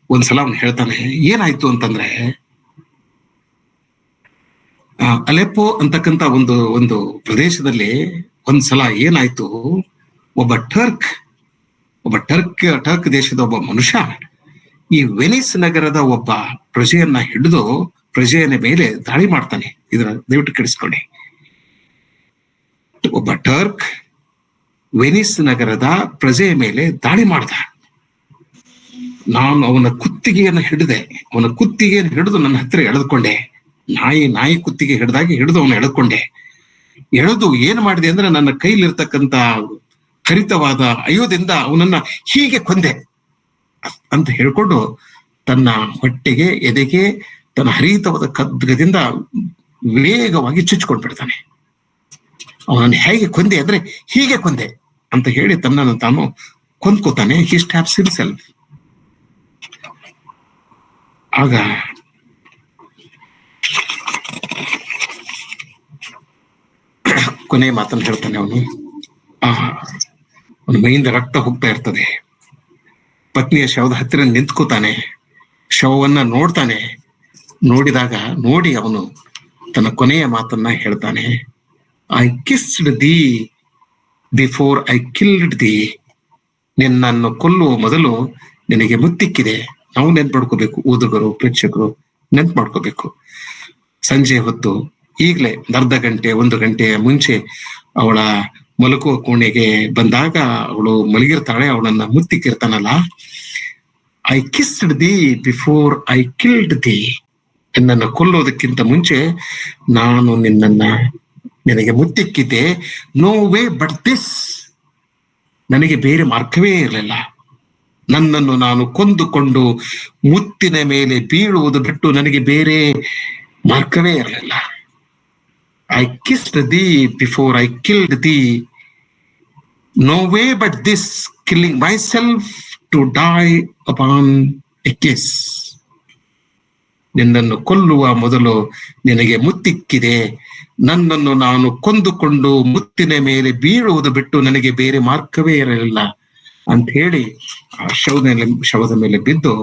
ಒಂದ್ಸಲ ಅವನು ಹೇಳ್ತಾನೆ, ಏನಾಯ್ತು ಅಂತಂದ್ರೆ, ಅಲೆಪ್ಪೋ ಅಂತಕ್ಕಂತ ಒಂದು ಪ್ರದೇಶದಲ್ಲಿ ಒಂದ್ಸಲ ಏನಾಯ್ತು, ಒಬ್ಬ ಟರ್ಕ್ ದೇಶದ ಒಬ್ಬ ಮನುಷ್ಯ ಈ ವೆನಿಸ್ ನಗರದ ಒಬ್ಬ ಪ್ರಜೆಯನ್ನ ಹಿಡಿದು ಪ್ರಜೆಯ ಮೇಲೆ ದಾಳಿ ಮಾಡ್ತಾನೆ. ಇದರ ದಯವಿಟ್ಟು ಕೇಳಿಸ್ಕೊಳ್ಳಿ. ಒಬ್ಬ ಟರ್ಕ್ ವೆನಿಸ್ ನಗರದ ಪ್ರಜೆಯ ಮೇಲೆ ದಾಳಿ ಮಾಡ್ದ. ನಾನು ಅವನ ಕುತ್ತಿಗೆಯನ್ನು ಹಿಡಿದು ನನ್ನ ಹತ್ರ ಎಳೆದುಕೊಂಡೆ. ನಾಯಿ ಕುತ್ತಿಗೆ ಹಿಡಿದು ಅವನು ಎಳೆದು ಏನ್ ಮಾಡಿದೆ ಅಂದ್ರೆ, ನನ್ನ ಕೈಲಿರ್ತಕ್ಕಂತ ಹರಿತವಾದ ಆಯುಧದಿಂದ ಅವನನ್ನ ಹೀಗೆ ಕೊಂದೆ ಅಂತ ಹೇಳ್ಕೊಂಡು ತನ್ನ ಹೊಟ್ಟೆಗೆ, ಎದೆಗೆ ತನ್ನ ಹರಿತವಾದ ಖಡ್ಗದಿಂದ ವೇಗವಾಗಿ ಚುಚ್ಚಿಕೊಂಡ್ಬಿಡ್ತಾನೆ. ಅವನನ್ನು ಹೇಗೆ ಕೊಂದೆ ಅಂದ್ರೆ, ಹೀಗೆ ಕೊಂದೆ ಅಂತ ಹೇಳಿ ತನ್ನನ್ನು ತಾನು ಕೊಂದ್ಕೋತಾನೆ. ಹಿ ಸ್ಟ್ಯಾಬ್ಸ್ ಹಿಮ್ಸೆಲ್ಫ್. ಆಗ ಕೊನೆ ಮಾತನ್ನು ಹೇಳ್ತಾನೆ ಅವನು. ಅವನ ಮೈಯಿಂದ ರಕ್ತ ಹೋಗ್ತಾ ಇರ್ತದೆ. ಪತ್ನಿಯ ಶವದ ಹತ್ತಿರ ನಿಂತ್ಕೋತಾನೆ. ಶವವನ್ನ ನೋಡ್ತಾನೆ. ನೋಡಿ ಅವನು ತನ್ನ ಕೊನೆಯ ಮಾತನ್ನ ಹೇಳ್ತಾನೆ. I kissed thee before I killed thee. ನಿನ್ನನ್ನು ಕೊಲ್ಲುವ ಮೊದಲು ನಿನಗೆ ಮುತ್ತಿಕ್ಕಿದೆ. ನಾವು ನೆನ್ಪು ಮಾಡ್ಕೋಬೇಕು, ಓದುಗರು, ಪ್ರೇಕ್ಷಕರು ನೆನ್ಪು ಮಾಡ್ಕೋಬೇಕು. ಸಂಜೆ ಹೊತ್ತು ಈಗಲೇ ಅರ್ಧ ಗಂಟೆ 1 ಗಂಟೆಯ ಮುಂಚೆ ಅವಳ ಮಲಗುವ ಕೋಣೆಗೆ ಬಂದಾಗ ಅವಳು ಮಲಗಿರ್ತಾಳೆ. ಅವಳನ್ನ ಮುತ್ತಿಕ್ಕಿರ್ತಾನಲ್ಲ, I kissed thee before I killed thee. ನಿನ್ನನ್ನು ಕೊಲ್ಲೋದಕ್ಕಿಂತ ಮುಂಚೆ ನಾನು ನಿನಗೆ ಮುತ್ತಿಕ್ಕಿದ್ದೆ. No way but this. ನನಗೆ ಬೇರೆ ಮಾರ್ಗವೇ ಇರಲಿಲ್ಲ. ನನ್ನನ್ನು ನಾನು ಕೊಂದುಕೊಂಡು ಮುತ್ತಿನ ಮೇಲೆ ಬೀಳುವುದು ಬಿಟ್ಟು ನನಗೆ ಬೇರೆ ಮಾರ್ಗವೇ ಇರಲಿಲ್ಲ. I kissed thee before I killed thee. No way but this, killing myself to die upon a kiss. ನಿನ್ನನ್ನು ಕೊಲ್ಲುವ ಮೊದಲು ನಿನಗೆ ಮುತ್ತಿಕ್ಕಿದೆ. ನನ್ನನ್ನು ನಾನು ಕೊಂದುಕೊಂಡು ಮುತ್ತಿನ ಮೇಲೆ ಬೀಳುವುದು ಬಿಟ್ಟು ನನಗೆ ಬೇರೆ ಮಾರ್ಗವೇ ಇರಲಿಲ್ಲ ಅಂತ ಹೇಳಿ ಆ ಶವದ ಮೇಲೆ ಬಿದ್ದು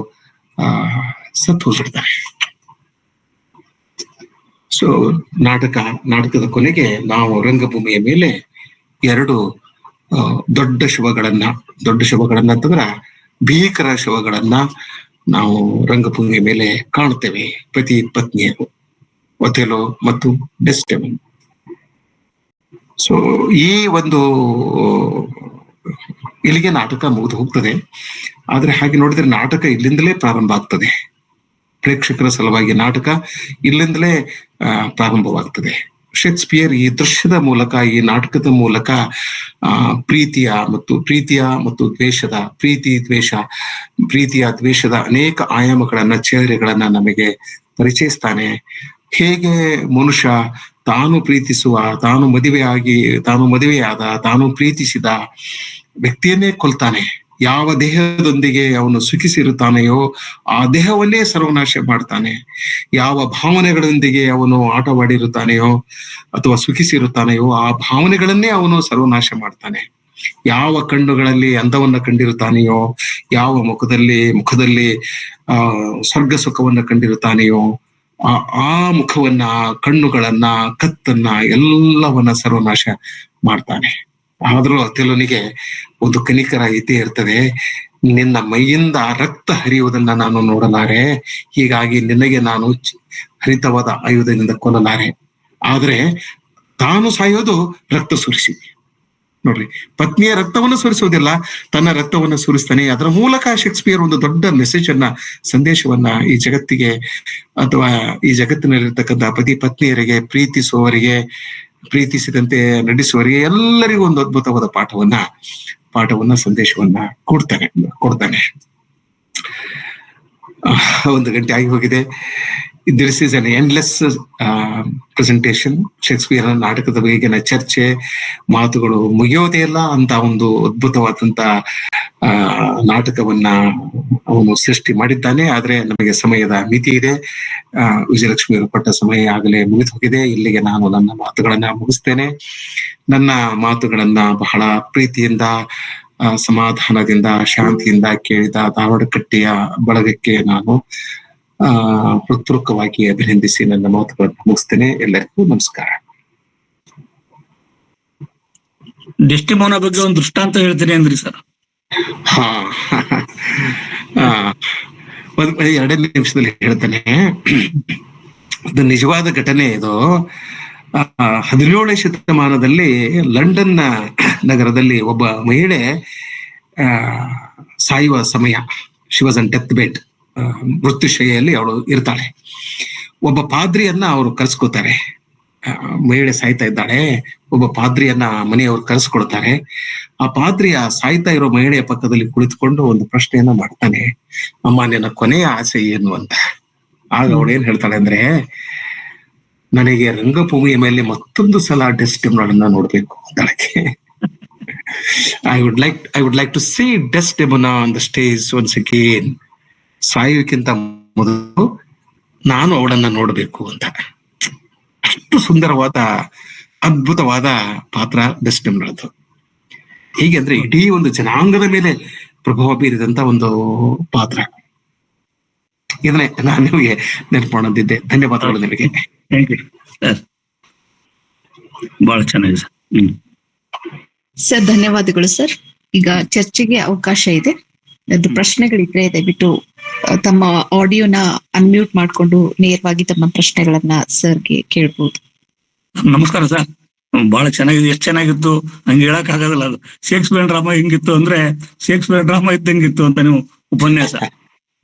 ಸತ್ತು ಹೋಗ್ಬಿಡ್ತಾರೆ. ಸೊ ನಾಟಕದ ಕೊನೆಗೆ ನಾವು ರಂಗಭೂಮಿಯ ಮೇಲೆ 2 ದೊಡ್ಡ ಶವಗಳನ್ನ ಅಂತಂದ್ರ ಭೀಕರ ಶವಗಳನ್ನ ನಾವು ರಂಗಭೂಮಿಯ ಮೇಲೆ ಕಾಣುತ್ತೇವೆ. ಪತಿ ಪತ್ನಿಯರು, ಒಥೆಲೋ ಮತ್ತು ಡೆಸ್ಡೆಮನ್. ಸೊ ಈ ಒಂದು ಇಲ್ಲಿಗೆ ನಾಟಕ ಮುಗಿದು ಹೋಗ್ತದೆ. ಆದ್ರೆ ಹಾಗೆ ನೋಡಿದ್ರೆ ನಾಟಕ ಇಲ್ಲಿಂದಲೇ ಪ್ರಾರಂಭ ಆಗ್ತದೆ. ಪ್ರೇಕ್ಷಕರ ಸಲುವಾಗಿ ನಾಟಕ ಇಲ್ಲಿಂದಲೇ ಪ್ರಾರಂಭವಾಗ್ತದೆ. ಶೇಕ್ಸ್ಪಿಯರ್ ಈ ದೃಶ್ಯದ ಮೂಲಕ, ಈ ನಾಟಕದ ಮೂಲಕ ಪ್ರೀತಿಯ ಮತ್ತು ದ್ವೇಷದ ಅನೇಕ ಆಯಾಮಗಳನ್ನ, ಚೇಹರೆಗಳನ್ನ ನಮಗೆ ಪರಿಚಯಿಸ್ತಾನೆ. ಹೇಗೆ ಮನುಷ್ಯ ತಾನು ಮದುವೆಯಾದ, ತಾನು ಪ್ರೀತಿಸಿದ ವ್ಯಕ್ತಿಯನ್ನೇ ಕೊಲ್ತಾನೆ. ಯಾವ ದೇಹದೊಂದಿಗೆ ಅವನು ಸುಖಿಸಿರುತ್ತಾನೆಯೋ ಆ ದೇಹವನ್ನೇ ಸರ್ವನಾಶ ಮಾಡ್ತಾನೆ. ಯಾವ ಭಾವನೆಗಳೊಂದಿಗೆ ಅವನು ಆಟವಾಡಿರುತ್ತಾನೆಯೋ ಅಥವಾ ಸುಖಿಸಿರುತ್ತಾನೆಯೋ ಆ ಭಾವನೆಗಳನ್ನೇ ಅವನು ಸರ್ವನಾಶ ಮಾಡ್ತಾನೆ. ಯಾವ ಕಣ್ಣುಗಳಲ್ಲಿ ಅಂದವನ್ನ ಕಂಡಿರುತ್ತಾನೆಯೋ, ಯಾವ ಮುಖದಲ್ಲಿ ಸ್ವರ್ಗ ಸುಖವನ್ನ ಕಂಡಿರುತ್ತಾನೆಯೋ ಆ ಮುಖವನ್ನ, ಕಣ್ಣುಗಳನ್ನ, ಕತ್ತನ್ನ ಎಲ್ಲವನ್ನ ಸರ್ವನಾಶ ಮಾಡ್ತಾನೆ. ಆದ್ರೂ ಅಥೆಲೋನಿಗೆ ಒಂದು ಕನಿಕರ ಇದ್ದೇ ಇರ್ತದೆ. ನಿನ್ನ ಮೈಯಿಂದ ರಕ್ತ ಹರಿಯುವುದನ್ನ ನಾನು ನೋಡಲಾರೆ, ಹೀಗಾಗಿ ನಿನಗೆ ನಾನು ಹರಿತವಾದ ಆಯುಧದಿಂದ ಕೊಲ್ಲಲಾರೆ. ಆದ್ರೆ ತಾನು ಸಾಯೋದು ರಕ್ತ ಸುರಿಸಿ. ನೋಡ್ರಿ, ಪತ್ನಿಯ ರಕ್ತವನ್ನು ಸುರಿಸೋದಿಲ್ಲ, ತನ್ನ ರಕ್ತವನ್ನು ಸುರಿಸ್ತಾನೆ. ಅದರ ಮೂಲಕ ಶೇಕ್ಸ್ಪಿಯರ್ ಒಂದು ದೊಡ್ಡ ಸಂದೇಶವನ್ನ ಈ ಜಗತ್ತಿಗೆ ಅಥವಾ ಈ ಜಗತ್ತಿನಲ್ಲಿರ್ತಕ್ಕಂಥ ಪತಿ ಪತ್ನಿಯರಿಗೆ, ಪ್ರೀತಿಸಿದಂತೆ ನಡೆಸುವವರಿಗೆ ಎಲ್ಲರಿಗೂ ಒಂದು ಅದ್ಭುತವಾದ ಪಾಠವನ್ನ ಸಂದೇಶವನ್ನ ಕೊಡ್ತಾನೆ. 1 ಗಂಟೆ ಆಗಿ ಹೋಗಿದೆ. This is an endless presentation. Shakespeare ನಾಟಕದ ಬಗೆಗಿನ ಚರ್ಚೆ, ಮಾತುಗಳು ಮುಗಿಯೋದೇ ಇಲ್ಲ ಅಂತ ಒಂದು ಅದ್ಭುತವಾದಂತ ನಾಟಕವನ್ನ ಅವನು ಸೃಷ್ಟಿ ಮಾಡಿದ್ದಾನೆ. ಆದ್ರೆ ನಮಗೆ ಸಮಯದ ಮಿತಿ ಇದೆ. ವಿಜಯಲಕ್ಷ್ಮಿಯವರು ಕೊಟ್ಟ ಸಮಯ ಆಗಲೇ ಮುಗಿದು ಹೋಗಿದೆ. ಇಲ್ಲಿಗೆ ನಾನು ನನ್ನ ಮಾತುಗಳನ್ನ ಮುಗಿಸ್ತೇನೆ. ನನ್ನ ಮಾತುಗಳನ್ನ ಬಹಳ ಪ್ರೀತಿಯಿಂದ, ಸಮಾಧಾನದಿಂದ, ಶಾಂತಿಯಿಂದ ಕೇಳಿದ ಧಾರವಾಡಕಟ್ಟೆಯ ಬಳಗಕ್ಕೆ ನಾನು ಹೃತ್ಪೂರ್ವಕವಾಗಿ ಅಭಿನಂದಿಸಿ ನನ್ನ ಮಾತುಗಳನ್ನು ಮುಗಿಸ್ತೇನೆ. ಎಲ್ಲರಿಗೂ ನಮಸ್ಕಾರ. ಡೆಸ್ಟಿಮೋನ ಬಗ್ಗೆ ಒಂದು ದೃಷ್ಟಾಂತ ಹೇಳ್ತೀನಿ ಅಂದ್ರಿ ಸರ್. ಹಾ, ಒಂದ್ 2 ನಿಮಿಷದಲ್ಲಿ ಹೇಳ್ತೇನೆ. ಇದು ನಿಜವಾದ ಘಟನೆ. ಇದು 17ನೇ ಶತಮಾನದಲ್ಲಿ ಲಂಡನ್ ನಗರದಲ್ಲಿ ಒಬ್ಬ ಮಹಿಳೆ ಸಾಯುವ ಸಮಯ, she was on death bed, ಮೃತ್ಯುಶಯ್ಯಲ್ಲಿ ಅವಳು ಇರ್ತಾಳೆ. ಒಬ್ಬ ಪಾದ್ರಿಯನ್ನ ಅವರು ಕರೆಸ್ಕೊತಾರೆ. ಮಹಿಳೆ ಸಾಯ್ತಾ ಇದ್ದಾಳೆ, ಒಬ್ಬ ಪಾದ್ರಿಯನ್ನ ಮನೆಯವರು ಕರೆಸ್ಕೊಳ್ತಾರೆ. ಆ ಪಾದ್ರಿಯ ಸಾಯ್ತಾ ಇರೋ ಮಹಿಳೆಯ ಪಕ್ಕದಲ್ಲಿ ಕುಳಿತುಕೊಂಡು ಒಂದು ಪ್ರಶ್ನೆಯನ್ನ ಮಾಡ್ತಾನೆ, ಅಮ್ಮ ನಿನ್ನ ಕೊನೆಯ ಆಸೆ ಏನು ಅಂತ. ಆಗ ಅವಳು ಏನ್ ಹೇಳ್ತಾಳೆ ಅಂದ್ರೆ, ನನಗೆ ರಂಗಭೂಮಿಯ ಮೇಲೆ ಮತ್ತೊಂದು ಸಲ ಡೆಸ್ಡೆಮೊನಾ ನೋಡ್ಬೇಕು ಅಂತಾಳೆ. I would like to see Desdemona on the stage once again. ಸಾಯುವುಕ್ಕಿಂತ ಮೊದಲು ನಾನು ಅವಳನ್ನ ನೋಡ್ಬೇಕು ಅಂತ. ಅಷ್ಟು ಸುಂದರವಾದ, ಅದ್ಭುತವಾದ ಪಾತ್ರ ಡೆಸ್ಡೆಮೊನಾದ್ದು. ಹೀಗೆ ಅಂದ್ರೆ ಇಡೀ ಒಂದು ಜನಾಂಗದ ಮೇಲೆ ಪ್ರಭಾವ ಬೀರಿದಂತ ಒಂದು ಪಾತ್ರ. ಇದನ್ನೇ ನಾನು ನಿಮಗೆ ನೆನಪು ಮಾಡೋದಿದ್ದೆ. ಧನ್ಯವಾದಗಳು ನಿಮಗೆ. ಥ್ಯಾಂಕ್ ಯು ಸರ್, ಬಹಳ ಚೆನ್ನಾಗಿದೆ ಸರ್. ಸರ್ ಧನ್ಯವಾದಗಳು ಸರ್. ಈಗ ಚರ್ಚೆಗೆ ಅವಕಾಶ ಇದೆ. ಅದು ಪ್ರಶ್ನೆಗಳಿದ್ರೆ ದಯವಿಟ್ಟು ತಮ್ಮ ಆಡಿಯೋನ ಅನ್ಮ್ಯೂಟ್ ಮಾಡ್ಕೊಂಡು ನೇರವಾಗಿ ತಮ್ಮ ಪ್ರಶ್ನೆಗಳನ್ನ ಸರ್ಗೆ ಕೇಳ್ಬೋದು. ನಮಸ್ಕಾರ ಸರ್, ಬಹಳ ಚೆನ್ನಾಗಿದೆ. ಎಷ್ಟು ಚೆನ್ನಾಗಿತ್ತು ಹಂಗೆ ಹೇಳಕ್ ಆಗೋದಿಲ್ಲ. ಅದು ಶೇಕ್ಸ್ಪಿಯರ್ ಡ್ರಾಮಾ ಹೆಂಗಿತ್ತು ಅಂದ್ರೆ ಶೇಕ್ಸ್ಪಿಯರ್ ಡ್ರಾಮಾ ಇದ್ದಂಗಿತ್ತು ಅಂತ ನೀವು ಉಪನ್ಯಾಸ.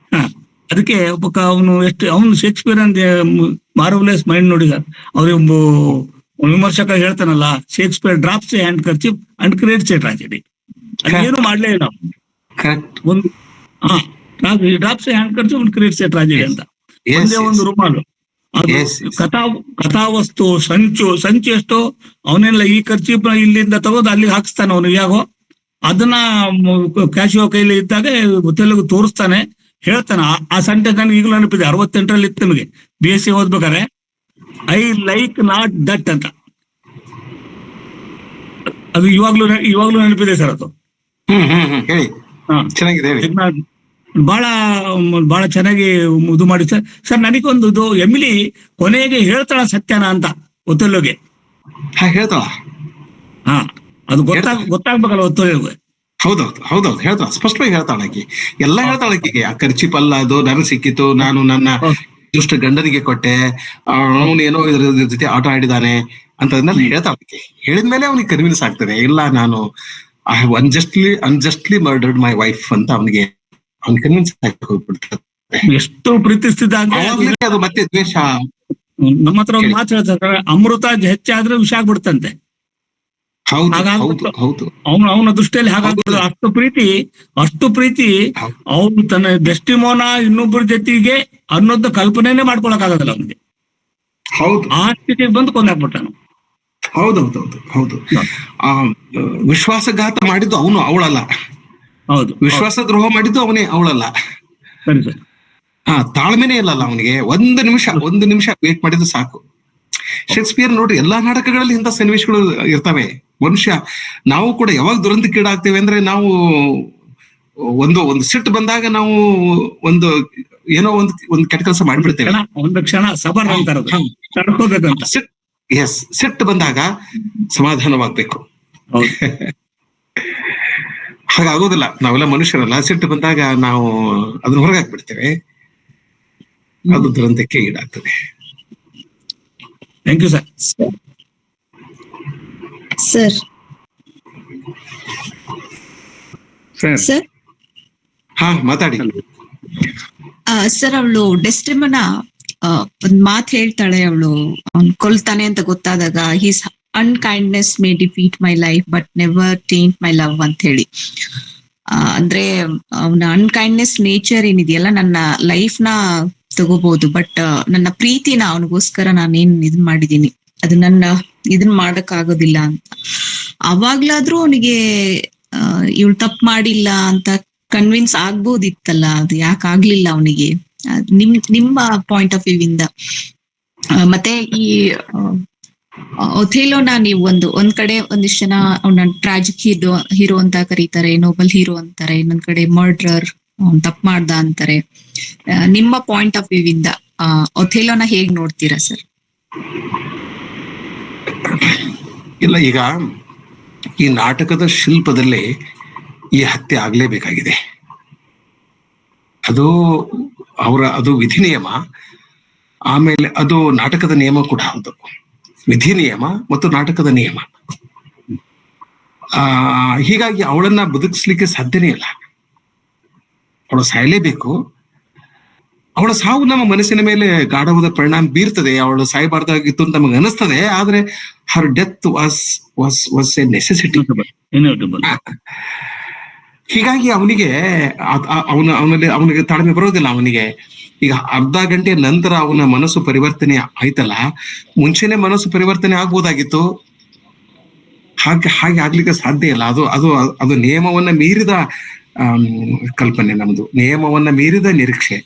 ಅದಕ್ಕೆ ಅವನು ಶೇಕ್ಸ್ಪಿಯರ್ ಅಂತ ಮಾರ್ವಲೆಸ್ ಮೈಂಡ್ ನೋಡಿ ಸರ್. ಅವ್ರಿಗೆ ವಿಮರ್ಶಕ ಹೇಳ್ತಾನಲ್ಲ, Shakespeare drops a handkerchief and creates a tragedy. ಅದೇನು ಮಾಡ್ಲೇ ಇಲ್ಲ ಒಂದು. Drops a handkerchief and creates a tragedy ಅಂತ ಒಂದೇ ಒಂದು ರೂಮಾಲು. ಅದು ಕಥಾವಸ್ತು, ಸಂಚು ಎಷ್ಟೋ ಅವನೆಲ್ಲ ಈ ಖರ್ಚೀಪ್ ಇಲ್ಲಿಂದ ತಗೋದು ಅಲ್ಲಿಗೆ ಹಾಕಿಸ್ತಾನೆ ಅವನಿಗೆ. ಯಾಗೋ ಅದನ್ನ ಕ್ಯಾಶಿಯೋ ಕೈಲಿ ಇದ್ದಾಗ ತೆಲುಗು ತೋರಿಸ್ತಾನೆ, ಹೇಳ್ತಾನೆ. ಆ ಸೆಂಟೆನ್ಸ್ ನನಗೆ ಈಗಲೂ ನೆನಪಿದೆ. 68ರಲ್ಲಿ ಇತ್ತು ನಮಗೆ BSc ಓದ್ಬೇಕಾರೆ. ಐ ಲೈಕ್ ನಾಟ್ ದಟ್ ಅಂತ. ಅದು ಇವಾಗ್ಲೂ ನೆನಪಿದೆ ಸರ್. ಅದು ಬಹಳ ಚೆನ್ನಾಗಿ ಇದು ಮಾಡಿ ಸರ್. ಸರ್ ನನಗೊಂದು ಇದು, ಎಮಿಲಿ ಕೊನೆಗೆ ಹೇಳ್ತಾಳ ಸತ್ಯನ ಅಂತ ಒತ್ತಲ್ಲೋಗೆ. ಹೇಳ್ತಾಳ. ಅದು ಗೊತ್ತಾಗ್ಬೇಕಲ್ಲ ಒತ್ತಲ್ಲೋಗೆ. ಹೌದೌದು ಹೇಳ್ತಾಳ, ಸ್ಪಷ್ಟವಾಗಿ ಹೇಳ್ತಾಳಕಿ. ಎಲ್ಲ ಹೇಳ್ತಾಳಕಿಗೆ. ಆ ಖರ್ಚಿಪಲ್ಲ, ಅದು ನನಗೆ ಸಿಕ್ಕಿತು, ನಾನು ನನ್ನ ದುಷ್ಟ ಗಂಡನಿಗೆ ಕೊಟ್ಟೆ, ಅವನೇನೋ ಇದ್ರ ಜೊತೆ ಆಟ ಆಡಿದಾನೆ ಅಂತ ಅದನ್ನೆಲ್ಲ ಹೇಳ್ತಾಳಕಿ. ಹೇಳಿದ್ಮೇಲೆ ಅವನಿಗೆ ಕನ್ವಿನ್ಸ್ ಆಗ್ತದೆ, ಇಲ್ಲ ನಾನು I have unjustly murdered my wife ಅಂತ ಅವನಿಗೆ ಕನ್ವಿನ್ಸ್ ಆಗಿ ಹೋಗ್ಬಿಡ್ತದೆ. ಎಷ್ಟು ಪ್ರೀತಿಸ್ತಿದ್ದ ಅದು ಮತ್ತೆ ದ್ವೇಷ. ನಮ್ಮ ಹತ್ರ ಒಂದು ಮಾತು ಹೇಳ್ತಾರೆ, ಅಮೃತ ಹೆಚ್ಚಾದ್ರೆ ವಿಷ ಆಗ್ಬಿಡ್ತಂತೆ. ಅವನ ದೃಷ್ಟಿಯಲ್ಲಿ ಹಾಗಾಗ್ಬಿಡುದು. ಅಷ್ಟು ಪ್ರೀತಿ ಅವನು ತನ್ನ ಡೆಸ್ಟಿಮೋನಾ ಇನ್ನೊಬ್ಬರ ಜೊತೆಗೆ ಅನ್ನೋದು ಕಲ್ಪನೆನೇ ಮಾಡ್ಕೊಳಕ್ ಆಗೋದಿಲ್ಲ ಅವನಿಗೆ. ಆ ಸ್ಥಿತಿಗೆ ಬಂದು ಕೊಂದಾಕ್ಬಿಟ್ಟಾನು. ಹೌದು. ವಿಶ್ವಾಸಘಾತ ಮಾಡಿದ್ದು ಅವಳಲ್ಲ. ಹೌದು. ವಿಶ್ವಾಸ ದ್ರೋಹ ಮಾಡಿದ್ದು ಅವಳಲ್ಲ. ಸರಿ ಸರ್. ತಾಳ್ಮೆನೇ ಇಲ್ಲಲ್ಲ ಅವನಿಗೆ. ಒಂದು ನಿಮಿಷ ವೇಟ್ ಮಾಡಿದ್ದು ಸಾಕು. ಶೇಕ್ಸ್ಪಿಯರ್ ನೋಡ್ರಿ, ಎಲ್ಲಾ ನಾಟಕಗಳಲ್ಲಿ ಇಂಥ ಸನ್ನಿವೇಶಗಳು ಇರ್ತವೆ. ಮನುಷ್ಯ ನಾವು ಕೂಡ ಯಾವಾಗ ದುರಂತಕ್ಕೀಡಾಗ್ತೇವೆ ಅಂದ್ರೆ, ನಾವು ಒಂದು ಸಿಟ್ಟು ಬಂದಾಗ ನಾವು ಏನೋ ಒಂದು ಕೆಟ್ಟ ಕೆಲಸ ಮಾಡ್ಬಿಡ್ತೇವೆ. ಒಂದು ಕ್ಷಣ ಸಬರ್ ಅಂತಾರದು. ಸಿಟ್ಟು ಬಂದಾಗ ಸಮಾಧಾನವಾಗ್ಬೇಕು. ಹಾಗಾಗೋದಿಲ್ಲ. ನಾವೆಲ್ಲ ಮನುಷ್ಯರಲ್ಲ. ಸಿಟ್ಟು ಬಂದಾಗ ನಾವು ಅದನ್ನ ಹೊರಗಾಕ್ಬಿಡ್ತೇವೆ. ಅದು ದುರಂತಕ್ಕೆ ಈಡಾಗ್ತದೆ. Thank you sir. ಸರ್ ಮಾತಾಡಿ ಸರ್. ಅವಳು ಡೆಸ್ಡೆಮೊನಾ ಒಂದ್ ಮಾತು ಹೇಳ್ತಾಳೆ. ಅವಳು ಅವ್ನ್ ಕೊಲ್ತಾನೆ ಅಂತ ಗೊತ್ತಾದಾಗ, his unkindness may defeat my life but never taint my love ಅಂತ ಹೇಳಿ. ಅಂದ್ರೆ ಅವನ ಅನ್ಕೈಂಡ್ನೆಸ್ ನೇಚರ್ ಏನಿದೆಯಲ್ಲ, ನನ್ನ ಲೈಫ್ ನ ತಗೋಬಹುದು. ಬಟ್ ನನ್ನ ಪ್ರೀತಿನ ಅವನಿಗೋಸ್ಕರ ನಾನೇನ್ ಇದನ್ ಮಾಡಿದೀನಿ, ಅದು ನನ್ನ ಇದನ್ ಮಾಡಕ್ ಆಗೋದಿಲ್ಲ ಅಂತ. ಅವಾಗ್ಲಾದ್ರೂ ಅವನಿಗೆ ಇವಳು ತಪ್ಪು ಮಾಡಿಲ್ಲ ಅಂತ ಕನ್ವಿನ್ಸ್ ಆಗ್ಬೋದಿತ್ತಲ್ಲ, ಅದು ಯಾಕೆ ಆಗ್ಲಿಲ್ಲ ಅವನಿಗೆ? ನಿಮ್ಮ ಪಾಯಿಂಟ್ ಆಫ್ ವ್ಯೂ ಇಂದ. ಮತ್ತೆ ಈ ಒಥೇಲೋನ ನೀವು ಒಂದ್ ಕಡೆ ಒಂದಿಷ್ಟು ಜನ ಅವನ ಟ್ರಾಜಿಕ್ ಹೀರೋ ಅಂತ ಕರೀತಾರೆ, ನೋಬಲ್ ಹೀರೋ ಅಂತಾರೆ, ಇನ್ನೊಂದ್ ಕಡೆ ಮರ್ಡರರ್, ತಪ್ಪು ಮಾಡ್ದ ಅಂತಾರೆ. ನಿಮ್ಮ ಪಾಯಿಂಟ್ ಆಫ್ ವ್ಯೂ ಇಂದ ಒಥೇಲೋನ ಹೇಗ್ ನೋಡ್ತೀರಾ ಸರ್? ಇಲ್ಲ, ಈಗ ಈ ನಾಟಕದ ಶಿಲ್ಪದಲ್ಲಿ ಈ ಹತ್ಯೆ ಆಗ್ಲೇಬೇಕಾಗಿದೆ. ಅದು ವಿಧಿ ನಿಯಮ, ಆಮೇಲೆ ಅದು ನಾಟಕದ ನಿಯಮ ಕೂಡ ಹೌದು. ವಿಧಿ ನಿಯಮ ಮತ್ತು ನಾಟಕದ ನಿಯಮ. ಹೀಗಾಗಿ ಅವಳನ್ನ ಬದುಕಿಸ್ಲಿಕ್ಕೆ ಸಾಧ್ಯನೇ ಇಲ್ಲ. ಅವಳು ಸಾಯಲೇಬೇಕು. ಅವಳ ಸಾವು ನಮ್ಮ ಮನಸ್ಸಿನ ಮೇಲೆ ಗಾಢವಾದ ಪರಿಣಾಮ ಬೀರ್ತದೆ. ಅವಳು ಸಾಯಬಾರ್ದಾಗಿತ್ತು ಅಂತ ನಮಗೆ ಅನಿಸ್ತದೆ, ಆದ್ರೆ ಹರ್ ಡೆತ್ ವಾಸ್ ಎ ನೆಸೆಸಿಟಿ. ಹೀಗಾಗಿ ಅವನಿಗೆ ಅವನಿಗೆ ತಾಳ್ಮೆ ಬರೋದಿಲ್ಲ. ಅವನಿಗೆ ಈಗ ಅರ್ಧ ಗಂಟೆ ನಂತರ ಅವನ ಮನಸ್ಸು ಪರಿವರ್ತನೆ ಆಯ್ತಲ್ಲ, ಮುಂಚೆನೆ ಮನಸ್ಸು ಪರಿವರ್ತನೆ ಆಗ್ಬೋದಾಗಿತ್ತು. ಹಾಗೆ ಆಗ್ಲಿಕ್ಕೆ ಸಾಧ್ಯ ಇಲ್ಲ. ಅದು ನಿಯಮವನ್ನ ಮೀರಿದ ಕಲ್ಪನೆ ನಮ್ದು, ನಿಯಮವನ್ನ ಮೀರಿದ ನಿರೀಕ್ಷೆ.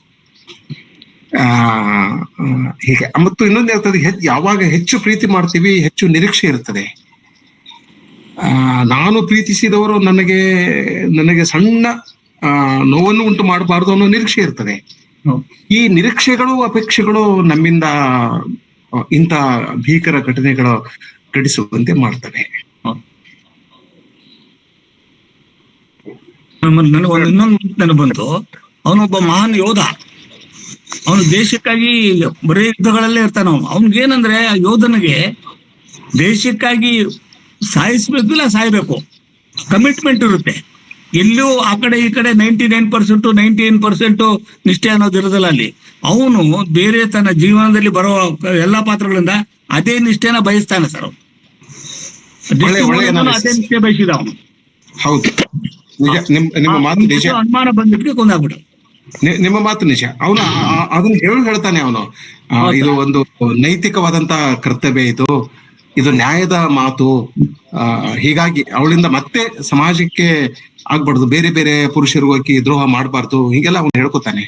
ಹೀಗೆ. ಮತ್ತು ಇನ್ನೊಂದು ಇರ್ತದೆ, ಯಾವಾಗ ಹೆಚ್ಚು ಪ್ರೀತಿ ಮಾಡ್ತೀವಿ ಹೆಚ್ಚು ನಿರೀಕ್ಷೆ ಇರ್ತದೆ. ನಾನು ಪ್ರೀತಿಸಿದವರು ನನಗೆ ಸಣ್ಣ ನೋವನ್ನು ಉಂಟು ಮಾಡಬಾರ್ದು ಅನ್ನೋ ನಿರೀಕ್ಷೆ ಇರ್ತದೆ. ಈ ನಿರೀಕ್ಷೆಗಳು ಅಪೇಕ್ಷೆಗಳು ನಮ್ಮಿಂದ ಇಂಥ ಭೀಕರ ಘಟನೆಗಳು ಘಟಿಸುವಂತೆ ಮಾಡ್ತವೆ. ಇನ್ನೊಂದು ಬಂತು, ಅವನೊಬ್ಬ ಮಹಾನ್ ಯೋಧ. ಅವನು ದೇಶಕ್ಕಾಗಿ ಬರೀ ಯುದ್ಧಗಳಲ್ಲೇ ಇರ್ತಾನ. ಅವನ್ಗೇನಂದ್ರೆ ಆ ಯೋಧನಿಗೆ ದೇಶಕ್ಕಾಗಿ ಸಾಯಿಸ್ಬೇಕು, ಇಲ್ಲ ಸಾಯ್ಬೇಕು, ಕಮಿಟ್ಮೆಂಟ್ ಇರುತ್ತೆ. ಎಲ್ಲೂ ಆ ಕಡೆ ಈ ಕಡೆ 99% ನಿಷ್ಠೆ ಅನ್ನೋದು ಇರೋದಿಲ್ಲ ಅಲ್ಲಿ. ಅವನು ಬೇರೆ ತನ್ನ ಜೀವನದಲ್ಲಿ ಬರುವ ಎಲ್ಲಾ ಪಾತ್ರಗಳಿಂದ ಅದೇ ನಿಷ್ಠೆನ ಬಯಸ್ತಾನೆ ಸರ್. ಅದೇ ನಿಷ್ಠೆ ಬಯಸಿದ ಅವನು. ಹೌದು, ನಿಜ. ನಿಮ್ಮ ಮಾತು ನಿಜ. ಅನುಮಾನ ಬಂದ್ಬಿಟ್ಟು ಕೊಂದಾಗ್ಬಿಟ್ಟು. ನಿಮ್ಮ ಮಾತು ನಿಜ. ಅವನು ಅದನ್ನ ಹೇಳ್ತಾನೆ ಅವನು. ಇದು ಒಂದು ನೈತಿಕವಾದಂತ ಕರ್ತವ್ಯ, ಇದು ನ್ಯಾಯದ ಮಾತು. ಹೀಗಾಗಿ ಅವಳಿಂದ ಮತ್ತೆ ಸಮಾಜಕ್ಕೆ ಆಗ್ಬಾರ್ದು, ಬೇರೆ ಬೇರೆ ಪುರುಷರಿಗೂ ಹೋಗಿ ದ್ರೋಹ ಮಾಡಬಾರ್ದು, ಹೀಗೆಲ್ಲ ಅವನು ಹೇಳ್ಕೊತಾನೆ.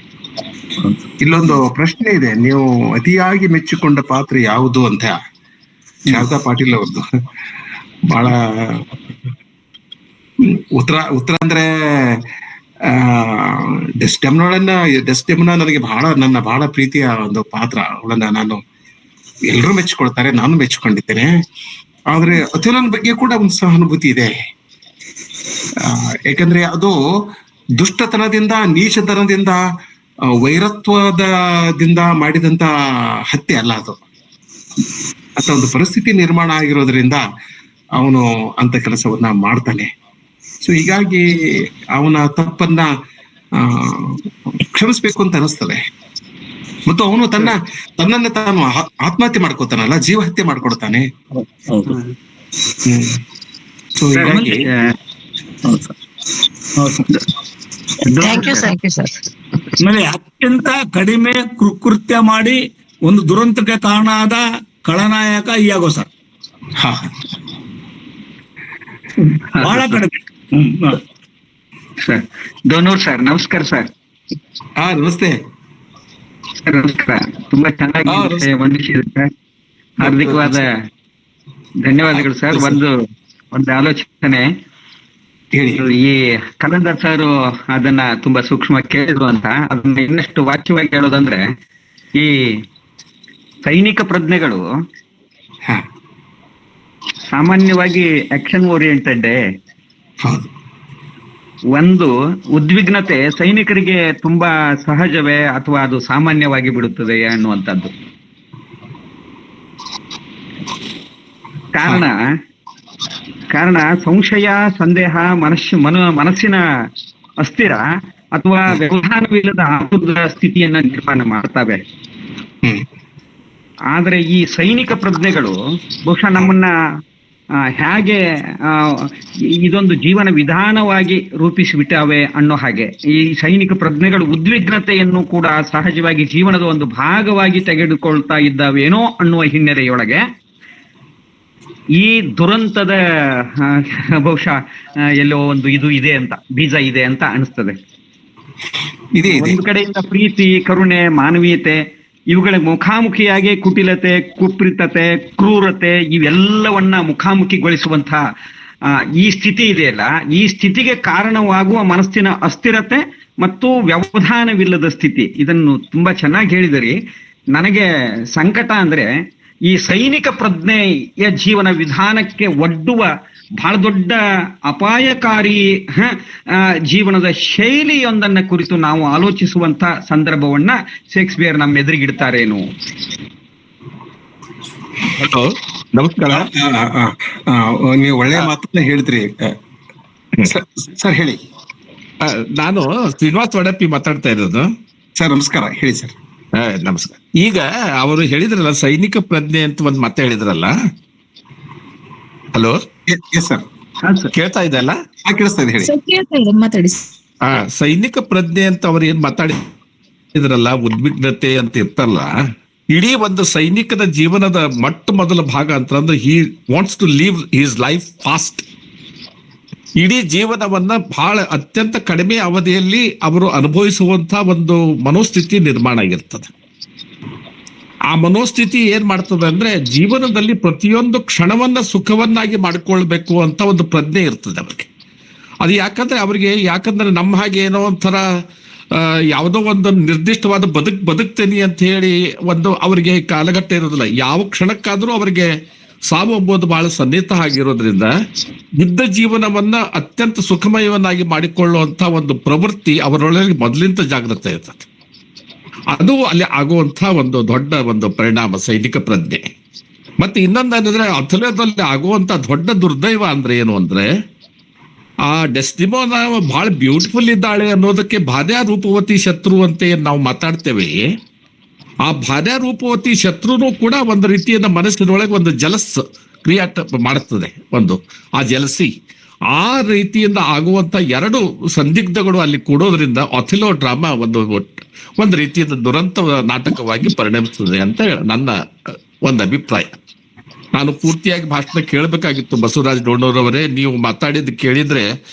ಇಲ್ಲೊಂದು ಪ್ರಶ್ನೆ ಇದೆ, ನೀವು ಅತಿಯಾಗಿ ಮೆಚ್ಚಿಕೊಂಡ ಪಾತ್ರ ಯಾವುದು ಅಂತ. ಶಾರದಾ ಪಾಟೀಲ್ ಅವ್ರದ್ದು ಬಹಳ ಉತ್ತರ ಅಂದ್ರೆ ಡೆಸ್ಡೆಮೋನಾ ನನಗೆ ನನ್ನ ಬಹಳ ಪ್ರೀತಿಯ ಒಂದು ಪಾತ್ರ. ಅವಳನ್ನ ನಾನು ಎಲ್ಲರೂ ಮೆಚ್ಚಿಕೊಳ್ತಾರೆ, ನಾನು ಮೆಚ್ಚಿಕೊಂಡಿದ್ದೇನೆ. ಆದ್ರೆ ಅಥೇಲೋನ ಬಗ್ಗೆ ಕೂಡ ಒಂದು ಸಹಾನುಭೂತಿ ಇದೆ. ಯಾಕಂದ್ರೆ ಅದು ದುಷ್ಟತನದಿಂದ, ನೀಚತನದಿಂದ, ವೈರತ್ವದಿಂದ ಮಾಡಿದಂತ ಹತ್ಯೆ ಅಲ್ಲ ಅದು. ಅಂತ ಒಂದು ಪರಿಸ್ಥಿತಿ ನಿರ್ಮಾಣ ಆಗಿರೋದ್ರಿಂದ ಅವನು ಅಂತ ಕೆಲಸವನ್ನ ಮಾಡ್ತಾನೆ. ಸೊ ಹೀಗಾಗಿ ಅವನ ತಪ್ಪನ್ನ ಕ್ಷಮಿಸ್ಬೇಕು ಅಂತ ಅನಿಸ್ತದೆ. ಮತ್ತು ಅವನು ತನ್ನನ್ನ ತಾನು ಆತ್ಮಹತ್ಯೆ ಮಾಡ್ಕೋತಾನಲ್ಲ, ಜೀವಹತ್ಯೆ ಮಾಡ್ಕೊಡ್ತಾನೆ. ಸೊ ಹೀಗಾಗಿ ಆಮೇಲೆ ಅತ್ಯಂತ ಕಡಿಮೆ ಕೃತ್ಯ ಮಾಡಿ ಒಂದು ದುರಂತಕ್ಕೆ ಕಾರಣ ಆದ ಖಳನಾಯಕ ಇಯಾಗೋ ಸರ್. ಬಹಳ ಕಡಿಮೆ. ಸರ್ ದೋನೂರ್ ಸರ್, ನಮಸ್ಕಾರ ಸರ್. ನಮಸ್ತೆ ಸರ್, ನಮಸ್ಕಾರ. ತುಂಬಾ ಚೆನ್ನಾಗಿ ವಂದಿಸಿದ್ರೆ ಹಾರ್ದಿಕವಾದ ಧನ್ಯವಾದಗಳು ಸರ್. ಒಂದು ಆಲೋಚನೆ. ಈ ಕಲಂದರ್ ಸರ್ ಅದನ್ನ ತುಂಬಾ ಸೂಕ್ಷ್ಮ ಕೇಳಿದ್ರು ಅಂತ, ಅದನ್ನ ಇನ್ನಷ್ಟು ವಾಚ್ಯವಾಗಿ ಹೇಳೋದಂದ್ರೆ, ಈ ಸೈನಿಕ ಪ್ರಜ್ಞೆಗಳು ಸಾಮಾನ್ಯವಾಗಿ ಆಕ್ಷನ್ ಓರಿಯೆಂಟೆಡ್. ಒಂದು ಉದ್ವಿಗ್ನತೆ ಸೈನಿಕರಿಗೆ ತುಂಬಾ ಸಹಜವೇ ಅಥವಾ ಅದು ಸಾಮಾನ್ಯವಾಗಿ ಬಿಡುತ್ತದೆ ಅನ್ನುವಂಥದ್ದು. ಕಾರಣ ಸಂಶಯ, ಸಂದೇಹ ಮನಸ್ಸಿನ ಅಸ್ಥಿರ ಅಥವಾ ವ್ಯವಧಾನವಿಲ್ಲದ ಆತುರದ ಸ್ಥಿತಿಯನ್ನ ನಿರ್ಮಾಣ ಮಾಡ್ತವೆ. ಆದ್ರೆ ಈ ಸೈನಿಕ ಪ್ರಜ್ಞೆಗಳು ಬಹುಶಃ ನಮ್ಮನ್ನ ಹೇಗೆ ಇದೊಂದು ಜೀವನ ವಿಧಾನವಾಗಿ ರೂಪಿಸಿಬಿಟ್ಟಾವೆ ಅನ್ನೋ ಹಾಗೆ ಈ ಸೈನಿಕ ಪ್ರಜ್ಞೆಗಳು ಉದ್ವಿಗ್ನತೆಯನ್ನು ಕೂಡ ಸಹಜವಾಗಿ ಜೀವನದ ಒಂದು ಭಾಗವಾಗಿ ತೆಗೆದುಕೊಳ್ತಾ ಇದ್ದಾವೇನೋ ಅನ್ನುವ ಹಿನ್ನೆಲೆಯೊಳಗೆ ಈ ದುರಂತದ ಬಹುಶಃ ಎಲ್ಲೋ ಒಂದು ಇದು ಇದೆ ಅಂತ, ಬೀಜ ಇದೆ ಅಂತ ಅನಿಸ್ತದೆ. ಒಂದು ಕಡೆಯಿಂದ ಪ್ರೀತಿ, ಕರುಣೆ, ಮಾನವೀಯತೆ ಇವುಗಳ ಮುಖಾಮುಖಿಯಾಗಿ ಕುಟಿಲತೆ, ಕುಪ್ರಿತತೆ, ಕ್ರೂರತೆ ಇವೆಲ್ಲವನ್ನ ಮುಖಾಮುಖಿಗೊಳಿಸುವಂತ ಈ ಸ್ಥಿತಿ ಇದೆಯಲ್ಲ, ಈ ಸ್ಥಿತಿಗೆ ಕಾರಣವಾಗುವ ಮನಸ್ಸಿನ ಅಸ್ಥಿರತೆ ಮತ್ತು ವ್ಯವಧಾನವಿಲ್ಲದ ಸ್ಥಿತಿ, ಇದನ್ನು ತುಂಬಾ ಚೆನ್ನಾಗಿ ಹೇಳಿದಿರಿ. ನನಗೆ ಸಂಕಟ ಅಂದ್ರೆ ಈ ಸೈನಿಕ ಪ್ರಜ್ಞೆಯ ಜೀವನ ವಿಧಾನಕ್ಕೆ ಒಡ್ಡುವ ಬಹಳ ದೊಡ್ಡ ಅಪಾಯಕಾರಿ ಜೀವನದ ಶೈಲಿಯೊಂದನ್ನ ಕುರಿತು ನಾವು ಆಲೋಚಿಸುವಂತ ಸಂದರ್ಭವನ್ನ ಶೇಕ್ಸ್ಪಿಯರ್ ನಮ್ಮ ಎದುರಿಗಿಡ್ತಾರೇನು? ಹಲೋ, ನಮಸ್ಕಾರ. ನೀವು ಒಳ್ಳೆಯ ಮಾತನ್ನ ಹೇಳಿದ್ರಿ ಸರ್. ಹೇಳಿ. ನಾನು ಶ್ರೀನಿವಾಸ್ ವಡಪ್ಪಿ ಮಾತಾಡ್ತಾ ಇರೋದು. ಸರ್ ನಮಸ್ಕಾರ, ಹೇಳಿ ಸರ್. ನಮಸ್ಕಾರ. ಈಗ ಅವರು ಹೇಳಿದ್ರಲ್ಲ ಸೈನಿಕ ಪ್ರಜ್ಞೆ ಅಂತ ಒಂದ್ ಮತ್ತೆ ಹೇಳಿದ್ರಲ್ಲ. ಹಲೋ, ಸರ್ ಕೇಳ್ತಾ ಇದೆಯಲ್ಲ? ಕೇಳಿಸ್ತಾ ಇದೆ, ಹೇಳಿ. ಮಾತಾಡಿ. ಸೈನಿಕ ಪ್ರಜ್ಞೆ ಅಂತ ಅವ್ರು ಏನ್ ಮಾತಾಡಿದ್ರಲ್ಲ, ಉದ್ವಿಗ್ನತೆ ಅಂತ ಇರ್ತಲ್ಲ, ಇಡೀ ಒಂದು ಸೈನಿಕನ ಜೀವನದ ಮೊದಲ ಭಾಗ ಅಂತಂದ್ರೆ he wants to live his life fast. ಇಡೀ ಜೀವನವನ್ನ ಬಹಳ ಅತ್ಯಂತ ಕಡಿಮೆ ಅವಧಿಯಲ್ಲಿ ಅವರು ಅನುಭವಿಸುವಂತ ಒಂದು ಮನೋಸ್ಥಿತಿ ನಿರ್ಮಾಣ ಆಗಿರ್ತದೆ. ಆ ಮನೋಸ್ಥಿತಿ ಏನ್ ಮಾಡ್ತದೆ ಅಂದ್ರೆ ಜೀವನದಲ್ಲಿ ಪ್ರತಿಯೊಂದು ಕ್ಷಣವನ್ನ ಸುಖವನ್ನಾಗಿ ಮಾಡಿಕೊಳ್ಬೇಕು ಅಂತ ಒಂದು ಪ್ರಜ್ಞೆ ಇರ್ತದೆ ಅವ್ರಿಗೆ. ಅದು ಯಾಕಂದ್ರೆ ನಮ್ಮ ಹಾಗೆ ಏನೋ ಒಂಥರ ಯಾವುದೋ ಒಂದು ನಿರ್ದಿಷ್ಟವಾದ ಬದುಕ್ತೇನೆ ಅಂತ ಹೇಳಿ ಒಂದು ಅವರಿಗೆ ಕಾಲಘಟ್ಟ ಇರೋದಿಲ್ಲ. ಯಾವ ಕ್ಷಣಕ್ಕಾದ್ರೂ ಅವರಿಗೆ ಸಾವು ಎಂಬುದು ಬಹಳ ಸನ್ನಿಹಿತ ಆಗಿರೋದ್ರಿಂದ ಇದ್ದ ಜೀವನವನ್ನ ಅತ್ಯಂತ ಸುಖಮಯವನ್ನಾಗಿ ಮಾಡಿಕೊಳ್ಳುವಂತ ಒಂದು ಪ್ರವೃತ್ತಿ ಅವರೊಳಗೆ ಮೊದಲಿಂದ ಜಾಗೃತ ಇರ್ತದೆ. ಅದು ಅಲ್ಲಿ ಆಗುವಂತ ಒಂದು ದೊಡ್ಡ ಒಂದು ಪರಿಣಾಮ ಸೈನಿಕ ಪ್ರಜ್ಞೆ. ಮತ್ತೆ ಇನ್ನೊಂದೇನಂದ್ರೆ ಅಥೆಲೋದಲ್ಲಿ ಆಗುವಂತ ದೊಡ್ಡ ದುರ್ದೈವ ಅಂದ್ರೆ ಏನು ಅಂದ್ರೆ ಆ ಡೆಸ್ಟಿಮೋನ ಬಹಳ ಬ್ಯೂಟಿಫುಲ್ ಇದ್ದಾಳೆ ಅನ್ನೋದಕ್ಕೆ ಭಾರ್ಯಾ ರೂಪವತಿ ಶತ್ರು ಅಂತ ಏನ್ ನಾವು ಮಾತಾಡ್ತೇವೆ, ಆ ಭಾರ್ಯಾ ರೂಪವತಿ ಶತ್ರುನು ಕೂಡ ಒಂದು ರೀತಿಯಿಂದ ಮನಸ್ಸಿನೊಳಗೆ ಒಂದು ಜಲಸ್ ಕ್ರಿಯೇಟ್ ಮಾಡುತ್ತದೆ. ಒಂದು ಆ ಜಲಸಿ, ಆ ರೀತಿಯಿಂದ ಆಗುವಂತ ಎರಡು ಸಂದಿಗ್ಧಗಳು ಅಲ್ಲಿ ಕೂಡೋದ್ರಿಂದ ಅಥೆಲೋ ಡ್ರಾಮಾ ಒಂದು ರೀತಿಯಿಂದ ದುರಂತ ನಾಟಕವಾಗಿ ಪರಿಣಮಿಸ್ತದೆ ಅಂತ ನನ್ನ ಒಂದು ಅಭಿಪ್ರಾಯ. ನಾನು ಪೂರ್ತಿಯಾಗಿ ಭಾಷಣ ಕೇಳಬೇಕಾಗಿತ್ತು. ಬಸವರಾಜ್ ಡೋಣೂರವರೇ, ನೀವು ಮಾತಾಡಿದ್ ಕೇಳಿದ್ರೆ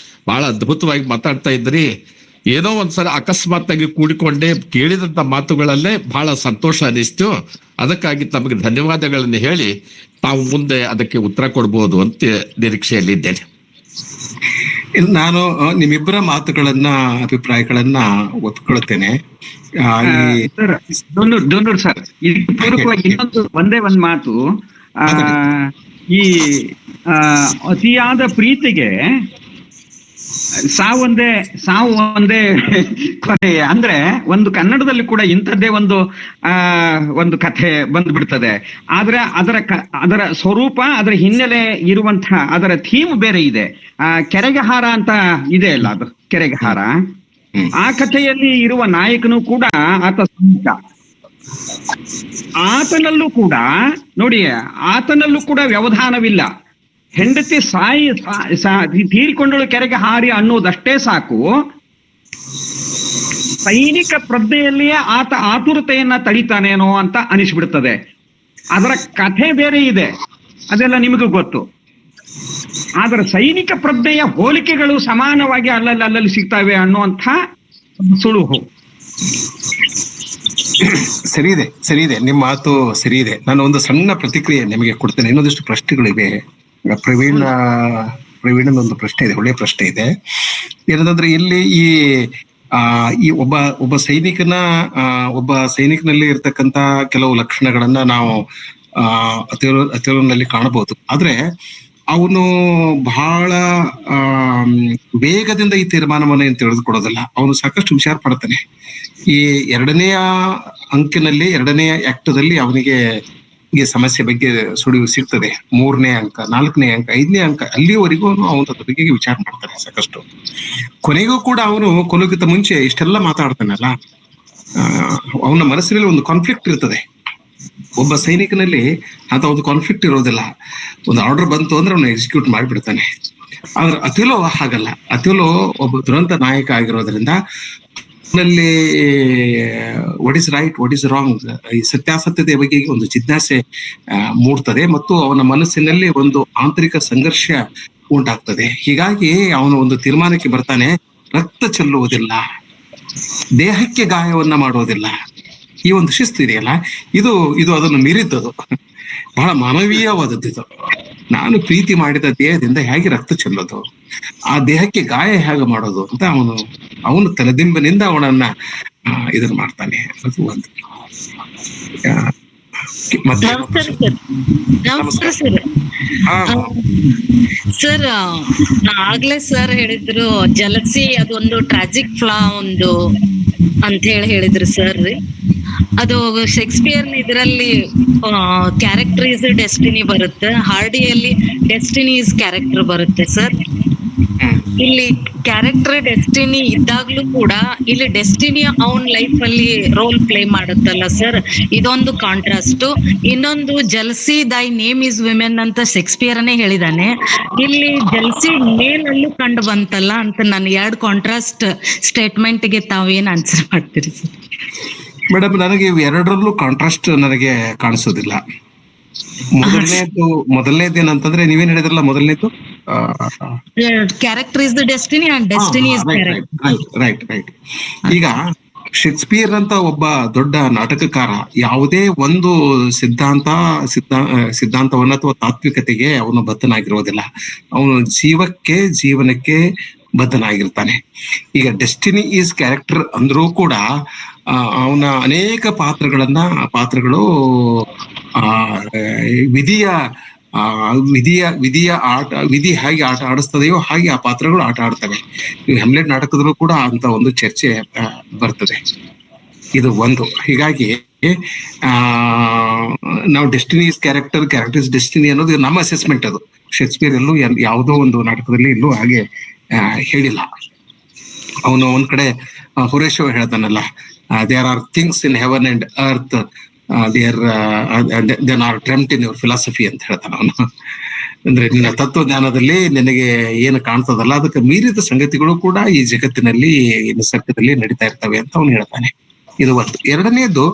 ಬಹಳ ಅದ್ಭುತವಾಗಿ ಮಾತಾಡ್ತಾ ಇದ್ರಿ. ಏನೋ ಒಂದ್ಸಲ ಅಕಸ್ಮಾತ್ತಾಗಿ ಕೂಡಿಕೊಂಡೆ ಕೇಳಿದಂತ ಮಾತುಗಳಲ್ಲೇ ಬಹಳ ಸಂತೋಷ ಅನಿಸ್ತು. ಅದಕ್ಕಾಗಿ ತಮಗೆ ಧನ್ಯವಾದಗಳನ್ನು ಹೇಳಿ ತಾವು ಮುಂದೆ ಅದಕ್ಕೆ ಉತ್ತರ ಕೊಡ್ಬೋದು ಅಂತ ನಿರೀಕ್ಷೆಯಲ್ಲಿದ್ದೇನೆ. ನಾನು ನಿಮ್ಮಿಬ್ಬರ ಮಾತುಗಳನ್ನ, ಅಭಿಪ್ರಾಯಗಳನ್ನ ಒಪ್ಕೊಳ್ತೇನೆ. ಸರ್, ಇದಕ್ಕೆ ಪೂರಕವಾಗಿ ಇನ್ನೊಂದು ಒಂದೇ ಒಂದು ಮಾತು. ಈ ಅತಿಯಾದ ಪ್ರೀತಿಗೆ ಸಾವು ಒಂದೇ ಕೊನೆ ಅಂದ್ರೆ ಒಂದು ಕನ್ನಡದಲ್ಲಿ ಕೂಡ ಇಂಥದ್ದೇ ಒಂದು ಕಥೆ ಬಂದ್ಬಿಡ್ತದೆ. ಆದ್ರೆ ಅದರ ಸ್ವರೂಪ, ಅದರ ಹಿನ್ನೆಲೆ ಇರುವಂತಹ ಅದರ ಥೀಮ್ ಬೇರೆ ಇದೆ. ಕೆರೆಗಹಾರ ಅಂತ ಇದೆ ಅಲ್ಲ, ಅದು ಕೆರೆಗಹಾರ. ಆ ಕಥೆಯಲ್ಲಿ ಇರುವ ನಾಯಕನು ಕೂಡ ಆತ ಸೈನಿಕ. ಆತನಲ್ಲೂ ಕೂಡ ವ್ಯವಧಾನವಿಲ್ಲ. ಹೆಂಡತಿ ತೀರಿಕೊಂಡಳು ಕೆರೆಗೆ ಹಾರಿ ಅನ್ನೋದಷ್ಟೇ ಸಾಕು. ಸೈನಿಕ ಪ್ರಜ್ಞೆಯಲ್ಲಿಯೇ ಆತ ಆತುರತೆಯನ್ನ ತಡಿತಾನೇನೋ ಅಂತ ಅನಿಸ್ಬಿಡ್ತದೆ. ಅದರ ಕಥೆ ಬೇರೆ ಇದೆ, ಅದೆಲ್ಲ ನಿಮಗೂ ಗೊತ್ತು. ಆದ್ರೆ ಸೈನಿಕ ಪ್ರಜ್ಞೆಯ ಹೋಲಿಕೆಗಳು ಸಮಾನವಾಗಿ ಅಲ್ಲಲ್ಲಿ ಸಿಗ್ತವೆ ಅನ್ನುವಂಥ ಸುಳುಹು. ಸರಿ ಇದೆ, ನಿಮ್ಮ ಮಾತು ಸರಿ ಇದೆ. ನಾನು ಒಂದು ಸಣ್ಣ ಪ್ರತಿಕ್ರಿಯೆ ನಿಮಗೆ ಕೊಡ್ತೇನೆ. ಇನ್ನೊಂದಿಷ್ಟು ಪ್ರಶ್ನೆಗಳಿವೆ. ಪ್ರವೀಣನ ಒಂದು ಪ್ರಶ್ನೆ ಇದೆ, ಒಳ್ಳೆಯ ಪ್ರಶ್ನೆ ಇದೆ. ಏನಂತಂದ್ರೆ ಇಲ್ಲಿ ಈ ಒಬ್ಬ ಸೈನಿಕನಲ್ಲಿ ಇರ್ತಕ್ಕಂತ ಕೆಲವು ಲಕ್ಷಣಗಳನ್ನ ನಾವು ಅಥೆಲೋನಲ್ಲಿ ಕಾಣಬಹುದು. ಆದ್ರೆ ಅವನು ಬಹಳ ವೇಗದಿಂದ ಈ ತೀರ್ಮಾನವನ್ನ ಏನು ತಿಳಿದುಕೊಡೋದಿಲ್ಲ. ಅವನು ಸಾಕಷ್ಟು ವಿಚಾರ ಪಡ್ತಾನೆ. ಈ ಎರಡನೆಯ ಆಕ್ಟದಲ್ಲಿ ಅವನಿಗೆ ಈ ಸಮಸ್ಯೆ ಬಗ್ಗೆ ಸುಳಿವು ಸಿಗ್ತದೆ. 3ನೇ ಅಂಕ, 4ನೇ ಅಂಕ, 5ನೇ ಅಂಕ, ಅಲ್ಲಿವರೆಗೂ ಅವನು ಅದ್ರ ಬಗ್ಗೆ ವಿಚಾರ ಮಾಡ್ತಾನೆ ಸಾಕಷ್ಟು. ಕೊನೆಗೂ ಕೂಡ ಅವನು ಕೊಲೋಕ್ಕಿಂತ ಮುಂಚೆ ಇಷ್ಟೆಲ್ಲ ಮಾತಾಡ್ತಾನಲ್ಲ, ಅವನ ಮನಸ್ಸಿನಲ್ಲಿ ಒಂದು ಕಾನ್ಫ್ಲಿಕ್ಟ್ ಇರ್ತದೆ. ಒಬ್ಬ ಸೈನಿಕನಲ್ಲಿ ಅಂತ ಒಂದು ಕಾನ್ಫ್ಲಿಕ್ಟ್ ಇರೋದಿಲ್ಲ. ಒಂದು ಆರ್ಡರ್ ಬಂತು ಅಂದ್ರೆ ಅವನು ಎಕ್ಸಿಕ್ಯೂಟ್ ಮಾಡಿಬಿಡ್ತಾನೆ. ಆದ್ರೆ ಅತಿಲೋ ಹಾಗಲ್ಲ. ಅತಿಲೋ ಒಬ್ಬ ದುರಂತ ನಾಯಕ ಆಗಿರೋದ್ರಿಂದ ನಲ್ಲಿ what is right, what is wrong, ಈ ಸತ್ಯಾಸತ್ಯತೆಯ ಬಗ್ಗೆ ಒಂದು ಜಿಜ್ಞಾಸೆ ಮೂಡ್ತದೆ ಮತ್ತು ಅವನ ಮನಸ್ಸಿನಲ್ಲಿ ಒಂದು ಆಂತರಿಕ ಸಂಘರ್ಷ ಉಂಟಾಗ್ತದೆ. ಹೀಗಾಗಿ ಅವನು ಒಂದು ತೀರ್ಮಾನಕ್ಕೆ ಬರ್ತಾನೆ, ರಕ್ತ ಚೆಲ್ಲುವುದಿಲ್ಲ, ದೇಹಕ್ಕೆ ಗಾಯವನ್ನ ಮಾಡೋದಿಲ್ಲ. ಈ ಒಂದು ಶಿಸ್ತು ಇದೆಯಲ್ಲ, ಇದು ಅದನ್ನು ಮೀರಿದ್ದದು, ಬಹಳ ಮಾನವೀಯವಾದದ್ದು ಇದು. ನಾನು ಪ್ರೀತಿ ಮಾಡಿದ ದೇಹದಿಂದ ಹೇಗೆ ರಕ್ತ ಚೆಲ್ಲೋದು, ಆ ದೇಹಕ್ಕೆ ಗಾಯ ಹೇಗೆ ಮಾಡೋದು ಅಂತ ಅವನು ತಲೆದಿಂಬಿನಿಂದ ಅವನನ್ನ ಇದನ್ನ ಮಾಡ್ತಾನೆ. ಅದು ಒಂದು ಮತ್ತೆ ನಮಸ್ಕಾರ ಸರ್. ಸರ್ ಆಗ್ಲೇ ಸರ್ ಹೇಳಿದ್ರು ಜಲಸಿ ಅದೊಂದು ಟ್ರಾಜಿಕ್ ಫ್ಲಾ ಒಂದು ಅಂತ ಹೇಳಿದ್ರು ಸರ್. ಅದು ಶೇಕ್ಸ್ಪಿಯರ್ ಇದರಲ್ಲಿ ಕ್ಯಾರೆಕ್ಟರ್ ಇಸ್ ಡೆಸ್ಟಿನಿ ಬರುತ್ತೆ, ಹಾರ್ಡಿಯಲ್ಲಿ ಡೆಸ್ಟಿನಿ ಇಸ್ ಕ್ಯಾರೆಕ್ಟರ್ ಬರುತ್ತೆ ಸರ್. ಇಲ್ಲಿ ಕ್ಯಾರೆಕ್ಟರ್ ಡೆಸ್ಟಿನಿ ಇದ್ದಾಗ್ಲೂ ಕೂಡ ಇಲ್ಲಿ ಡೆಸ್ಟಿನಿ ಅವನ್ ಲೈಫ್ ಅಲ್ಲಿ ರೋಲ್ ಪ್ಲೇ ಮಾಡುತ್ತಲ್ಲ ಸರ್, ಇದೊಂದು ಕಾಂಟ್ರಾಸ್ಟ್. ಇನ್ನೊಂದು ಜಲ್ಸಿ ದೈ ನೇಮ್ ಇಸ್ ವಿಮೆನ್ ಅಂತ ಶೇಕ್ಸ್ಪಿಯರ್ನೇ ಹೇಳಿದಾನೆ, ಇಲ್ಲಿ ಜಲ್ಸಿ ಮೇಲ್ ಅಲ್ಲೂ ಕಂಡು ಬಂತಲ್ಲ ಅಂತ ನಾನು ಎರಡು ಕಾಂಟ್ರಾಸ್ಟ್ ಸ್ಟೇಟ್ಮೆಂಟ್ ಗೆ ತಾವೇನ್ ಆನ್ಸರ್ ಮಾಡ್ತೀರಿ ಸರ್? ಮೇಡಮ್, ನನಗೆ ಎರಡರಲ್ಲೂ ಕಾಂಟ್ರಾಸ್ಟ್ ನನಗೆ ಕಾಣಿಸೋದಿಲ್ಲ. ಮೊದಲನೇದೇನಂತಂದ್ರೆ ನೀವೇನ್ ಹೇಳಿದ್ರಲ್ಲ, ಮೊದಲನೇದು character is the destiny and destiny is character. Right. ಈಗ ಶೇಕ್ಸ್ಪಿಯರ್ ಅಂತ ಒಬ್ಬ ದೊಡ್ಡ ನಾಟಕಕಾರ ಯಾವುದೇ ಒಂದು ಸಿದ್ಧಾಂತವನ್ನ ಅಥವಾ ತಾತ್ವಿಕತೆಗೆ ಅವನು ಬದ್ಧನಾಗಿರೋದಿಲ್ಲ. ಅವನು ಜೀವನಕ್ಕೆ ಬದ್ಧನಾಗಿರ್ತಾನೆ. ಈಗ ಡೆಸ್ಟಿನಿ ಈಸ್ ಕ್ಯಾರೆಕ್ಟರ್ ಅಂದ್ರೂ ಕೂಡ ಅವನ ಅನೇಕ ಪಾತ್ರಗಳು ವಿಧಿ ಹೇಗೆ ಆಟ ಆಡಿಸ್ತದೆಯೋ ಹಾಗೆ ಆ ಪಾತ್ರಗಳು ಆಟ ಆಡ್ತವೆ. ಈ ಹ್ಯಾಮ್ಲೆಟ್ ನಾಟಕದಲ್ಲೂ ಕೂಡ ಅಂತ ಒಂದು ಚರ್ಚೆ ಬರ್ತದೆ. ಇದು ಒಂದು. ಹೀಗಾಗಿ ನಾವು destiny is character is destiny ಅನ್ನೋದು ನಮ್ಮ ಅಸೆಸ್ಮೆಂಟ್. ಅದು ಶೇಕ್ಸ್ಪಿಯರ್ ಎಲ್ಲೂ ಯಾವುದೋ ಒಂದು ನಾಟಕದಲ್ಲಿ ಇಲ್ಲೂ ಹಾಗೆ ಹೇಳಿಲ್ಲ. ಅವನು ಒಂದ್ ಕಡೆ ಹೊರೇಶೋ ಹೇಳ್ತಾನಲ್ಲ, there are things in heaven and earth than are dreamt in your philosophy ಅಂತ ಹೇಳ್ತಾನ ಅವನು. ಅಂದ್ರೆ ನಿನ್ನ ತತ್ವಜ್ಞಾನದಲ್ಲಿ ನಿನಗೆ ಏನು ಕಾಣ್ತದಲ್ಲ ಅದಕ್ಕೆ ಮೀರಿದ ಸಂಗತಿಗಳು ಕೂಡ ಈ ಜಗತ್ತಿನಲ್ಲಿ ನಿಸರ್ಗದಲ್ಲಿ ನಡೀತಾ ಇರ್ತವೆ ಅಂತ ಅವನು ಹೇಳ್ತಾನೆ. ಇದು ಒಂದು. ಎರಡನೇದು,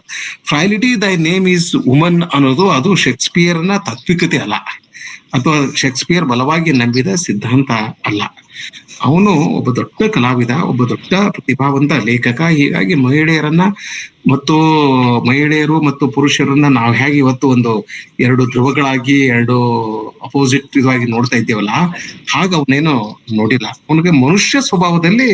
ಫ್ರೈಲಿಟಿ ದೈ ನೇಮ್ ಈಸ್ ವುಮನ್ ಅನ್ನೋದು ಅದು ಶೇಕ್ಸ್ಪಿಯರ್ನ ತಾತ್ವಿಕತೆ ಅಲ್ಲ, ಅಥವಾ ಶೇಕ್ಸ್ಪಿಯರ್ ಬಲವಾಗಿ ನಂಬಿದ ಸಿದ್ಧಾಂತ ಅಲ್ಲ. ಅವನು ಒಬ್ಬ ದೊಡ್ಡ ಕಲಾವಿದ, ಒಬ್ಬ ದೊಡ್ಡ ಪ್ರತಿಭಾವಂತ ಲೇಖಕ. ಹೀಗಾಗಿ ಮಹಿಳೆಯರು ಮತ್ತು ಪುರುಷರನ್ನ ನಾವು ಹೇಗೆ ಇವತ್ತು ಒಂದು ಎರಡು ಧ್ರುವಗಳಾಗಿ, ಎರಡು ಅಪೋಸಿಟ್ ಇದಾಗಿ ನೋಡ್ತಾ ಇದ್ದೇವಲ್ಲ, ಹಾಗ ಅವನೇನು ನೋಡಿಲ್ಲ. ಅವನಿಗೆ ಮನುಷ್ಯ ಸ್ವಭಾವದಲ್ಲಿ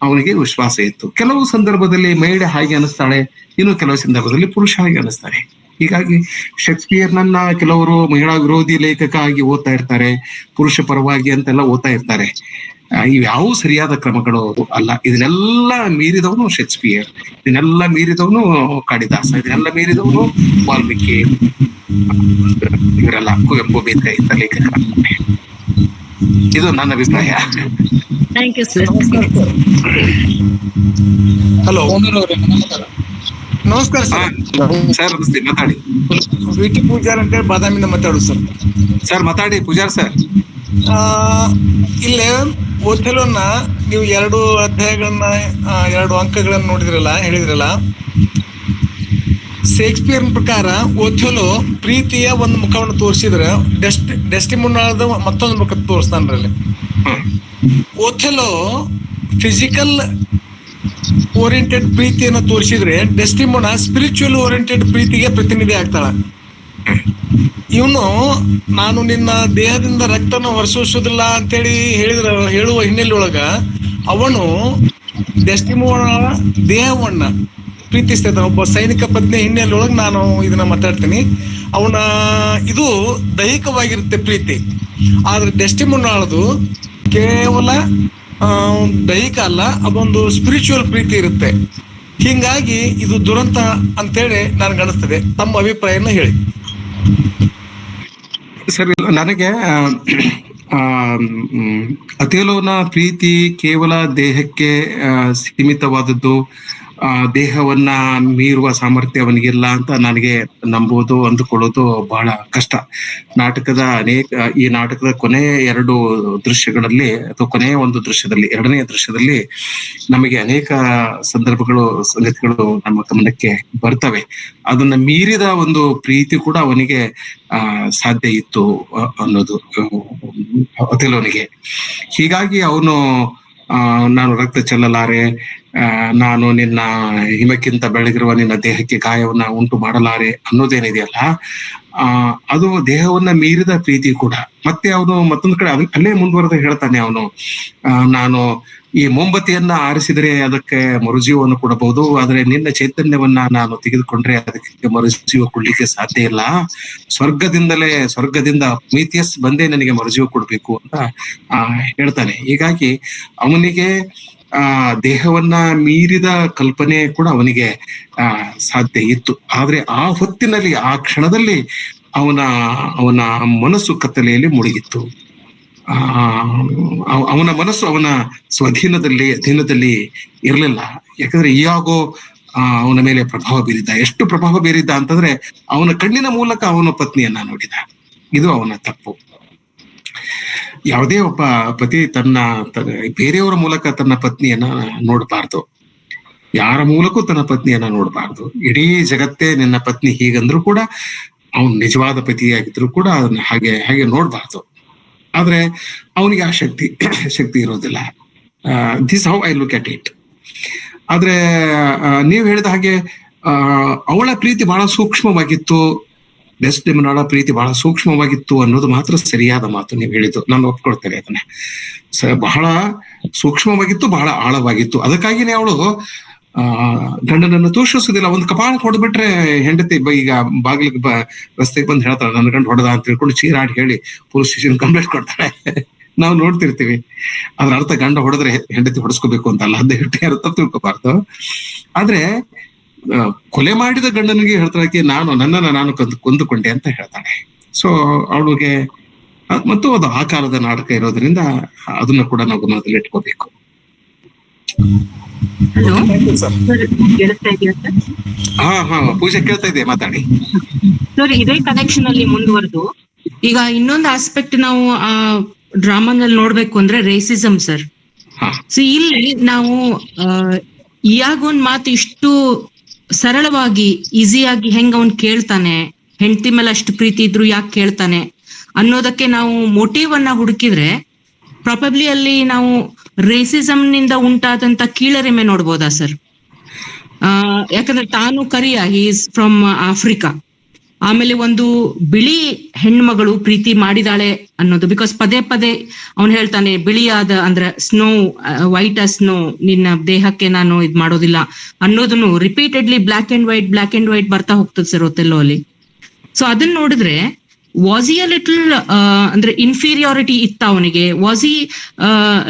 ಅವನಿಗೆ ವಿಶ್ವಾಸ ಇತ್ತು. ಕೆಲವು ಸಂದರ್ಭದಲ್ಲಿ ಮಹಿಳೆ ಹಾಗೆ ಅನಿಸ್ತಾಳೆ, ಇನ್ನು ಕೆಲವು ಸಂದರ್ಭದಲ್ಲಿ ಪುರುಷ ಹಾಗೆ ಅನಿಸ್ತಾನೆ. ಹೀಗಾಗಿ ಶೇಕ್ಸ್ಪಿಯರ್ನನ್ನ ಕೆಲವರು ಮಹಿಳಾ ವಿರೋಧಿ ಲೇಖಕ ಆಗಿ ಓದ್ತಾ ಇರ್ತಾರೆ, ಪುರುಷ ಪರವಾಗಿ ಅಂತೆಲ್ಲ ಓದ್ತಾ ಇರ್ತಾರೆ. ಇವ್ಯಾವು ಸರಿಯಾದ ಕ್ರಮಗಳು ಅಲ್ಲ. ಇದನ್ನೆಲ್ಲ ಮೀರಿದವನು ಶೇಕ್ಸ್ಪಿಯರ್, ಇದನ್ನೆಲ್ಲ ಮೀರಿದವನು ಕಾಳಿದಾಸ, ಇದನ್ನೆಲ್ಲ ಮೀರಿದವನು ವಾಲ್ಮೀಕಿ, ಇವರೆಲ್ಲ ಕುವೆಂಪು, ಬೇಂದ್ರೆ ಇಂಥ ಲೇಖಕ. ಇದು ನನ್ನ ಅಭಿಪ್ರಾಯ. Thank you sir. ಹಲೋ, ನಮಸ್ಕಾರ ಸರ್. ಸರ್ ನಮಸ್ತೆ, ಮಾತಾಡಿ. ವಿಟಿ ಪೂಜಾರ್ ಅಂತೇಳಿ ಬಾದಾಮಿಂದ ಮಾತಾಡೋದು ಸರ್. ಸರ್ ಮಾತಾಡಿ ಪೂಜಾರ್ ಸರ್. ಇಲ್ಲೇ ಓಥೆಲೋನ ನೀವು 2 ಅಧ್ಯಾಯಗಳನ್ನ 2 ಅಂಕಗಳನ್ನ ಹೇಳಿದ್ರಲ್ಲ. ಶೇಕ್ಸ್ಪಿಯರ್ ಪ್ರಕಾರ ಓಥೆಲೋ ಪ್ರೀತಿಯ ಒಂದು ಮುಖವನ್ನು ತೋರಿಸಿದ್ರೆ ಡೆಸ್ಟಿಮೊನಾದ ಮತ್ತೊಂದು ಮುಖ ತೋರಿಸ್ತಾನ್ರಲ್ಲಿ. ಓಥೆಲೋ ಫಿಸಿಕಲ್ ಓರಿಯೆಂಟೆಡ್ ಪ್ರೀತಿಯನ್ನು ತೋರಿಸಿದ್ರೆ ಡೆಸ್ಟಿಮೊನಾ ಸ್ಪಿರಿಚುವಲ್ ಓರಿಯೆಂಟೆಡ್ ಪ್ರೀತಿಗೆ ಪ್ರತಿನಿಧಿ ಆಗ್ತಾಳ. ಇವನು ನಾನು ನಿನ್ನ ದೇಹದಿಂದ ರಕ್ತನ ಹೊರಸೂಸುವುದಿಲ್ಲ ಅಂತೇಳಿ ಹೇಳುವ ಹಿನ್ನೆಲೆ ಒಳಗ ಅವನು ಡೆಸ್ಟಿಮೊನಾ ದೇಹವನ್ನ ಪ್ರೀತಿಸ್ತಾ ಇದ್ದಾನೆ. ಒಬ್ಬ ಸೈನಿಕ ಪತ್ನಿ ಹಿನ್ನೆಲೆ ಒಳಗೆ ನಾನು ಇದನ್ನ ಮಾತಾಡ್ತೀನಿ. ಇದು ದೈಹಿಕವಾಗಿರುತ್ತೆ ಪ್ರೀತಿ, ಆದ್ರೆ ಡೆಸ್ಟಿಮೊನಾಳದು ಕೇವಲ ದೈಹಿಕ ಅಲ್ಲ, ಅದೊಂದು ಸ್ಪಿರಿಚುವಲ್ ಪ್ರೀತಿ ಇರುತ್ತೆ. ಹೀಗಾಗಿ ಇದು ದುರಂತ ಅಂತೇಳಿ ನನ್ಗೆ ಅನಿಸ್ತದೆ. ತಮ್ಮ ಅಭಿಪ್ರಾಯನ ಹೇಳಿ ಸರ್. ನನಗೆ ಅಥೇಲೋನ ಪ್ರೀತಿ ಕೇವಲ ದೇಹಕ್ಕೆ ಸೀಮಿತವಾದದ್ದು ದೇಹವನ್ನ ಮೀರುವ ಸಾಮರ್ಥ್ಯ ಅವನಿಗಿಲ್ಲ ಅಂತ ನನಗೆ ನಂಬೋದು ಅಂದುಕೊಳ್ಳೋದು ಬಹಳ ಕಷ್ಟ. ಈ ನಾಟಕದ ಕೊನೆಯ 2 ದೃಶ್ಯಗಳಲ್ಲಿ ಅಥವಾ ಕೊನೆಯ ಒಂದು ದೃಶ್ಯದಲ್ಲಿ, 2ನೇ ದೃಶ್ಯದಲ್ಲಿ ನಮಗೆ ಅನೇಕ ಸಂದರ್ಭಗಳು, ಸಂಗತಿಗಳು ನಮ್ಮ ಗಮನಕ್ಕೆ ಬರ್ತವೆ. ಅದನ್ನ ಮೀರಿದ ಒಂದು ಪ್ರೀತಿ ಕೂಡ ಅವನಿಗೆ ಸಾಧ್ಯ ಇತ್ತು ಅನ್ನೋದು ಒಥೆಲೋನಿಗೆ. ಹೀಗಾಗಿ ಅವನು ನಾನು ರಕ್ತ ಚೆಲ್ಲಲಾರೆ, ನಾನು ನಿನ್ನ ಹಿಮಕ್ಕಿಂತ ಬೆಳಗಿರುವ ನಿನ್ನ ದೇಹಕ್ಕೆ ಗಾಯವನ್ನ ಉಂಟು ಮಾಡಲಾರೆ ಅನ್ನೋದೇನಿದೆಯಲ್ಲ, ಅದು ದೇಹವನ್ನ ಮೀರಿದ ಪ್ರೀತಿ ಕೂಡ. ಮತ್ತೆ ಅವನು ಮತ್ತೊಂದು ಕಡೆ ಅಲ್ಲೇ ಮುಂದುವರೆದು ಹೇಳ್ತಾನೆ ಅವನು, ನಾನು ಈ ಮೊಂಬತ್ತಿಯನ್ನ ಆರಿಸಿದರೆ ಅದಕ್ಕೆ ಮರುಜೀವವನ್ನು ಕೊಡಬಹುದು, ಆದ್ರೆ ನಿನ್ನ ಚೈತನ್ಯವನ್ನ ನಾನು ತೆಗೆದುಕೊಂಡ್ರೆ ಅದಕ್ಕೆ ಮರುಜೀವ ಕೊಡ್ಲಿಕ್ಕೆ ಸಾಧ್ಯ ಇಲ್ಲ. ಸ್ವರ್ಗದಿಂದ ಮೀಥಿಯಸ್ ಬಂದೇ ನನಗೆ ಮರುಜೀವ ಕೊಡ್ಬೇಕು ಅಂತ ಹೇಳ್ತಾನೆ. ಹೀಗಾಗಿ ಅವನಿಗೆ ದೇಹವನ್ನ ಮೀರಿದ ಕಲ್ಪನೆ ಕೂಡ ಅವನಿಗೆ ಸಾಧ್ಯ ಇತ್ತು. ಆದ್ರೆ ಆ ಹೊತ್ತಿನಲ್ಲಿ, ಆ ಕ್ಷಣದಲ್ಲಿ ಅವನ ಮನಸ್ಸು ಕತ್ತಲೆಯಲ್ಲಿ ಮುಳುಗಿತ್ತು. ಅವನ ಮನಸ್ಸು ಅವನ ಅಧೀನದಲ್ಲಿ ಇರಲಿಲ್ಲ. ಯಾಕಂದ್ರೆ ಇಯಾಗೋ ಅವನ ಮೇಲೆ ಪ್ರಭಾವ ಬೀರಿದ್ದ. ಎಷ್ಟು ಪ್ರಭಾವ ಬೀರಿದ್ದ ಅಂತಂದ್ರೆ ಅವನ ಕಣ್ಣಿನ ಮೂಲಕ ಅವನ ಪತ್ನಿಯನ್ನ ನೋಡಿದ. ಇದು ಅವನ ತಪ್ಪು. ಯಾವುದೇ ಒಬ್ಬ ಪತಿ ಬೇರೆಯವರ ಮೂಲಕ ತನ್ನ ಪತ್ನಿಯನ್ನ ನೋಡಬಾರ್ದು, ಯಾರ ಮೂಲಕೂ ತನ್ನ ಪತ್ನಿಯನ್ನ ನೋಡಬಾರ್ದು. ಇಡೀ ಜಗತ್ತೇ ನಿನ್ನ ಪತ್ನಿ ಹೀಗಂದ್ರೂ ಕೂಡ, ಅವನು ನಿಜವಾದ ಪತಿಯಾಗಿದ್ರು ಕೂಡ ಅದನ್ನ ಹಾಗೆ ನೋಡ್ಬಾರ್ದು. ಆದ್ರೆ ಅವನಿಗೆ ಆ ಶಕ್ತಿ ಇರೋದಿಲ್ಲ. This how I look at it. ಆದ್ರೆ ನೀವು ಹೇಳಿದ ಹಾಗೆ ಅವಳ ಪ್ರೀತಿ ಬಹಳ ಸೂಕ್ಷ್ಮವಾಗಿತ್ತು, ಡೆಸ್ಡೆಮೊನಾಳ ಪ್ರೀತಿ ಬಹಳ ಸೂಕ್ಷ್ಮವಾಗಿತ್ತು ಅನ್ನೋದು ಮಾತ್ರ ಸರಿಯಾದ ಮಾತು ನೀವು ಹೇಳಿದ್ದು. ನಾನು ಒಪ್ಕೊಳ್ತೇನೆ ಅದನ್ನ. ಬಹಳ ಸೂಕ್ಷ್ಮವಾಗಿತ್ತು, ಬಹಳ ಆಳವಾಗಿತ್ತು. ಅದಕ್ಕಾಗಿನೇ ಅವಳು ಗಂಡನನ್ನು ತೋಷಿಸುದಿಲ್ಲ. ಒಂದು ಕಪಾಳ ಹೊಡೆದ್ಬಿಟ್ರೆ ಹೆಂಡತಿ ಈಗ ಬಾಗಿಲಿಗೆ ರಸ್ತೆಗೆ ಬಂದು ಹೇಳ್ತಾಳೆ, ನನ್ನ ಗಂಡ ಹೊಡೆದ ಅಂತ ತಿಳ್ಕೊಂಡು ಚೀರಾಡಿ ಹೇಳಿ ಪೊಲೀಸ್ ಸ್ಟೇಷನ್ ಕಂಪ್ಲೇಂಟ್ ಕೊಡ್ತಾಳೆ. ನಾವು ನೋಡ್ತಿರ್ತೀವಿ. ಅದ್ರ ಅರ್ಥ ಗಂಡ ಹೊಡೆದ್ರೆ ಹೆಂಡತಿ ಹೊಡೆಸ್ಕೋಬೇಕು ಅಂತಲ್ಲ, ದಯವಿಟ್ಟು ಯಾರು ತಪ್ಪು ತಿಳ್ಕೊಬಾರ್ದು. ಆದ್ರೆ ಕೊಲೆ ಮಾಡಿದ ಗಂಡನಿಗೆ ಹೇಳ್ತಾಳೆ, ನನ್ನನ್ನು ನಾನು ಕೊಂದುಕೊಂಡೆ ಅಂತ ಹೇಳ್ತಾಳೆ. ಸೊ ಅವಳಿಗೆ ಮತ್ತು ಅದು ಆ ಕಾಲದ ನಾಟಕ ಇರೋದ್ರಿಂದ ಅದನ್ನ ಕೂಡ ನಾವು ಗಮನದಲ್ಲಿ ಇಟ್ಕೋಬೇಕು. ಹಲೋ ಸರ್, ಕೇಳಿಸ್ತಾ ಇದೆಯಾ ಸರ್? ಹಾ ಪೂಜೆ ಕೇಳ್ತಾ ಇದೆ, ಮಾತಾಡಿ ಸರ್. ಇದೇ ಕನೆಕ್ಷನ್ ಅಲ್ಲಿ ಮುಂದುವರೆದು ಈಗ ಇನ್ನೊಂದು ಆಸ್ಪೆಕ್ಟ್ ನಾವು ಆ ಡ್ರಾಮಾನಲ್ಲಿ ನೋಡ್ಬೇಕು ಅಂದ್ರೆ ರೇಸಿಸಮ್ ಸರ್. ಸೊ ಇಲ್ಲಿ ನಾವು ಇಯಾಗೋನ್ ಮಾತು ಇಷ್ಟು ಸರಳವಾಗಿ ಈಸಿಯಾಗಿ ಹೆಂಗ್ ಅವನ್ ಕೇಳ್ತಾನೆ, ಹೆಂಡತಿ ಮೇಲೆ ಅಷ್ಟು ಪ್ರೀತಿ ಇದ್ರು ಯಾಕೆ ಕೇಳ್ತಾನೆ ಅನ್ನೋದಕ್ಕೆ ನಾವು ಮೋಟಿವ್ ಅನ್ನ ಹುಡುಕಿದ್ರೆ ಪ್ರಾಬಬ್ಲಿ ಅಲ್ಲಿ ನಾವು ರೇಸಿಸಮ್ ನಿಂದ ಉಂಟಾದಂತ ಕೀಳರಿಮೆ ನೋಡ್ಬೋದಾ ಸರ್? ಯಾಕಂದ್ರೆ ತಾನು ಕರಿಯ, ಈಸ್ ಫ್ರಮ್ ಆಫ್ರಿಕಾ, ಆಮೇಲೆ ಒಂದು ಬಿಳಿ ಹೆಣ್ಮಗಳು ಪ್ರೀತಿ ಮಾಡಿದಾಳೆ ಅನ್ನೋದು, ಬಿಕಾಸ್ ಪದೇ ಅವನು ಹೇಳ್ತಾನೆ ಬಿಳಿಯಾದ ಅಂದ್ರೆ ಸ್ನೋ, ವೈಟ್ ಸ್ನೋ, ನಿನ್ನ ದೇಹಕ್ಕೆ ನಾನು ಇದ್ ಮಾಡೋದಿಲ್ಲ ಅನ್ನೋದನ್ನು ರಿಪೀಟೆಡ್ಲಿ ಬ್ಲಾಕ್ ಅಂಡ್ ವೈಟ್ ಬರ್ತಾ ಹೋಗ್ತದೆ ಸರ್ ಒಥೆಲ್ಲೋ ಅಲ್ಲಿ. ಸೊ ಅದನ್ನ ನೋಡಿದ್ರೆ ವಾಸ್ ಈ ಅ ಲಿಟಲ್ ಅಂದ್ರೆ ಇನ್ಫೀರಿಯಾರಿಟಿ ಇತ್ತ ಅವನಿಗೆ? ವಾಸ್ ಈ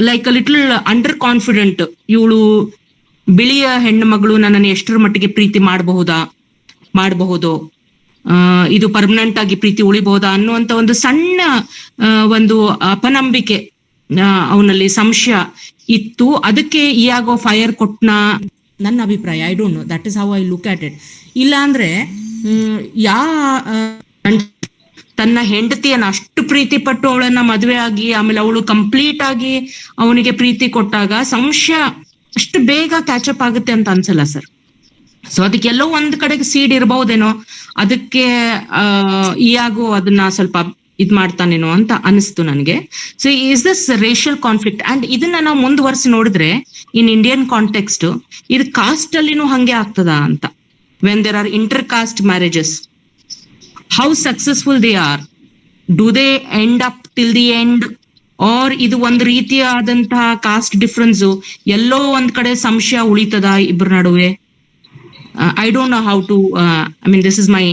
like a little under confident, ಇವಳು ಬಿಳಿಯ ಹೆಣ್ಣು ಮಗಳು ನನ್ನನ್ನು ಎಷ್ಟರ ಮಟ್ಟಿಗೆ ಪ್ರೀತಿ ಮಾಡಬಹುದು, ಇದು ಪರ್ಮನೆಂಟ್ ಆಗಿ ಪ್ರೀತಿ ಉಳಿಬಹುದಾ ಅನ್ನುವಂತ ಒಂದು ಸಣ್ಣ ಒಂದು ಅಪನಂಬಿಕೆ ಅವನಲ್ಲಿ, ಸಂಶಯ ಇತ್ತು. ಅದಕ್ಕೆ ಇಯಾಗೋ ಫೈರ್ ಕೊಟ್ನ ನನ್ನ ಅಭಿಪ್ರಾಯ. I don't no, that is how I look at it. ಇಲ್ಲ ಅಂದ್ರೆ ತನ್ನ ಹೆಂಡತಿಯನ್ನ ಅಷ್ಟು ಪ್ರೀತಿ ಪಟ್ಟು ಅವಳನ್ನ ಮದುವೆ ಆಗಿ ಆಮೇಲೆ ಅವಳು ಕಂಪ್ಲೀಟ್ ಆಗಿ ಅವನಿಗೆ ಪ್ರೀತಿ ಕೊಟ್ಟಾಗ ಸಂಶಯ ಅಷ್ಟು ಬೇಗ ಕ್ಯಾಚಪ್ ಆಗುತ್ತೆ ಅಂತ ಅನ್ಸಲ್ಲ ಸರ್. ಸೊ ಅದಕ್ಕೆಲ್ಲೋ ಒಂದ್ ಕಡೆಗೆ ಸೀಡ್ ಇರಬಹುದೇನೋ, ಅದಕ್ಕೆ ಇಯಾಗೋ ಅದನ್ನ ಸ್ವಲ್ಪ ಇದ್ ಮಾಡ್ತಾನೇನೋ ಅಂತ ಅನಿಸ್ತು ನನಗೆ. So is this racial conflict? And ಇದನ್ನ ನಾವು ಮುಂದುವರಿಸಿ ನೋಡಿದ್ರೆ ಇನ್ ಇಂಡಿಯನ್ ಕಾಂಟೆಕ್ಸ್ಟ್ ಇದು ಕಾಸ್ಟ್ ಅಲ್ಲಿನೂ ಹಂಗೆ ಆಗ್ತದ ಅಂತ. When there are inter caste marriages, how successful they are, do they end up till the end, or ಇದು ಒಂದು ರೀತಿಯಾದಂತಹ ಕಾಸ್ಟ್ ಡಿಫ್ರೆನ್ಸ್ ಎಲ್ಲೋ ಒಂದ್ ಕಡೆ ಸಂಶಯ ಉಳಿತದ ಇಬ್ಬರ ನಡುವೆ? I don't know how to, I mean this is my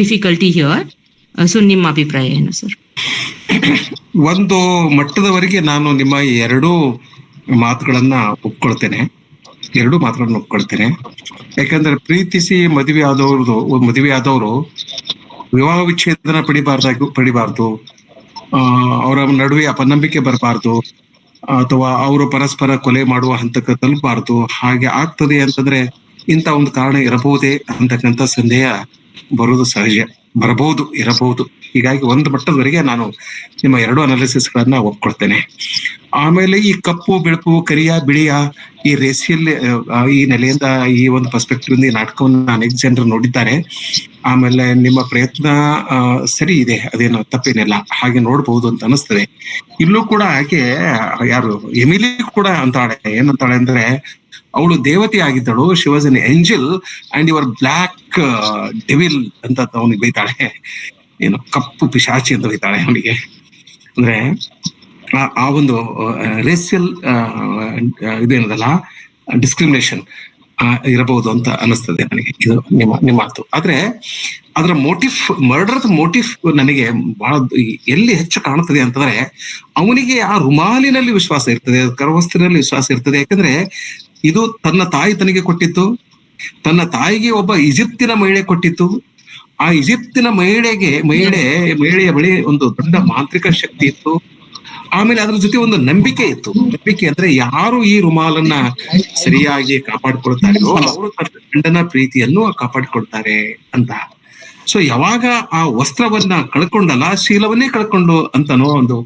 difficulty here. So ನಿಮ್ಮ ಅಭಿಪ್ರಾಯ ಏನು ಸರ್? ಒಂದು ಮಟ್ಟದವರೆಗೆ ನಾನು ನಿಮ್ಮ ಎರಡೂ ಮಾತುಗಳನ್ನ ಒಪ್ಕೊಳ್ತೇನೆ. ಯಾಕಂದ್ರೆ ಪ್ರೀತಿಸಿ ಮದುವೆ ಆದವರು ವಿವಾಹ ವಿಚ್ಛೇದನ ಪಡಿಬಾರ್ದು, ಅವರ ನಡುವೆ ಅಪನಂಬಿಕೆ ಬರಬಾರ್ದು, ಅಥವಾ ಅವರು ಪರಸ್ಪರ ಕೊಲೆ ಮಾಡುವ ಹಂತಕ್ಕೆ ತಲುಪಬಾರದು. ಹಾಗೆ ಆಗ್ತದೆ ಅಂತಂದ್ರೆ ಇಂಥ ಒಂದು ಕಾರಣ ಇರಬಹುದೇ ಅಂತಕ್ಕಂಥ ಸಂದೇಹ ಬರೋದು ಸಹಜ, ಇರಬಹುದು. ಹೀಗಾಗಿ ಒಂದು ಮಟ್ಟದವರೆಗೆ ನಾನು ನಿಮ್ಮ ಎರಡು ಅನಾಲಿಸಿಸ್ಗಳನ್ನ ಒಪ್ಕೊಳ್ತೇನೆ. ಆಮೇಲೆ ಈ ಕಪ್ಪು ಬೆಳಕು, ಕರಿಯ ಬಿಳಿಯ, ಈ ರೇಸಿಯಲ್ ಈ ನೆಲೆಯಿಂದ ಈ ಒಂದು ಪರ್ಸ್ಪೆಕ್ಟಿವ್ ಈ ನಾಟಕವನ್ನು ಅನೇಕ ಜನರು ನೋಡಿದ್ದಾರೆ. ಆಮೇಲೆ ನಿಮ್ಮ ಪ್ರಯತ್ನ ಸರಿ ಇದೆ, ಅದೇನು ತಪ್ಪೇನಿಲ್ಲ, ಹಾಗೆ ನೋಡ್ಬಹುದು ಅಂತ ಅನಿಸ್ತದೆ. ಇಲ್ಲೂ ಕೂಡ ಹಾಗೆ ಯಾರು ಎಮಿಲಿ ಕೂಡ ಅಂತಾಳೆ, ಏನಂತಾಳೆ ಅಂದ್ರೆ ಅವಳು ದೇವತೆ ಆಗಿದ್ದಳು, she was an angel and your black devil ಅಂತ ಅವನಿಗೆ ಬೈತಾಳೆ. ಏನು ಕಪ್ಪು ಪಿಶಾಚಿ ಅಂತ ಬೈತಾಳೆ ಅವನಿಗೆ. ಅಂದ್ರೆ ಆ ಒಂದು ರೇಸಿಯಲ್ ಇದೇನದಲ್ಲ ಡಿಸ್ಕ್ರಿಮಿನೇಷನ್ ಇರಬಹುದು ಅಂತ ಅನಿಸ್ತದೆ ನನಗೆ, ಇದು ನಿಮ್ಮ ಮಾತು. ಆದ್ರೆ ಅದರ ಮೋಟಿಫ್, ಮರ್ಡರ್ದ ಮೋಟಿಫ್ ನನಗೆ ಬಹಳ ಎಲ್ಲಿ ಹೆಚ್ಚು ಕಾಣುತ್ತದೆ ಅಂತಂದ್ರೆ ಅವನಿಗೆ ಆ ರುಮಾಲಿನಲ್ಲಿ ವಿಶ್ವಾಸ ಇರ್ತದೆ, ಕರವಸ್ತ್ರದಲ್ಲಿ ವಿಶ್ವಾಸ ಇರ್ತದೆ. ಯಾಕಂದ್ರೆ ಇದು ತನ್ನ ತಾಯಿ ತನಗೆ ಕೊಟ್ಟಿತ್ತು, ತನ್ನ ತಾಯಿಗೆ ಒಬ್ಬ ಈಜಿಪ್ತಿನ ಮಹಿಳೆ ಕೊಟ್ಟಿತ್ತು. ಆ ಈಜಿಪ್ತಿನ ಮಹಿಳೆಯ ಬಳಿ ಒಂದು ದೊಡ್ಡ ಮಾಂತ್ರಿಕ ಶಕ್ತಿ ಇತ್ತು. ಆಮೇಲೆ ಅದ್ರ ಜೊತೆ ಒಂದು ನಂಬಿಕೆ ಇತ್ತು. ನಂಬಿಕೆ ಅಂದ್ರೆ ಯಾರು ಈ ರುಮಾಲನ್ನ ಸರಿಯಾಗಿ ಕಾಪಾಡಿಕೊಳ್ತಾರೆಯೋ ಅವರು ತನ್ನ ಗಂಡನ ಪ್ರೀತಿಯನ್ನು ಕಾಪಾಡಿಕೊಳ್ತಾರೆ ಅಂತ. ಸೊ ಯಾವಾಗ ಆ ವಸ್ತ್ರವನ್ನ ಕಳ್ಕೊಂಡಲ್ಲ, ಶೀಲವನ್ನೇ ಕಳ್ಕೊಂಡು ಅಂತನೋ ಒಂದು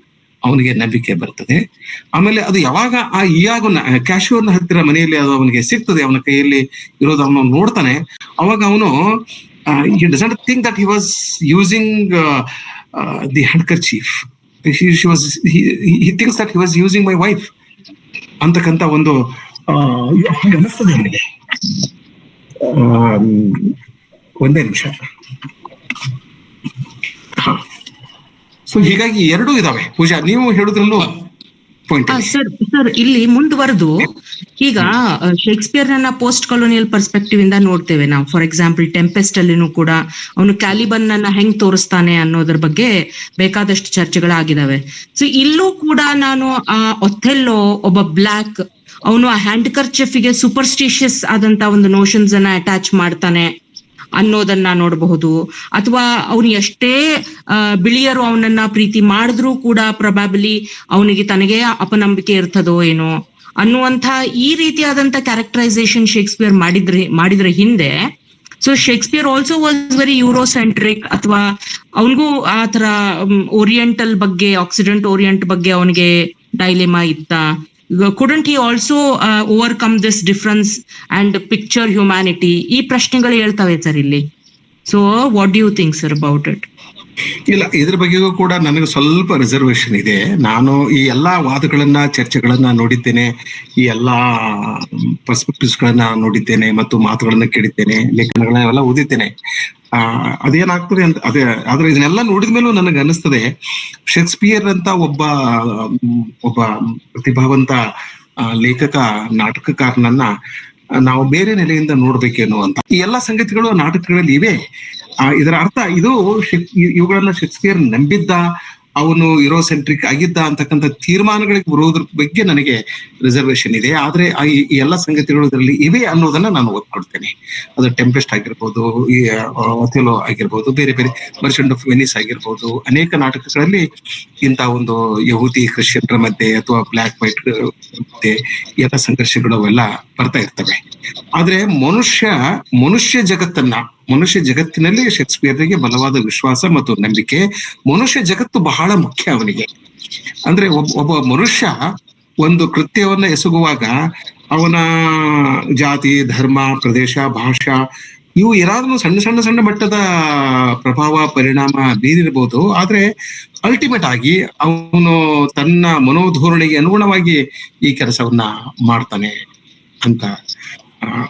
ಅವನಿಗೆ ನಂಬಿಕೆ ಬರ್ತದೆ. ಆಮೇಲೆ ಅದು ಯಾವಾಗ ಆ ಇಯಾಗನ್ನ ಕ್ಯಾಶುವನ್ನ ಹತ್ತಿರ ಮನೆಯಲ್ಲಿ ಅದು ಅವನಿಗೆ ಸಿಗ್ತದೆ, ಅವನ ಕೈಯಲ್ಲಿ ಇರೋದು ಅವನು ನೋಡ್ತಾನೆ, ಅವಾಗ ಅವನು he doesn't think that he was using the handkerchief. He thinks that he was using my wife ಅಂತಕ್ಕಂಥ ಒಂದು ಅನಿಸ್ತದೆ ಅವನಿಗೆ. ಒಂದೇ ನಿಮಿಷ. ಸೊ ಹೀಗಾಗಿ ಎರಡೂ ಇದಾವೆ. ಪೂಜಾ, ನೀವು ಹೇಳುದ್ರಲ್ಲೂ ಪಾಯಿಂಟ್. ಸರ್ ಇಲ್ಲಿ ಮುಂದುವರೆದು ಈಗ ಶೇಕ್ಸ್ಪಿಯರ್ ನನ್ನ ಪೋಸ್ಟ್ ಕೊಲೋನಿಯಲ್ ಪರ್ಸ್ಪೆಕ್ಟಿವ್ ಇಂದ ನೋಡ್ತೇವೆ ನಾವು. ಫಾರ್ ಎಕ್ಸಾಂಪಲ್ ಟೆಂಪೆಸ್ಟ್ ಅಲ್ಲಿನೂ ಕೂಡ ಅವನು ಕ್ಯಾಲಿಬನ್ ಅನ್ನ ಹೆಂಗ್ ತೋರಿಸ್ತಾನೆ ಅನ್ನೋದ್ರ ಬಗ್ಗೆ ಬೇಕಾದಷ್ಟು ಚರ್ಚೆಗಳಾಗಿದಾವೆ. ಸೊ ಇಲ್ಲೂ ಕೂಡ ನಾನು ಆ ಒಥೆಲ್ಲೋ ಒಬ್ಬ ಬ್ಲ್ಯಾಕ್, ಅವನು ಆ ಹ್ಯಾಂಡ್ ಕರ್ಚಿಫ್ಗೆ ಸೂಪರ್ಸ್ಟಿಷಿಯಸ್ ಆದಂತ ಒಂದು ನೋಷನ್ಸ್ ಅನ್ನ ಅಟ್ಯಾಚ್ ಮಾಡ್ತಾನೆ ಅನ್ನೋದನ್ನ ನೋಡಬಹುದು. ಅಥವಾ ಅವನು ಎಷ್ಟೇ ಬಿಳಿಯರು ಅವನನ್ನ ಪ್ರೀತಿ ಮಾಡಿದ್ರೂ ಕೂಡ ಪ್ರೊಬ್ಯಾಬಲಿ ಅವನಿಗೆ ತನಗೆ ಅಪನಂಬಿಕೆ ಇರ್ತದೋ ಏನೋ ಅನ್ನುವಂಥ ಈ ರೀತಿಯಾದಂತ ಕ್ಯಾರೆಕ್ಟರೈಸೇಷನ್ ಶೇಕ್ಸ್ಪಿಯರ್ ಮಾಡಿದ್ರೆ ಹಿಂದೆ. So Shakespeare also was very Eurocentric, ಅಥವಾ ಅವನಿಗೂ ಆ ತರ ಓರಿಯೆಂಟಲ್ ಬಗ್ಗೆ, ಆಕ್ಸಿಡೆಂಟ್ ಓರಿಯೆಂಟ್ ಬಗ್ಗೆ ಅವನಿಗೆ ಡೈಲೆಮಾ ಇತ್ತ? couldn't he also overcome this difference and picture humanity? ಈ ಪ್ರಶ್ನೆಗಳು ಹೇಳ್ತವೆ ಸರ್ ಇಲ್ಲಿ. So what do you think sir about it? ಇಲ್ಲ, ಇದ್ರ ಬಗ್ಗೆಗೂ ಕೂಡ ನನಗೆ ಸ್ವಲ್ಪ ರಿಸರ್ವೇಶನ್ ಇದೆ. ನಾನು ಈ ಎಲ್ಲಾ ವಾದಗಳನ್ನ, ಚರ್ಚೆಗಳನ್ನ ನೋಡಿದ್ದೇನೆ, ಈ ಎಲ್ಲಾ ಪರ್ಸ್ಪೆಕ್ಟಿವ್ಸ್ ಗಳನ್ನ ನೋಡಿದ್ದೇನೆ ಮತ್ತು ಮಾತುಗಳನ್ನ ಕೇಳಿದ್ದೇನೆ, ಲೇಖನಗಳನ್ನೆಲ್ಲ ಓದಿದ್ದೇನೆ. ಅದೇನಾಗ್ತದೆ ಅಂತ ಆದ್ರೆ ಇದನ್ನೆಲ್ಲ ನೋಡಿದ ಮೇಲೂ ನನಗೆ ಅನಿಸ್ತದೆ, ಶೇಕ್ಸ್ಪಿಯರ್ ಅಂತ ಒಬ್ಬ ಪ್ರತಿಭಾವಂತ ಲೇಖಕ, ನಾಟಕಕಾರನನ್ನ ನಾವು ಬೇರೆ ನೆಲೆಯಿಂದ ನೋಡ್ಬೇಕೇನೋ ಅಂತ. ಈ ಎಲ್ಲಾ ಸಂಗತಿಗಳು ನಾಟಕಗಳಲ್ಲಿ ಇವೆ. ಇದರ ಅರ್ಥ ಇವುಗಳನ್ನ ಶೇಕ್ಸ್ಪಿಯರ್ ನಂಬಿದ್ದ, ಅವನು ಯೂರೋಸೆಂಟ್ರಿಕ್ ಆಗಿದ್ದ ಅಂತಕ್ಕಂಥ ತೀರ್ಮಾನಗಳಿಗೆ ಬರೋದ್ರ ಬಗ್ಗೆ ನನಗೆ ರಿಸರ್ವೇಶನ್ ಇದೆ. ಆದ್ರೆ ಈ ಎಲ್ಲ ಸಂಗತಿಗಳು ಇದರಲ್ಲಿ ಇವೆ ಅನ್ನೋದನ್ನ ನಾನು ಒಪ್ಕೊಳ್ತೇನೆ. ಅದು ಟೆಂಪೆಸ್ಟ್ ಆಗಿರ್ಬೋದು, ಈ ಒಥೆಲೋ ಆಗಿರ್ಬೋದು, ಬೇರೆ ಬೇರೆ ಮರ್ಚೆಂಟ್ ಆಫ್ ವೆನಿಸ್ ಆಗಿರ್ಬೋದು, ಅನೇಕ ನಾಟಕಗಳಲ್ಲಿ ಇಂಥ ಒಂದು ಯಹೂದಿ ಕ್ರಿಶ್ಚಿಯನ್ರ ಮಧ್ಯೆ ಅಥವಾ ಬ್ಲ್ಯಾಕ್ ವೈಟ್ ಮಧ್ಯೆ ಎಲ್ಲ ಸಂಘರ್ಷಗಳು ಅವೆಲ್ಲ ಬರ್ತಾ ಇರ್ತವೆ. ಆದ್ರೆ ಮನುಷ್ಯ ಜಗತ್ತಿನಲ್ಲಿ ಶೇಕ್ಸ್ಪಿಯರ್ಗೆ ಬಲವಾದ ವಿಶ್ವಾಸ ಮತ್ತು ನಂಬಿಕೆ. ಮನುಷ್ಯ ಜಗತ್ತು ಬಹಳ ಮುಖ್ಯ ಅವನಿಗೆ. ಅಂದ್ರೆ ಒಬ್ಬ ಮನುಷ್ಯ ಒಂದು ಕೃತ್ಯವನ್ನ ಎಸಗುವಾಗ ಅವನ ಜಾತಿ, ಧರ್ಮ, ಪ್ರದೇಶ, ಭಾಷಾ ಇವು ಏನಾದ್ರೂ ಸಣ್ಣ ಮಟ್ಟದ ಪ್ರಭಾವ, ಪರಿಣಾಮ ಬೀರಿರ್ಬೋದು. ಆದ್ರೆ ಅಲ್ಟಿಮೇಟ್ ಆಗಿ ಅವನು ತನ್ನ ಮನೋಧೋರಣೆಗೆ ಅನುಗುಣವಾಗಿ ಈ ಕೆಲಸವನ್ನ ಮಾಡ್ತಾನೆ ಅಂತ.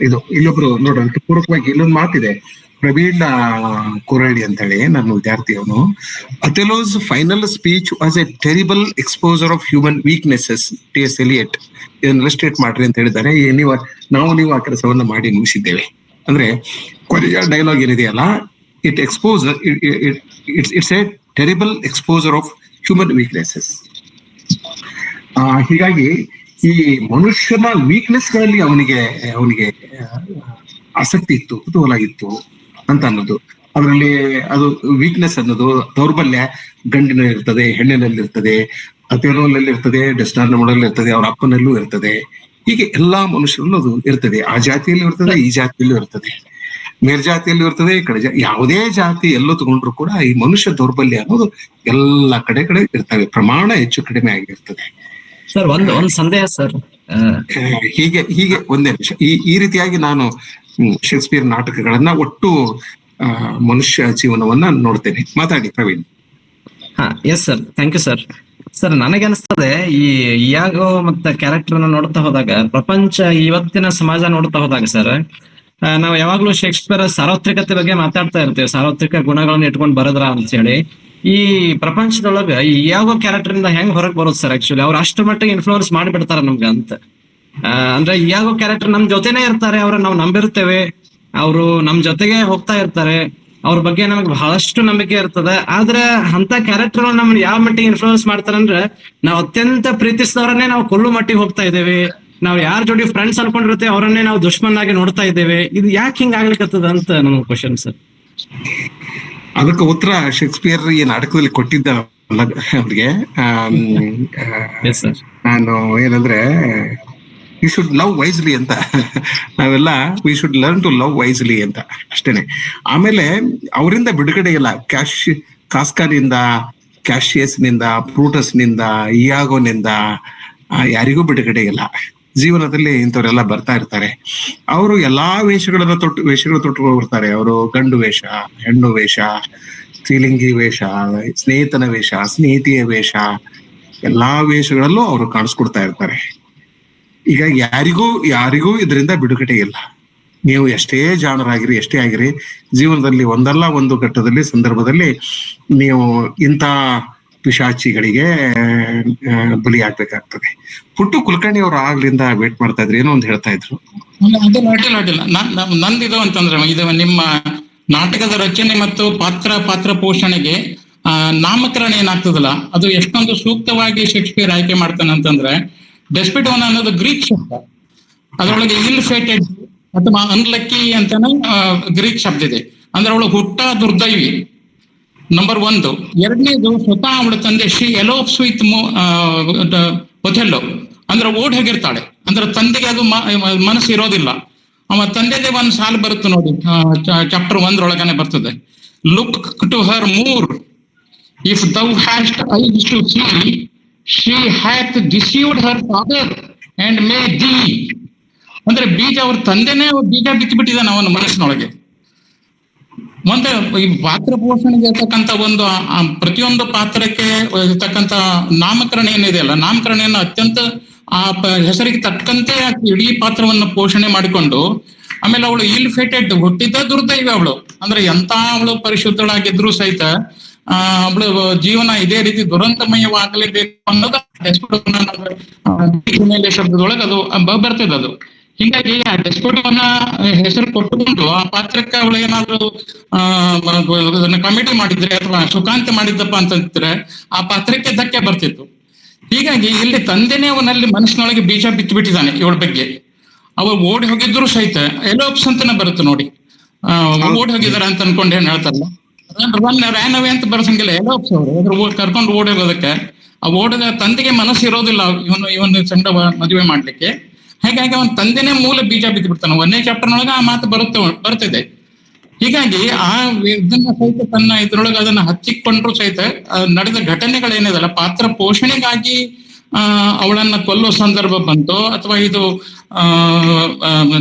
ಇದು ಇಲ್ಲೊಬ್ರು ನೋಡ್ರಿ, ಪೂರ್ವಕವಾಗಿ ಇಲ್ಲೊಂದು ಮಾತಿದೆ, ಪ್ರವೀಣ್ ಕುರಳ್ಳಿ ಅಂತ ಹೇಳಿ ನನ್ನ ವಿದ್ಯಾರ್ಥಿ. ಅವನು Othello's final speech was a terrible exposure of human weaknesses, T S. Eliot. ಇದನ್ನ ಇಲಸ್ಟ್ರೇಟ್ ಮಾಡ್ರಿ ಅಂತ ಹೇಳಿದ್ದಾರೆ. ನೀವು ಆ ಕೆಲಸವನ್ನ ಮಾಡಿ ಮುಗಿಸಿದ್ದೇವೆ. ಅಂದ್ರೆ ಕೊನೆಯ ಡೈಲಾಗ್ ಏನಿದೆಯಲ್ಲ, it's A terrible exposure of human weaknesses. ಹೀಗಾಗಿ ಈ ಮನುಷ್ಯನ ವೀಕ್ನೆಸ್ ಗಳಲ್ಲಿ ಅವನಿಗೆ ಆಸಕ್ತಿ ಇತ್ತು, ಕುತೂಹಲ ಇತ್ತು ಅಂತ ಅನ್ನೋದು. ಅದರಲ್ಲಿ ಅದು ವೀಕ್ನೆಸ್ ಅನ್ನೋದು, ದೌರ್ಬಲ್ಯ ಗಂಡಿನಲ್ಲಿ ಇರ್ತದೆ, ಹೆಣ್ಣಿನಲ್ಲಿ ಇರ್ತದೆ, ಅಥೆನೋನಲ್ಲಿ ಇರ್ತದೆ, ಡೆಸ್ಟಾರ್ನಮೋಡಲ್ಲಿ ಇರ್ತದೆ, ಅವ್ರ ಅಪ್ಪನಲ್ಲೂ ಇರ್ತದೆ. ಹೀಗೆ ಎಲ್ಲಾ ಮನುಷ್ಯರಲ್ಲೂ ಅದು ಇರ್ತದೆ. ಆ ಜಾತಿಯಲ್ಲೂ ಇರ್ತದೆ, ಈ ಜಾತಿಯಲ್ಲೂ ಇರ್ತದೆ, ಮೇಲ್ಜಾತಿಯಲ್ಲೂ ಇರ್ತದೆ, ಈ ಕಡೆ ಯಾವುದೇ ಜಾತಿ ಎಲ್ಲೂ ತಗೊಂಡ್ರು ಕೂಡ ಈ ಮನುಷ್ಯ ದೌರ್ಬಲ್ಯ ಅನ್ನೋದು ಎಲ್ಲ ಕಡೆ ಇರ್ತವೆ. ಪ್ರಮಾಣ ಹೆಚ್ಚು ಕಡಿಮೆ ಆಗಿರ್ತದೆ. ಸರ್ ಒಂದ್ ಸಂದೇಹ ಸರ್. ಹೀಗೆ ಒಂದೇ ನಿಮಿಷ. ಈ ರೀತಿಯಾಗಿ ನಾನು ಶೇಕ್ಸ್ಪಿಯರ್ ನಾಟಕಗಳನ್ನ ಒಟ್ಟು ಮನುಷ್ಯ ಜೀವನವನ್ನ ನೋಡ್ತೇನೆ. ಮಾತಾಡಿ Praveen. Yes sir, thank you sir. Sir, ನನಗೆ ಅನಿಸ್ತದೆ ಈ ಇಯಾಗೋ ಮತ್ತೆ ಕ್ಯಾರೆಕ್ಟರ್ ಅನ್ನ ನೋಡ್ತಾ ಹೋದಾಗ, ಪ್ರಪಂಚ ಇವತ್ತಿನ ಸಮಾಜ ನೋಡ್ತಾ ಹೋದಾಗ ಸರ್, ನಾವು ಯಾವಾಗ್ಲೂ ಶೇಕ್ಸ್ಪಿಯರ್ ಸಾರ್ವತ್ರಿಕತೆ ಬಗ್ಗೆ ಮಾತಾಡ್ತಾ ಇರ್ತೇವೆ, ಸಾರ್ವತ್ರಿಕ ಗುಣಗಳನ್ನ ಇಟ್ಕೊಂಡು ಬರದ್ರ ಅಂತ ಹೇಳಿ. ಈ ಪ್ರಪಂಚದೊಳಗ ಈ ಇಯಾಗೋ ಕ್ಯಾರೆಕ್ಟರ್ ಇಂದ ಹೆಂಗ್ ಹೊರಗೆ ಬರೋದು ಸರ್? ಆಕ್ಚುಲಿ ಅವ್ರು ಅಷ್ಟು ಮಟ್ಟಿಗೆ ಇನ್ಫ್ಲೂಯೆನ್ಸ್ ಮಾಡಿಬಿಡ್ತಾರ ನಮ್ಗೆ ಅಂತ. ಅಂದ್ರೆ ಇಯಾಗೋ ಕ್ಯಾರೆಕ್ಟರ್ ನಮ್ ಜೊತೆನೆ ಇರ್ತಾರೆ, ಅವ್ರ ನಾವು ನಂಬಿರ್ತೇವೆ, ಅವರು ನಮ್ ಜೊತೆಗೆ ಹೋಗ್ತಾ ಇರ್ತಾರೆ, ಅವ್ರ ಬಗ್ಗೆ ನಮಗೆ ಬಹಳಷ್ಟು ನಂಬಿಕೆ ಇರ್ತದೆ. ಆದ್ರೆ ಅಂತ ಕ್ಯಾರೆಕ್ಟರ್ ನಮ್ಗೆ ಯಾವ ಮಟ್ಟಿಗೆ ಇನ್ಫ್ಲೂಯೆನ್ಸ್ ಮಾಡ್ತಾರಂದ್ರೆ, ನಾವು ಅತ್ಯಂತ ಪ್ರೀತಿಸಿದವರನ್ನೇ ನಾವು ಕೊಲ್ಲು ಮಟ್ಟಿಗೆ ಹೋಗ್ತಾ ಇದ್ದೇವೆ. ನಾವು ಯಾರ ಜೋಡಿ ಫ್ರೆಂಡ್ಸ್ ಅನ್ಕೊಂಡಿರ್ತೇವೆ ಅವರನ್ನೇ ನಾವು ದುಶ್ಮನಾಗಿ ನೋಡ್ತಾ ಇದ್ದೇವೆ. ಇದು ಯಾಕೆ ಹಿಂಗ್ ಆಗ್ಲಿಕ್ಕತ್ತದ ಅಂತ ನನ್ನ ಕ್ವಶನ್ ಸರ್. ಅದಕ್ಕೆ ಉತ್ತರ ಶೇಕ್ಸ್ಪಿಯರ್ ಈ ನಾಟಕದಲ್ಲಿ ಕೊಟ್ಟಿದ್ದ ಅವ್ರಿಗೆ. ನಾನು ಏನಂದ್ರೆ, ಯು ಶುಡ್ ಲವ್ ವೈಸ್ಲಿ ಅಂತ. ನಾವೆಲ್ಲ we should learn to love wisely ಅಂತ ಅಷ್ಟೇನೆ. ಆಮೇಲೆ ಅವರಿಂದ ಬಿಡುಗಡೆ ಇಲ್ಲ. ಕಾಸ್ಕಾನಿಂದ, ಕ್ಯಾಶಿಯಸ್ನಿಂದ, ಪ್ಲೂಟಸ್ನಿಂದ, ಇಯಾಗೋನಿಂದ ಯಾರಿಗೂ ಬಿಡುಗಡೆ ಇಲ್ಲ. ಜೀವನದಲ್ಲಿ ಇಂಥವರೆಲ್ಲ ಬರ್ತಾ ಇರ್ತಾರೆ. ಅವರು ಎಲ್ಲಾ ವೇಷಗಳು ತೊಟ್ಟು ಬರ್ತಾರೆ. ಅವರು ಗಂಡು ವೇಷ, ಹೆಣ್ಣು ವೇಷ, ಸ್ತ್ರೀಲಿಂಗಿ ವೇಷ, ಸ್ನೇಹಿತನ ವೇಷ, ಸ್ನೇಹಿತೆಯ ವೇಷ, ಎಲ್ಲಾ ವೇಷಗಳಲ್ಲೂ ಅವರು ಕಾಣಿಸ್ಕೊಡ್ತಾ ಇರ್ತಾರೆ. ಈಗ ಯಾರಿಗೂ ಇದರಿಂದ ಬಿಡುಗಡೆ ಇಲ್ಲ. ನೀವು ಎಷ್ಟೇ ಜಾಣರಾಗಿರಿ, ಎಷ್ಟೇ ಆಗಿರಿ, ಜೀವನದಲ್ಲಿ ಒಂದಲ್ಲ ಒಂದು ಘಟ್ಟದಲ್ಲಿ, ಸಂದರ್ಭದಲ್ಲಿ ನೀವು ಇಂಥ ಪಿಶಾಚಿಗಳಿಗೆ ಬಲಿಯಾಗ್ಬೇಕಾಗ್ತದೆ. ಪುಟ್ಟು ಕುಲಕರ್ಣಿ ಅವರು ಆಗ್ಲಿಂದ ವೇಟ್ ಮಾಡ್ತಾ ಇದ್ರು, ಏನೋ ಒಂದು ಹೇಳ್ತಾ ಇದ್ರು. ಅಡ್ಡಿಲ್ಲ. ನಂದಿದು ಅಂತಂದ್ರೆ, ಇದು ನಿಮ್ಮ ನಾಟಕದ ರಚನೆ ಮತ್ತು ಪಾತ್ರ ಪೋಷಣೆಗೆ ನಾಮಕರಣ ಏನಾಗ್ತದಲ್ಲ, ಅದು ಎಷ್ಟೊಂದು ಸೂಕ್ತವಾಗಿ ಶೇಕ್ಸ್ಪಿಯರ್ ಆಯ್ಕೆ ಮಾಡ್ತಾನೆ ಅಂತಂದ್ರೆ, ಡೆಸ್ಪಿಟೋನ ಅನ್ನೋದು ಗ್ರೀಕ್ ಶಬ್ದ. ಅದರೊಳಗೆ ಇಲ್ ಫೇಟೆಡ್ ಅಥವಾ ಅನ್ಲಕ್ಕಿ ಅಂತಾನೆ ಗ್ರೀಕ್ ಶಬ್ದ ಇದೆ. ಅಂದ್ರೆ ಅವಳು ಹುಟ್ಟ ದುರ್ದೈವಿ, ನಂಬರ್ 1. ಎರಡನೇದು, ಸ್ವತಃ ಅವಳ ತಂದೆ ಶಿ ಎಲೋಪ್ಸ್ ವಿತ್ ಒಥೆಲ್ಲೋ, ಅಂದ್ರೆ ಓಡ್ ಹೋಗಿರ್ತಾಳೆ. ಅಂದ್ರೆ ತಂದೆಗೆ ಅದು ಮನಸ್ಸು ಇರೋದಿಲ್ಲ. ಅವ ತಂದೆದೇ ಒಂದ್ ಸಾಲು ಬರುತ್ತೆ ನೋಡಿ, ಚಾಪ್ಟರ್ 1 ಬರ್ತದೆ. Look to her Moor if thou hast eyes to see, she hath deceived her father and may thee. ಅಂದ್ರೆ ಬೀಜ, ಅವ್ರ ತಂದೆನೇ ಬೀಜ ಬಿತ್ತಿಬಿಟ್ಟಿದ್ದಾನೆ ಅವನ ಮನಸ್ಸಿನೊಳಗೆ. ಮತ್ತೆ ಈ ಪಾತ್ರ ಪೋಷಣೆಗೆ ಇರ್ತಕ್ಕಂಥ ಒಂದು ಪ್ರತಿಯೊಂದು ಪಾತ್ರಕ್ಕೆ ಇರ್ತಕ್ಕಂಥ ನಾಮಕರಣ ಏನಿದೆಯಲ್ಲ, ನಾಮಕರಣೆಯನ್ನು ಅತ್ಯಂತ ಆ ಹೆಸರಿಗೆ ತಕ್ಕಂತೆ ಇಡೀ ಪಾತ್ರವನ್ನು ಪೋಷಣೆ ಮಾಡಿಕೊಂಡು, ಆಮೇಲೆ ಅವಳು ಇಲ್ ಫೇಟೆಡ್, ಹುಟ್ಟಿದ್ದ ದುರ್ದೈವಿ ಅವಳು. ಅಂದ್ರೆ ಎಂತ ಅವಳು ಪರಿಶುದ್ಧಳಾಗಿದ್ರು ಸಹಿತ ಅವಳು ಜೀವನ ಇದೇ ರೀತಿ ದುರಂತಮಯವಾಗಲೇಬೇಕು ಅನ್ನೋದು ಶಬ್ದದೊಳಗೆ ಅದು ಬರ್ತದೆ. ಅದು ಹೀಗಾಗಿ ಆ ಡೆಸ್ಪೋಟವನ್ನ ಹೆಸರು ಕೊಟ್ಟುಕೊಂಡು ಆ ಪಾತ್ರಕ್ಕೆ ಅವಳು ಏನಾದ್ರು ಕಮಿಟಿ ಮಾಡಿದ್ರೆ ಅಥವಾ ಸುಖಾಂತ ಮಾಡಿದ್ದಪ್ಪ ಅಂತಂದ್ರೆ ಆ ಪಾತ್ರಕ್ಕೆ ಧಕ್ಕೆ ಬರ್ತಿತ್ತು. ಹೀಗಾಗಿ ಇಲ್ಲಿ ತಂದೆನೇ ಅವನಲ್ಲಿ ಮನಸ್ಸಿನೊಳಗೆ ಬೀಜ ಬಿತ್ತಿಬಿಟ್ಟಿದ್ದಾನೆ ಇವಳ ಬಗ್ಗೆ. ಅವ ಓಡಿ ಹೋಗಿದ್ರು ಸಹಿತ ಎಲೋಪ್ಸ್ ಅಂತಾನೆ ಬರುತ್ತೆ ನೋಡಿ, ಓಡಿ ಹೋಗಿದಾರ ಅಂತ ಅನ್ಕೊಂಡು ಏನ್ ಹೇಳ್ತಾರಲ್ಲ, ರ್ಯಾನ್ ಅವೇ ಅಂತ ಬರ್ಸಂಗಿಲ್ಲ. ಎಲೋಪ್ಸ್ ಅವರು ಕರ್ಕೊಂಡು ಓಡಿ ಹೋಗೋದಕ್ಕೆ, ಆ ಓಡದ ತಂದೆಗೆ ಮನಸ್ಸು ಇರೋದಿಲ್ಲ ಇವನು ಚಂಡ ಮದುವೆ ಮಾಡ್ಲಿಕ್ಕೆ. ಹಾಗಾಗಿ ಅವನ ತಂದೆನೇ ಮೂಲ ಬೀಜ ಬಿದ್ದು ಬಿಡ್ತಾನೆ. 1ನೇ ಚಾಪ್ಟರ್ನೊಳಗೆ ಆ ಮಾತು ಬರ್ತಿದೆ. ಹೀಗಾಗಿ ಆ ಇದನ್ನ ಸಹಿತ ತನ್ನ ಇದ್ರೊಳಗೆ ಅದನ್ನ ಹಚ್ಚಿಕೊಂಡ್ರು ಸಹಿತ ನಡೆದ ಘಟನೆಗಳೇನಿದಲ್ಲ, ಪಾತ್ರ ಪೋಷಣೆಗಾಗಿ ಅವಳನ್ನ ಕೊಲ್ಲೋ ಸಂದರ್ಭ ಬಂತು, ಅಥವಾ ಇದು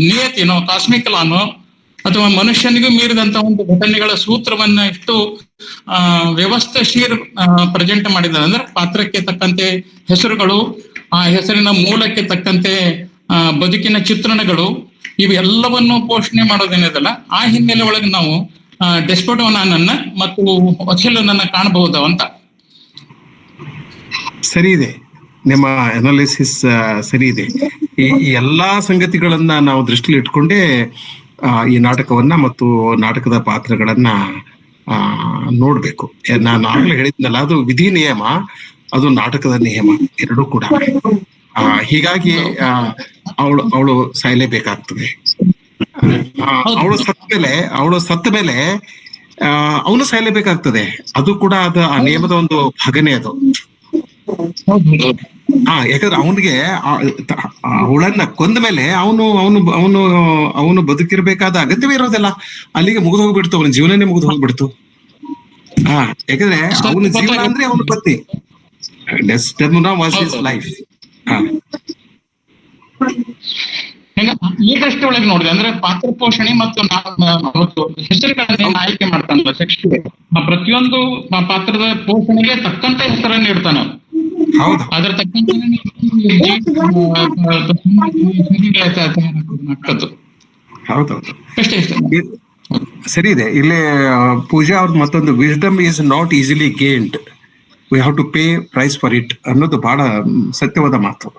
ನಿಯತಿನೋ ಕಾಸ್ಮಿಕ್ ಲಾನೋ ಅಥವಾ ಮನುಷ್ಯನಿಗೂ ಮೀರಿದಂತ ಒಂದು ಘಟನೆಗಳ ಸೂತ್ರವನ್ನ ಎಷ್ಟು ವ್ಯವಸ್ಥೆಶೀರ್ ಪ್ರೆಸೆಂಟ್ ಮಾಡಿದ್ದಾರೆ. ಅಂದ್ರೆ ಪಾತ್ರಕ್ಕೆ ತಕ್ಕಂತೆ ಹೆಸರುಗಳು, ಆ ಹೆಸರಿನ ಮೂಲಕ್ಕೆ ತಕ್ಕಂತೆ ಬದುಕಿನ ಚಿತ್ರಣಗಳು, ಇವೆಲ್ಲವನ್ನು ಪೋಷಣೆ ಮಾಡೋದೇನಿದಲ್ಲ, ಆ ಹಿನ್ನೆಲೆ ಒಳಗೆ ನಾವು ಡೆಸ್ಪೋಟೋನನ್ನ ಮತ್ತು ಒಥೆಲ್ಲೋನನ್ನ ಕಾಣಬಹುದು ಅಂತ. ಸರಿ ಇದೆ, ನಿಮ್ಮ ಅನಾಲಿಸಿಸ್ ಸರಿ ಇದೆ. ಈ ಎಲ್ಲಾ ಸಂಗತಿಗಳನ್ನ ನಾವು ದೃಷ್ಟಿಲಿ ಇಟ್ಕೊಂಡೇ ಈ ನಾಟಕವನ್ನ ಮತ್ತು ನಾಟಕದ ಪಾತ್ರಗಳನ್ನ ನೋಡ್ಬೇಕು. ನಾನು ಆಗ್ಲೇ ಹೇಳಿದ್ನಲ್ಲ, ಅದು ವಿಧಿ ನಿಯಮ, ಅದು ನಾಟಕದ ನಿಯಮ, ಎರಡೂ ಕೂಡ. ಹೀಗಾಗಿ ಅವಳು ಸಾಯಲೇಬೇಕಾಗ್ತದೆ. ಅವಳು ಸತ್ತ ಮೇಲೆ ಅವನು ಸಾಯಲೇಬೇಕಾಗ್ತದೆ. ಅದು ಕೂಡ ಅದು ಆ ನಿಯಮದ ಒಂದು ಭಾಗನೇ ಅದು. ಯಾಕಂದ್ರೆ ಅವನಿಗೆ ಅವಳನ್ನ ಕೊಂದ ಮೇಲೆ ಅವನು ಅವನು ಅವನು ಅವನು ಬದುಕಿರ್ಬೇಕಾದ ಅಗತ್ಯವೇ ಇರೋದಿಲ್ಲ, ಅಲ್ಲಿಗೆ ಮುಗಿದು ಹೋಗ್ಬಿಡ್ತು, ಅವನ ಜೀವನನೇ ಮುಗಿದು ಹೋಗ್ಬಿಡ್ತು. ಯಾಕಂದ್ರೆ ಅವನ ಜೀವನ ಅಂದ್ರೆ ಅವನ ಪತ್ನಿ, ಡೆಸ್ಡೆಮೋನಾ ವಾಸ್ ಹಿಸ್ ಲೈಫ್. ಈಗಷ್ಟೇ ಒಳಗೆ ನೋಡಿದೆ ಅಂದ್ರೆ ಪಾತ್ರ ಪೋಷಣೆ ಮತ್ತು ಹೆಸರುಗಳನ್ನ ಆಯ್ಕೆ ಮಾಡ್ತಾನಲ್ಲ ಶೇಕ್ಸ್ಪಿಯರ್, ಪ್ರತಿಯೊಂದು ಪಾತ್ರದ ಪೋಷಣೆಗೆ ತಕ್ಕಂತ ಹೆಸರನ್ನು ಇಡ್ತಾನೆ. ಅದ್ರ ತಕ್ಕಂತೆ ಹೌದೌದು, ಸರಿ ಇದೆ. ಇಲ್ಲಿ ಪೂಜಾ ಅವ್ರ ಮತ್ತೊಂದು, wisdom is not easily gained, we have to pay price for it ಅನ್ನೋದು ಬಹಳ ಸತ್ಯವಾದ ಮಾತು.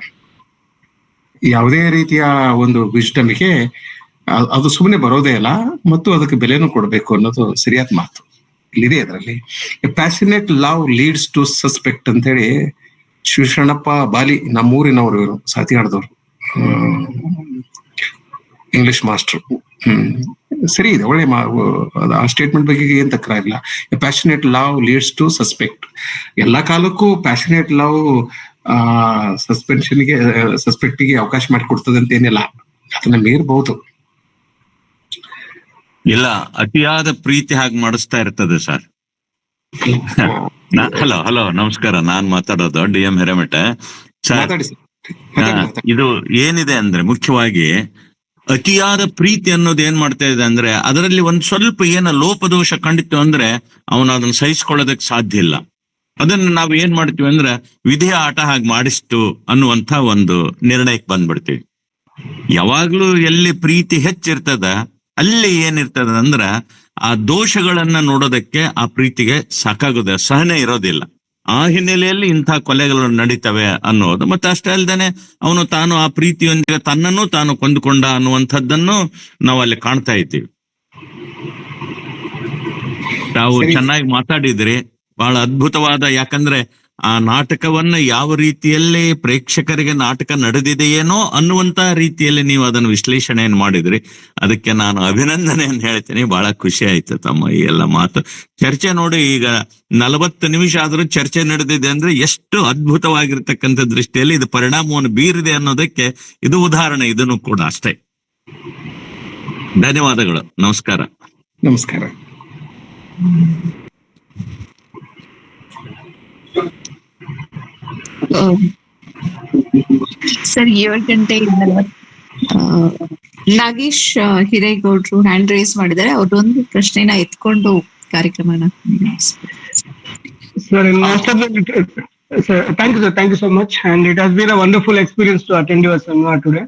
ಯಾವುದೇ ರೀತಿಯ ಒಂದು ವಿಸ್ಡಮ್ಗೆ ಅದು ಸುಮ್ಮನೆ ಬರೋದೇ ಇಲ್ಲ, ಮತ್ತು ಅದಕ್ಕೆ ಬೆಲೆನೂ ಕೊಡಬೇಕು ಅನ್ನೋದು ಸರಿಯಾದ ಮಾತು ಇಲ್ಲಿದೆ ಅದರಲ್ಲಿ. Passionate love leads to suspect ಅಂತ ಹೇಳಿ ಶಿವಶರಣಪ್ಪ ಬಾಲಿ, ನಮ್ಮೂರಿನವರು, ಇವರು ಸಾತಿಯಾಡ್ದವ್ರು, ಇಂಗ್ಲಿಷ್ ಮಾಸ್ಟರ್. ಸರಿ ಇದೆ, ಒಳ್ಳೆ ಆ ಸ್ಟೇಟ್ಮೆಂಟ್ ಬಗ್ಗೆ ಏನ್ ತಕರಾರಿಲ್ಲ. Passionate love leads to suspect. ಎಲ್ಲಾ ಕಾಲಕ್ಕೂ ಪ್ಯಾಷನೇಟ್ ಲವ್ ಸಸ್ಪೆಕ್ಟಿಗೆ ಅವಕಾಶ ಮಾಡಿಕೊಡ್ತದೆ ಅಂತ ಏನಿಲ್ಲ, ಅದನ್ನ ಮೀರಬಹುದು. ಇಲ್ಲ, ಅತಿಯಾದ ಪ್ರೀತಿ ಹಾಗೆ ಮಾಡಿಸ್ತಾ ಇರ್ತದೆ ಸರ್. ಹಲೋ ನಮಸ್ಕಾರ, ನಾನ್ ಮಾತಾಡೋದು DM ಹಿರೇಮಠ ಸರ್. ಇದು ಏನಿದೆ ಅಂದ್ರೆ ಮುಖ್ಯವಾಗಿ ಅತಿಯಾದ ಪ್ರೀತಿ ಅನ್ನೋದು ಏನ್ ಮಾಡ್ತಾ ಇದೆ ಅಂದ್ರೆ, ಅದರಲ್ಲಿ ಒಂದ್ ಸ್ವಲ್ಪ ಲೋಪದೋಷ ಕಂಡಿತ್ತು ಅಂದ್ರೆ ಅವನು ಅದನ್ನ ಸಹಿಸ್ಕೊಳ್ಳೋದಕ್ಕೆ ಸಾಧ್ಯ ಇಲ್ಲ. ಅದನ್ನ ನಾವು ಏನ್ ಮಾಡ್ತೀವಿ ಅಂದ್ರೆ ವಿಧಿಯ ಆಟ ಹಾಗೆ ಮಾಡಿಸ್ತು ಅನ್ನುವಂಥ ಒಂದು ನಿರ್ಣಯಕ್ಕೆ ಬಂದ್ಬಿಡ್ತೀವಿ. ಯಾವಾಗ್ಲೂ ಎಲ್ಲಿ ಪ್ರೀತಿ ಹೆಚ್ಚಿರ್ತದ ಅಲ್ಲಿ ಏನಿರ್ತದ ಅಂದ್ರ ಆ ದೋಷಗಳನ್ನ ನೋಡೋದಕ್ಕೆ ಆ ಪ್ರೀತಿಗೆ ಸಾಕಾಗೋದ, ಸಹನೆ ಇರೋದಿಲ್ಲ. ಆ ಹಿನ್ನೆಲೆಯಲ್ಲಿ ಇಂಥ ಕೊಲೆಗಳು ನಡೀತವೆ ಅನ್ನೋದು. ಮತ್ತೆ ಅಷ್ಟೇ ಅಲ್ದೇನೆ ಅವನು ತಾನು ಆ ಪ್ರೀತಿಯೊಂದಿಗೆ ತನ್ನನ್ನು ತಾನು ಕೊಂದುಕೊಂಡ ಅನ್ನುವಂಥದ್ದನ್ನು ನಾವು ಅಲ್ಲಿ ಕಾಣ್ತಾ ಇದ್ದೀವಿ. ತಾವು ಚೆನ್ನಾಗಿ ಮಾತಾಡಿದ್ರಿ, ಬಹಳ ಅದ್ಭುತವಾದ. ಯಾಕಂದ್ರೆ ಆ ನಾಟಕವನ್ನ ಯಾವ ರೀತಿಯಲ್ಲಿ ಪ್ರೇಕ್ಷಕರಿಗೆ ನಾಟಕ ನಡೆದಿದೆಯೇನೋ ಅನ್ನುವಂತ ರೀತಿಯಲ್ಲಿ ನೀವು ಅದನ್ನು ವಿಶ್ಲೇಷಣೆಯನ್ನು ಮಾಡಿದ್ರಿ. ಅದಕ್ಕೆ ನಾನು ಅಭಿನಂದನೆಯನ್ನು ಹೇಳ್ತೀನಿ. ಬಹಳ ಖುಷಿ ಆಯ್ತು ತಮ್ಮ ಈ ಎಲ್ಲ ಮಾತು. ಚರ್ಚೆ ನೋಡಿ, ಈಗ 40 ನಿಮಿಷ ಆದ್ರೂ ಚರ್ಚೆ ನಡೆದಿದೆ ಅಂದ್ರೆ ಎಷ್ಟು ಅದ್ಭುತವಾಗಿರ್ತಕ್ಕಂಥ ದೃಷ್ಟಿಯಲ್ಲಿ ಇದು ಪರಿಣಾಮವನ್ನು ಬೀರಿದೆ ಅನ್ನೋದಕ್ಕೆ ಇದು ಉದಾಹರಣೆ. ಇದನ್ನು ಕೂಡ ಅಷ್ಟೇ. ಧನ್ಯವಾದಗಳು. ನಮಸ್ಕಾರ. ನಮಸ್ಕಾರ. ಸರ್ 7:40 ನಾಗೇಶ್ ಹಿರೇಗೌಡ್ರು ಹ್ಯಾಂಡ್ ರೈಸ್ ಮಾಡಿದ್ದಾರೆ. ಅವ್ರೊಂದು ಪ್ರಶ್ನೆನ ಎತ್ಕೊಂಡು ಕಾರ್ಯಕ್ರಮನ. Sir, in most of the sir, thank you so much, and it has been a wonderful experience to attend your seminar today.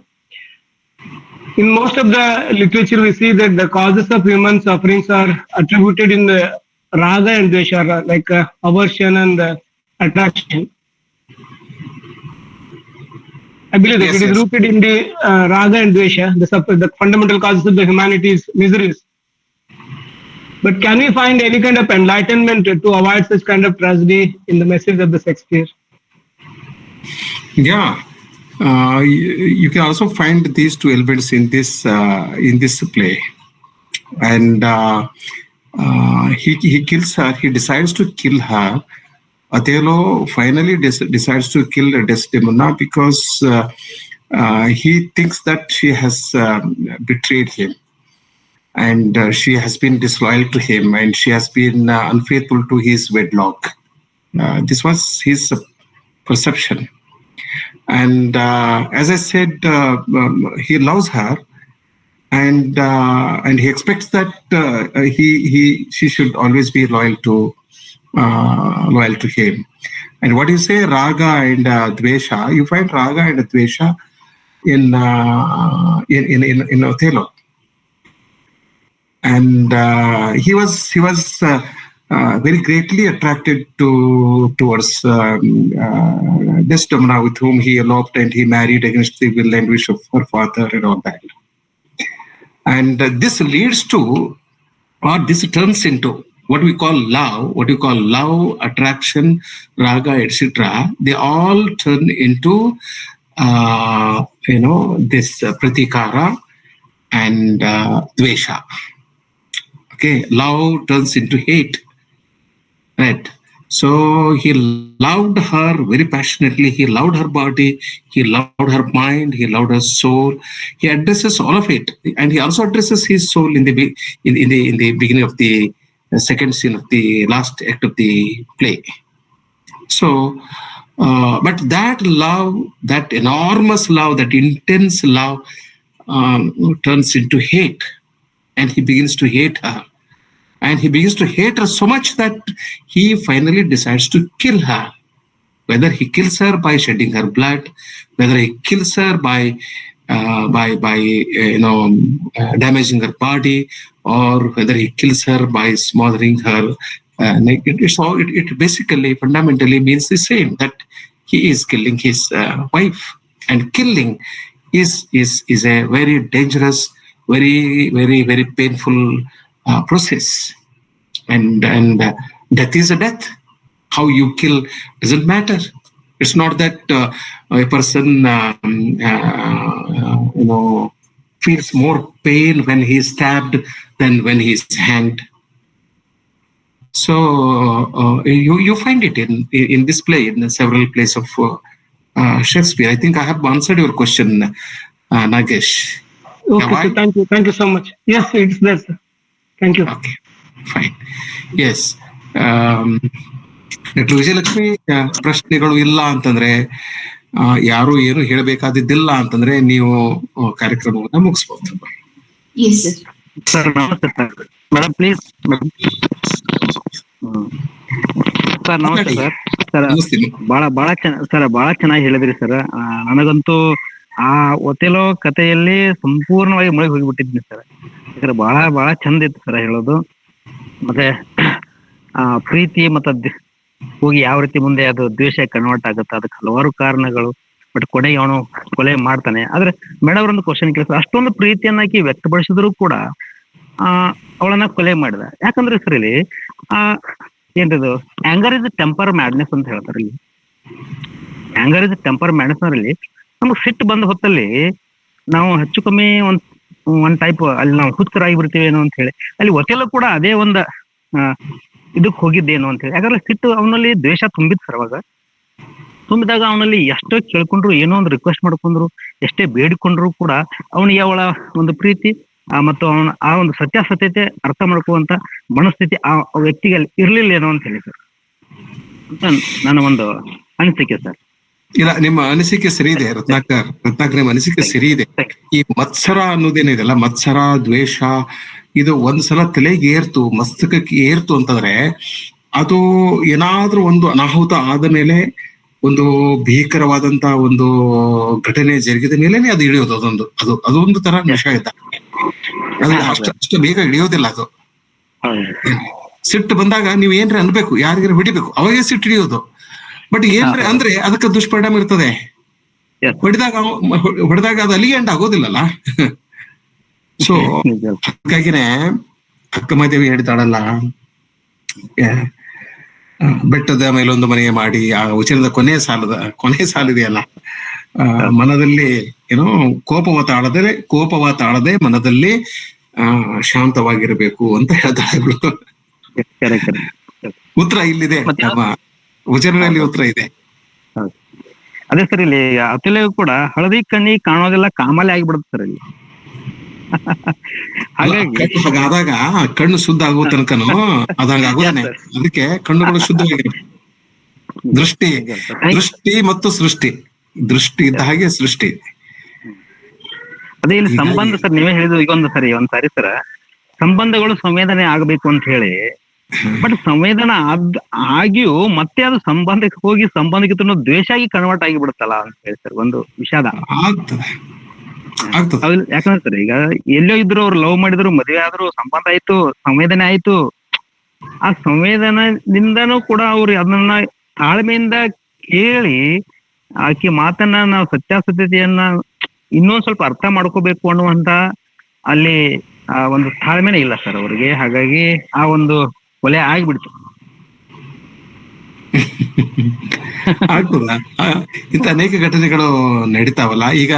In most of the literature, we see that the causes of human sufferings are attributed in the raga and dvesha, like aversion and attraction. I believe that it is rooted in the raga and dvesha, the fundamental causes of the humanity's miseries. But can we find any kind of enlightenment to avoid such kind of tragedy in the message of the Shakespeare? Yeah, you can also find these two elements in this play, and he kills her. He decides to kill her. Othello finally decides to kill Desdemona because he thinks that she has betrayed him, and she has been disloyal to him, and she has been unfaithful to his wedlock. This was his perception, and as I said, he loves her, and he expects that she should always be loyal to him. And what you say, raga and dvesha, you find raga and dvesha in Othello. And he was very greatly attracted towards Desdemona, with whom he eloped and he married against the will and wish of her father and all that. And this leads to, or this turns into what we call love, attraction, raga, etc. They all turn into this pratikara and dvesha. Okay, love turns into hate, right? So he loved her very passionately. He loved her body. He loved her mind. He loved her soul. He addresses all of it, and he also addresses his soul in the beginning of the second scene of the last act of the play. So, but that love, that enormous love, that intense love, turns into hate, and he begins to hate her. And he begins to hate her so much that he finally decides to kill her. Whether he kills her by shedding her blood, whether he kills her by damaging her body, or whether he kills her by smothering her naked. It basically fundamentally means the same, that he is killing his wife. And killing is a very dangerous, very, very, very painful process, and death is a death. How you kill doesn't matter. It's not that a person feels more pain when he is stabbed than when he is hanged. So you find it in this play, in several plays of Shakespeare. I think I have answered your question, Nagesh. Okay, so thank you so much. Yes, it's there, sir. Thank you. Okay, fine. Yes. Doctor Vijayalakshmi, ಪ್ರಶ್ನೆಗಳು ಇಲ್ಲ ಅಂತಂದ್ರೆ, ಯಾರು ಏನು ಹೇಳಬೇಕಾದಿದ್ದಿಲ್ಲ ಅಂತಂದ್ರೆ ನೀವು ಕಾರ್ಯಕ್ರಮವನ್ನ ಮುಗಿಸ್ಬೋದು. Sir ನಮಸ್ತೆ sir. Madam please. Sir ನಮಸ್ತೆ ಸರ್. ಸರ್ ಬಹಳ ಚೆನ್ನಾಗಿ ಹೇಳಿದ್ರಿ ಸರ್. ನನಗಂತೂ ಆ ಒಥೆಲೋ ಕಥೆಯಲ್ಲಿ ಸಂಪೂರ್ಣವಾಗಿ ಮುಳುಗಿ ಹೋಗಿಬಿಟ್ಟಿದ್ನಿ ಸರ್. ಯಾಕಂದ್ರೆ ಬಹಳ ಚಂದ ಇತ್ತು ಸರ್ ಹೇಳೋದು. ಮತ್ತೆ ಪ್ರೀತಿ ಮತ್ತೆ ಹೋಗಿ ಯಾವ ರೀತಿ ಮುಂದೆ ಅದು ದ್ವೇಷ ಕನ್ವರ್ಟ್ ಆಗುತ್ತೆ, ಅದಕ್ಕೆ ಹಲವಾರು ಕಾರಣಗಳು. ಬಟ್ ಕೊನೆಗೆ ಅವನು ಕೊಲೆ ಮಾಡ್ತಾನೆ. ಆದ್ರೆ ಮೇಡಮ್ ಅವರೊಂದು ಕ್ವಶನ್ ಕೇಳಿದ್ರೆ, ಅಷ್ಟೊಂದು ಪ್ರೀತಿಯನ್ನಾಕಿ ವ್ಯಕ್ತಪಡಿಸಿದ್ರು ಕೂಡ ಅವಳನ್ನ ಕೊಲೆ ಮಾಡಿದ. ಯಾಕಂದ್ರೆ ಸರ್ ಇಲ್ಲಿ ಏನಿದು ಆಂಗರ್ ಇಸ್ ಟೆಂಪರ್ ಮ್ಯಾಡ್ನೆಸ್ ಅಂತ ಹೇಳ್ತಾರೆ. ಇಲ್ಲಿ ಆಂಗರ್ ಇಸ್ ಟೆಂಪರ್ ಮ್ಯಾಡ್ನೆಸ್ ಅಂದ್ರೆ ನಮ್ಗೆ ಸಿಟ್ಟು ಬಂದ ಹೊತ್ತಲ್ಲಿ ನಾವು ಹೆಚ್ಚು ಕಮ್ಮಿ ಒಂದ್ ಟೈಪ್ ಅಲ್ಲಿ ನಾವು ಹುಚ್ಚರಾಗಿ ಬಿಡ್ತೀವಿ ಏನೋ ಅಂತ ಹೇಳಿ, ಅಲ್ಲಿ ಒಥೆಲೋ ಕೂಡ ಅದೇ ಒಂದು ಇದಕ್ ಹೋಗಿದ್ದೇನು ಅಂತ ಹೇಳಿ. ಯಾಕಂದ್ರೆ ಸಿಟ್ಟು ಅವನಲ್ಲಿ ದ್ವೇಷ ತುಂಬಿದ್ ಸರ್. ಅವಾಗ ತುಂಬಿದಾಗ ಅವನಲ್ಲಿ ಎಷ್ಟೋ ಕೇಳ್ಕೊಂಡ್ರು, ಏನೋ ಒಂದು ರಿಕ್ವೆಸ್ಟ್ ಮಾಡ್ಕೊಂಡ್ರು, ಎಷ್ಟೇ ಬೇಡಿಕೊಂಡ್ರು ಕೂಡ ಅವನಿಗೆ ಅವಳ ಒಂದು ಪ್ರೀತಿ ಮತ್ತು ಅವನ ಆ ಒಂದು ಸತ್ಯಾಸತ್ಯತೆ ಅರ್ಥ ಮಾಡ್ಕೊಳ್ಳುವಂತ ಮನಸ್ಥಿತಿ ಆ ವ್ಯಕ್ತಿಗೆ ಇರ್ಲಿಲ್ಲ ಏನೋ ಅಂತ ಹೇಳಿ ಸರ್ ಅಂತ ನನ್ನ ಒಂದು ಅನಿಸಿಕೆ ಸರ್. ಇಲ್ಲ, ನಿಮ್ಮ ಅನಿಸಿಕೆ ಸರಿ ಇದೆ ರತ್ನಾಕರ್. ನಿಮ್ಮ ಅನಿಸಿಕೆ ಸರಿ ಇದೆ. ಈ ಮತ್ಸರ ಅನ್ನೋದೇನಿದೆಲ್ಲ, ಮತ್ಸರ, ದ್ವೇಷ, ಇದು ಒಂದ್ಸಲ ತಲೆಗೆ ಏರ್ತು, ಮಸ್ತಕಕ್ಕೆ ಏರ್ತು ಅಂತಂದ್ರೆ ಅದು ಏನಾದ್ರೂ ಒಂದು ಅನಾಹುತ ಆದ ಮೇಲೆ, ಒಂದು ಭೀಕರವಾದಂತ ಒಂದು ಘಟನೆ ಜರುಗಿದ ಮೇಲೆನೆ ಅದು ಇಳಿಯೋದು. ಅದೊಂದು ತರ ವಿಷಯ ಇದ್ದಾಗ ಅಷ್ಟು ಬೇಗ ಇಳಿಯೋದಿಲ್ಲ ಅದು. ಸಿಟ್ಟು ಬಂದಾಗ ನೀವ್ ಏನ್ರ ಅನ್ಬೇಕು, ಯಾರಿಗಾರ ಹೊಡಿಬೇಕು, ಅವಾಗೇ ಸಿಟ್ಟು ಹಿಡಿಯೋದು. ಬಟ್ ಏನ್ರ ಅಂದ್ರೆ ಅದಕ್ಕೆ ದುಷ್ಪರಿಣಾಮ ಇರ್ತದೆ. ಹೊಡೆದಾಗ ಅದು ಅಲ್ಲಿಗೆ ಎಂಡ್ ಆಗೋದಿಲ್ಲಲ್ಲ. ಸೊ ಹಾಗಾಗಿನೇ ಅಕ್ಕಮಹಾದೇವಿ ಹೇಳ್ತಾಳಲ್ಲ, ಬೆಟ್ಟದ ಮೇಲೊಂದು ಮನೆಯ ಮಾಡಿ, ಆ ವಚನದ ಕೊನೆ ಸಾಲಿದೆಯಲ್ಲ, ಮನದಲ್ಲಿ ಏನೋ ಕೋಪವ ತಾಳದೆ ಮನದಲ್ಲಿ ಶಾಂತವಾಗಿರಬೇಕು ಅಂತ ಹೇಳ್ತಾಳೆ. ಉತ್ತರ ಇಲ್ಲಿದೆ, ವಚನದಲ್ಲಿ ಉತ್ತರ ಇದೆ. ಅದೇ ಸರ್, ಇಲ್ಲಿ ಅತಿಲೆಗೂ ಕೂಡ ಹಳದಿ ಕಣ್ಣಿಗೆ ಕಾಣೋದೆಲ್ಲ ಕಾಮಾಲೆ ಆಗಿಬಿಡುತ್ತೆ ಸರ್ ಇಲ್ಲಿ. ಹಾಗಾದಾಗ ಕಣ್ಣು ಶುದ್ಧ ಆಗೋ ತನಕನು ಅದಂಗ ಆಗೋದಾನೆ. ಅದಕ್ಕೆ ಕಣ್ಣುಗಳು ಶುದ್ಧವಾಗಿರ್ಬೇಕು. ದೃಷ್ಟಿ ಮತ್ತು ಸೃಷ್ಟಿ, ದೃಷ್ಟಿ ಇದ್ದ ಹಾಗೆ ಸೃಷ್ಟಿ. ಅದೇ ಇಲ್ಲಿ ಸಂಬಂಧ ಸರ್, ನೀವೇ ಹೇಳಿದ್ರು ಈಗ ಒಂದ್ಸಾರಿ ಸರ್, ಸಂಬಂಧಗಳು ಸಂವೇದನೆ ಆಗ್ಬೇಕು ಅಂತ ಹೇಳಿ. ಬಟ್ ಸಂವೇದನೆ ಆಗಿಯೂ ಮತ್ತೆ ಅದು ಸಂಬಂಧಕ್ಕೆ ಹೋಗಿ ಸಂಬಂಧಕ್ಕಿಂತ ದ್ವೇಷ ಆಗಿ ಕನ್ವರ್ಟ್ ಆಗಿ ಬಿಡುತ್ತಲ್ಲ ಅಂತ ಹೇಳಿ ಸರ್, ಒಂದು ವಿಷಾದ. ಯಾಕಂದ್ರೆ ಸರ್ ಈಗ ಎಲ್ಲೋ ಇದ್ರು, ಅವ್ರು ಲವ್ ಮಾಡಿದ್ರು, ಮದುವೆ ಆದ್ರು, ಸಂಬಂಧ ಆಯ್ತು, ಸಂವೇದನೆ ಆಯ್ತು. ಆ ಸಂವೇದನದಿಂದನೂ ಕೂಡ ಅವ್ರು ಅದನ್ನ ತಾಳ್ಮೆಯಿಂದ ಕೇಳಿ ಆಕೆ ಮಾತನ್ನ ನಾವು ಸತ್ಯಾಸತ್ಯತೆಯನ್ನ ಇನ್ನೊಂದ್ ಸ್ವಲ್ಪ ಅರ್ಥ ಮಾಡ್ಕೋಬೇಕು ಅನ್ನುವಂತ ಅಲ್ಲಿ ಆ ಒಂದು ತಾಳ್ಮೆನೇ ಇಲ್ಲ ಸರ್ ಅವ್ರಿಗೆ. ಹಾಗಾಗಿ ಆ ಒಂದು ಕೊಲೆ ಆಗ್ಬಿಡ್ತು. ಆಗ್ತದ ಇಂತ ಅನೇಕ ಘಟನೆಗಳು ನಡೀತಾವಲ್ಲ. ಈಗ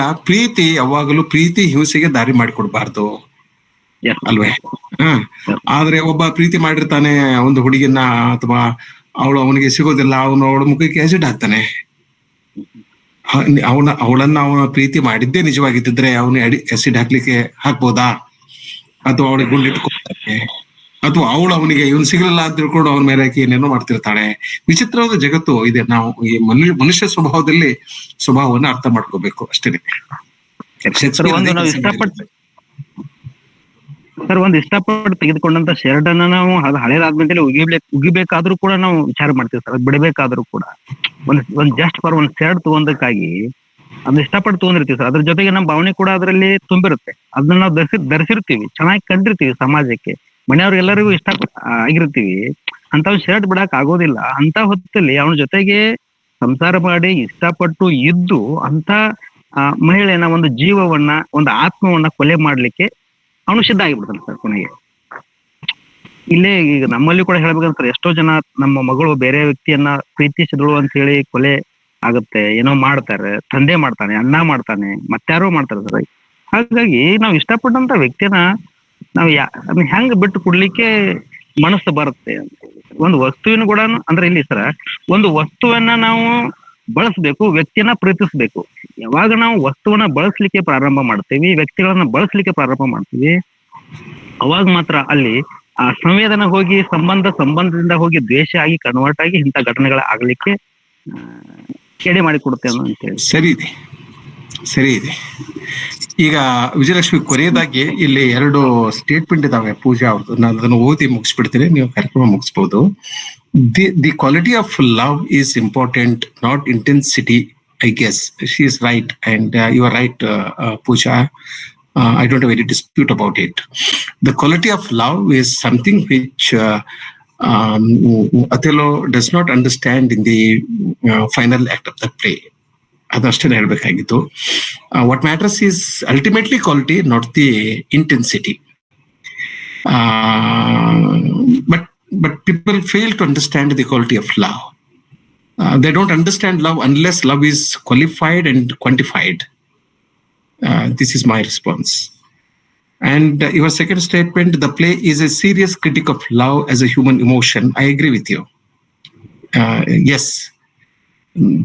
ಯಾವಾಗಲೂ ಪ್ರೀತಿ ಹಿಂಸೆಗೆ ದಾರಿ ಮಾಡಿಕೊಡ್ಬಾರ್ದು ಅಲ್ವೇ? ಆದ್ರೆ ಒಬ್ಬ ಪ್ರೀತಿ ಮಾಡಿರ್ತಾನೆ ಒಂದು ಹುಡುಗಿನ ಅಥವಾ ಅವನಿಗೆ ಸಿಗೋದಿಲ್ಲ, ಅವಳ ಮುಖಕ್ಕೆ ಆಸಿಡ್ ಹಾಕ್ತಾನೆ. ಅವಳನ್ನ ಪ್ರೀತಿ ಮಾಡಿದ್ದೇ ನಿಜವಾಗಿದ್ದಿದ್ರೆ ಅವನು ಆಸಿಡ್ ಹಾಕ್ಬೋದಾ? ಅಥವಾ ಅವಳಿಗೆ ಗುಂಡಿಟ್ಕೊಳ್ತಾನೆ, ಅಥವಾ ಅವನಿಗೆ ಇವನು ಸಿಗಲಿಲ್ಲ ಅಂತ ತಿಳ್ಕೊಂಡು ಅವನ ಮೇಲೆ ಏನೇನೋ ಮಾಡ್ತಿರ್ತಾಳೆ. ವಿಚಿತ್ರವಾದ ಜಗತ್ತು ಇದೆ. ನಾವು ಈ ಮನುಷ್ಯ ಸ್ವಭಾವವನ್ನು ಅರ್ಥ ಮಾಡ್ಕೋಬೇಕು ಅಷ್ಟೇ. ಒಂದು ಇಷ್ಟಪಟ್ಟು ತೆಗೆದುಕೊಂಡಂತ ಶರ್ಟ್ ಅನ್ನ ನಾವು ಅದು ಹಳೇದಾದ್ಮೇಲೆ ಉಗಿಬೇಕಾದ್ರೂ ಕೂಡ ನಾವು ವಿಚಾರ ಮಾಡ್ತೀವಿ ಸರ್. ಅದು ಬಿಡಬೇಕಾದ್ರೂ ಕೂಡ ಒಂದ್ ಜಸ್ಟ್ ಫಾರ್ ಒಂದ್ ಶರ್ಟ್ ತಗೊಂಡಕ್ಕಾಗಿ ಅದನ್ನ ಇಷ್ಟಪಟ್ಟು ತಗೊಂಡಿರ್ತೀವಿ ಸರ್. ಅದ್ರ ಜೊತೆಗೆ ನಮ್ಮ ಭಾವನೆ ಕೂಡ ಅದರಲ್ಲಿ ತುಂಬಿರುತ್ತೆ. ಅದನ್ನ ನಾವು ಧರಿಸಿರ್ತೀವಿ, ಚೆನ್ನಾಗಿ ಕಂಡಿರ್ತೀವಿ, ಸಮಾಜಕ್ಕೆ ಮನೆಯವ್ರಿಗೆಲ್ಲರಿಗೂ ಇಷ್ಟ ಆಗಿರ್ತೀವಿ. ಅಂತ ಶರ್ಟ್ ಬಿಡಕ್ ಆಗೋದಿಲ್ಲ. ಅಂತ ಹೊತ್ತಲ್ಲಿ ಅವನ ಜೊತೆಗೆ ಸಂಸಾರ ಮಾಡಿ ಇಷ್ಟಪಟ್ಟು ಇದ್ದು ಅಂತ ಮಹಿಳೆಯನ್ನ, ಒಂದು ಜೀವವನ್ನ, ಒಂದು ಆತ್ಮವನ್ನ ಕೊಲೆ ಮಾಡ್ಲಿಕ್ಕೆ ಅವನು ಸಿದ್ಧ ಆಗಿಬಿಡ್ತಾನೆ ಸರ್ ಕೊನೆಗೆ. ಇಲ್ಲೇ ಈಗ ನಮ್ಮಲ್ಲಿ ಕೂಡ ಹೇಳ್ಬೇಕಂತಾರೆ, ಎಷ್ಟೋ ಜನ ನಮ್ಮ ಮಗಳು ಬೇರೆ ವ್ಯಕ್ತಿಯನ್ನ ಪ್ರೀತಿಸಿದಳು ಅಂತ ಹೇಳಿ ಕೊಲೆ ಆಗುತ್ತೆ, ಏನೋ ಮಾಡ್ತಾರೆ, ತಂದೆ ಮಾಡ್ತಾನೆ, ಅಣ್ಣ ಮಾಡ್ತಾನೆ, ಮತ್ತಾರೋ ಮಾಡ್ತಾರೆ ಸರ್. ಹಾಗಾಗಿ ನಾವು ಇಷ್ಟಪಟ್ಟಂತ ವ್ಯಕ್ತಿನ ನಾವು ಹೆಂಗ್ ಬಿಟ್ಟು ಕೊಡ್ಲಿಕ್ಕೆ ಮನಸ್ಸು ಬರುತ್ತೆ ಅಂತ ಹೇಳಿ. ಒಂದು ವಸ್ತುವಿನ ಕೂಡ ಅಂದ್ರೆ ಇಲ್ಲಿ ಸರ ಒಂದು ವಸ್ತುವನ್ನ ನಾವು ಬಳಸ್ಬೇಕು, ವ್ಯಕ್ತಿಯನ್ನ ಪ್ರೀತಿಸ್ಬೇಕು. ಯಾವಾಗ ನಾವು ವಸ್ತುವನ್ನ ಬಳಸ್ಲಿಕ್ಕೆ ಪ್ರಾರಂಭ ಮಾಡ್ತೀವಿ, ವ್ಯಕ್ತಿಗಳನ್ನ ಬಳಸ್ಲಿಕ್ಕೆ ಪ್ರಾರಂಭ ಮಾಡ್ತೀವಿ, ಅವಾಗ ಮಾತ್ರ ಅಲ್ಲಿ ಆ ಸಂವೇದನೆ ಹೋಗಿ ಸಂಬಂಧದಿಂದ ಹೋಗಿ ದ್ವೇಷ ಆಗಿ ಕನ್ವರ್ಟ್ ಆಗಿ ಇಂಥ ಘಟನೆಗಳ ಆಗ್ಲಿಕ್ಕೆ ಎಡೆ ಮಾಡಿ ಕೊಡುತ್ತೆ ಅಂತ ಹೇಳಿ. ಸರಿ ಇದೆ. ಈಗ ವಿಜಯಲಕ್ಷ್ಮಿ, ಕೊನೆಯದಾಗಿ ಇಲ್ಲಿ 2 ಸ್ಟೇಟ್ಮೆಂಟ್ ಇದಾವೆ ಪೂಜಾ ಅವ್ರದ್ದು. ನಾನು ಅದನ್ನು ಓದಿ ಮುಗಿಸ್ಬಿಡ್ತೀನಿ, ನೀವು ಕಾರ್ಯಕ್ರಮ ಮುಗಿಸ್ಬೋದು. The quality of love is important, not intensity, I guess. She is right, and you are right, Pooja. I don't have any dispute about it. The quality of love is something which Othello does not understand in the final act of the play. ಅದಷ್ಟೇ ಹೇಳ್ಬೇಕಾಗಿತ್ತು. What matters is ultimately quality, not the intensity. But people fail to understand the quality of love. They don't understand love unless love is qualified and quantified. This is my response. And your second statement, the play is a serious critic of love as a human emotion. I agree with you. Yes,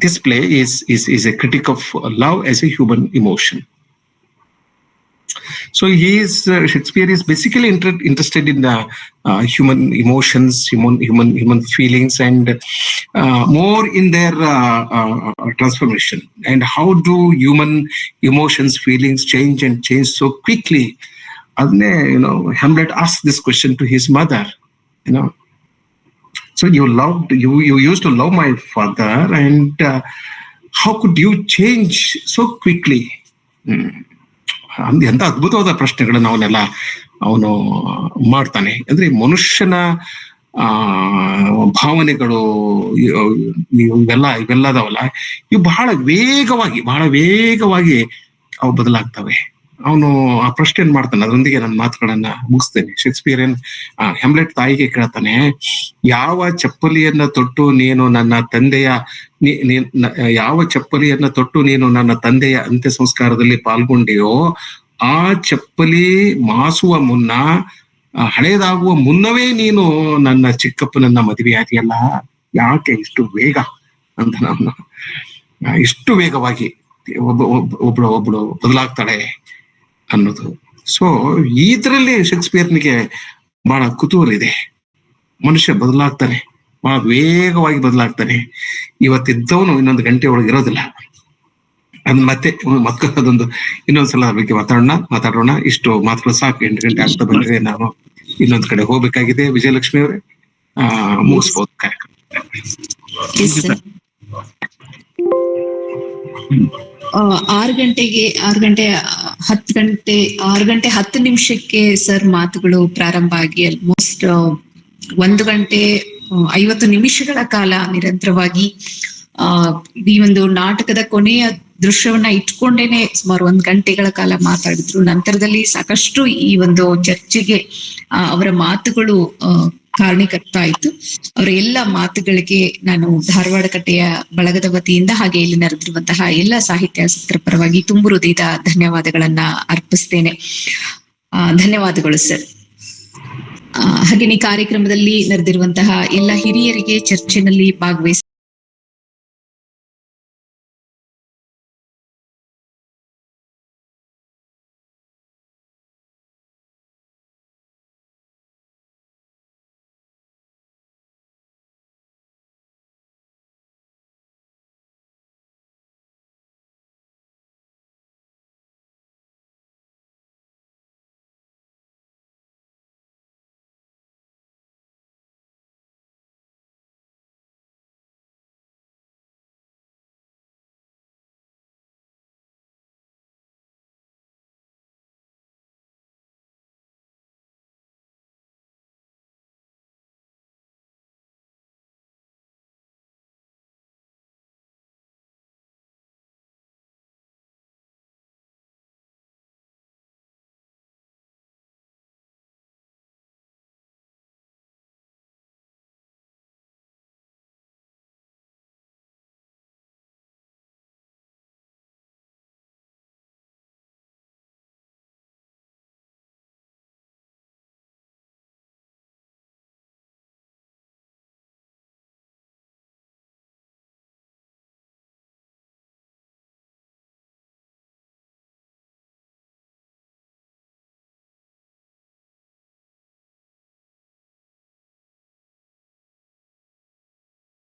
this play is a critic of love as a human emotion. So Shakespeare is basically interested in human emotions, human feelings, and more in their transformation. And how do human emotions, feelings change so quickly? Hamlet asked this question to his mother. So you used to love my father, and how could you change so quickly? ಎಂತ ಅದ್ಭುತವಾದ ಪ್ರಶ್ನೆಗಳನ್ನ ಅವನು ಮಾಡ್ತಾನೆ. ಅಂದ್ರೆ ಮನುಷ್ಯನ ಭಾವನೆಗಳು ಇವೆಲ್ಲದವಲ್ಲ, ಇವು ಬಹಳ ವೇಗವಾಗಿ ಅವು ಬದಲಾಗ್ತವೆ. ಅವನು ಆ ಪ್ರಶ್ನೆ ಮಾಡ್ತಾನೆ. ಅದರೊಂದಿಗೆ ನನ್ನ ಮಾತುಗಳನ್ನ ಮುಗಿಸ್ತೇನೆ. ಶೇಕ್ಸ್ಪಿಯರ್ ಹ್ಯಾಮ್ಲೆಟ್ ತಾಯಿಗೆ ಕೇಳ್ತಾನೆ, ಯಾವ ಚಪ್ಪಲಿಯನ್ನ ತೊಟ್ಟು ನೀನು ನನ್ನ ತಂದೆಯ ಅಂತ್ಯ ಸಂಸ್ಕಾರದಲ್ಲಿ ಪಾಲ್ಗೊಂಡೆಯೋ, ಆ ಚಪ್ಪಲಿ ಮಾಸುವ ಮುನ್ನ, ಹಳೇದಾಗುವ ಮುನ್ನವೇ ನೀನು ನನ್ನ ಚಿಕ್ಕಪ್ಪನನ್ನ ಮದುವೆಯಾದಿಯಲ್ಲ, ಯಾಕೆ ಇಷ್ಟು ವೇಗ ಅಂತ. ನಾನು ಇಷ್ಟು ವೇಗವಾಗಿ ಒಬ್ಳು ಬದಲಾಗ್ತಾಳೆ ಅನ್ನೋದು. ಸೊ ಇದರಲ್ಲಿ ಶೇಕ್ಸ್ಪಿಯರ್ನಿಗೆ ಬಹಳ ಕುತೂಹಲ ಇದೆ. ಮನುಷ್ಯ ಬದಲಾಗ್ತಾನೆ, ಬಹಳ ವೇಗವಾಗಿ ಬದಲಾಗ್ತಾನೆ. ಇವತ್ತಿದ್ದವನು ಇನ್ನೊಂದು ಗಂಟೆ ಒಳಗೆ ಇರೋದಿಲ್ಲ. ಅದ್ ಮತ್ತೆ ಅದೊಂದು ಇನ್ನೊಂದ್ಸಲ ಬಗ್ಗೆ ಮಾತಾಡೋಣ. ಇಷ್ಟು ಮಾತುಗಳು ಸಾಕು. 8 ಗಂಟೆ ಆಗ್ತಾ ಬಂದ್ರೆ ನಾನು ಇನ್ನೊಂದ್ ಕಡೆ ಹೋಗ್ಬೇಕಾಗಿದೆ. ವಿಜಯಲಕ್ಷ್ಮಿ ಅವರೇ, ಮುಗಿಸ್ಬೋದು ಕಾರ್ಯಕ್ರಮ. 6 ಗಂಟೆ 10 ನಿಮಿಷಕ್ಕೆ ಸರ್ ಮಾತುಗಳು ಪ್ರಾರಂಭ ಆಗಿ ಆಲ್ಮೋಸ್ಟ್ 1 ಗಂಟೆ 50 ನಿಮಿಷಗಳ ಕಾಲ ನಿರಂತರವಾಗಿ ಈ ಒಂದು ನಾಟಕದ ಕೊನೆಯ ದೃಶ್ಯವನ್ನ ಇಟ್ಕೊಂಡೇನೆ ಸುಮಾರು 1 ಗಂಟೆಗಳ ಕಾಲ ಮಾತಾಡಿದ್ರು. ನಂತರದಲ್ಲಿ ಸಾಕಷ್ಟು ಈ ಒಂದು ಚರ್ಚೆಗೆ ಅವರ ಮಾತುಗಳು ಕಾರಣೀಕರ್ತ ಆಯ್ತು. ಅವರ ಎಲ್ಲ ಮಾತುಗಳಿಗೆ ನಾನು ಧಾರವಾಡ ಕಟ್ಟೆಯ ಬಳಗದ ವತಿಯಿಂದ ಹಾಗೆ ಇಲ್ಲಿ ನೆರೆದಿರುವಂತಹ ಎಲ್ಲ ಸಾಹಿತ್ಯಾಸಕ್ತರ ಪರವಾಗಿ ತುಂಬು ಹೃದಯದ ಧನ್ಯವಾದಗಳನ್ನ ಅರ್ಪಿಸ್ತೇನೆ. ಧನ್ಯವಾದಗಳು ಸರ್. ಹಾಗೆಯೇ ಕಾರ್ಯಕ್ರಮದಲ್ಲಿ ನೆರೆದಿರುವಂತಹ ಎಲ್ಲ ಹಿರಿಯರಿಗೆ ಚರ್ಚೆನಲ್ಲಿ ಭಾಗವಹಿಸಿ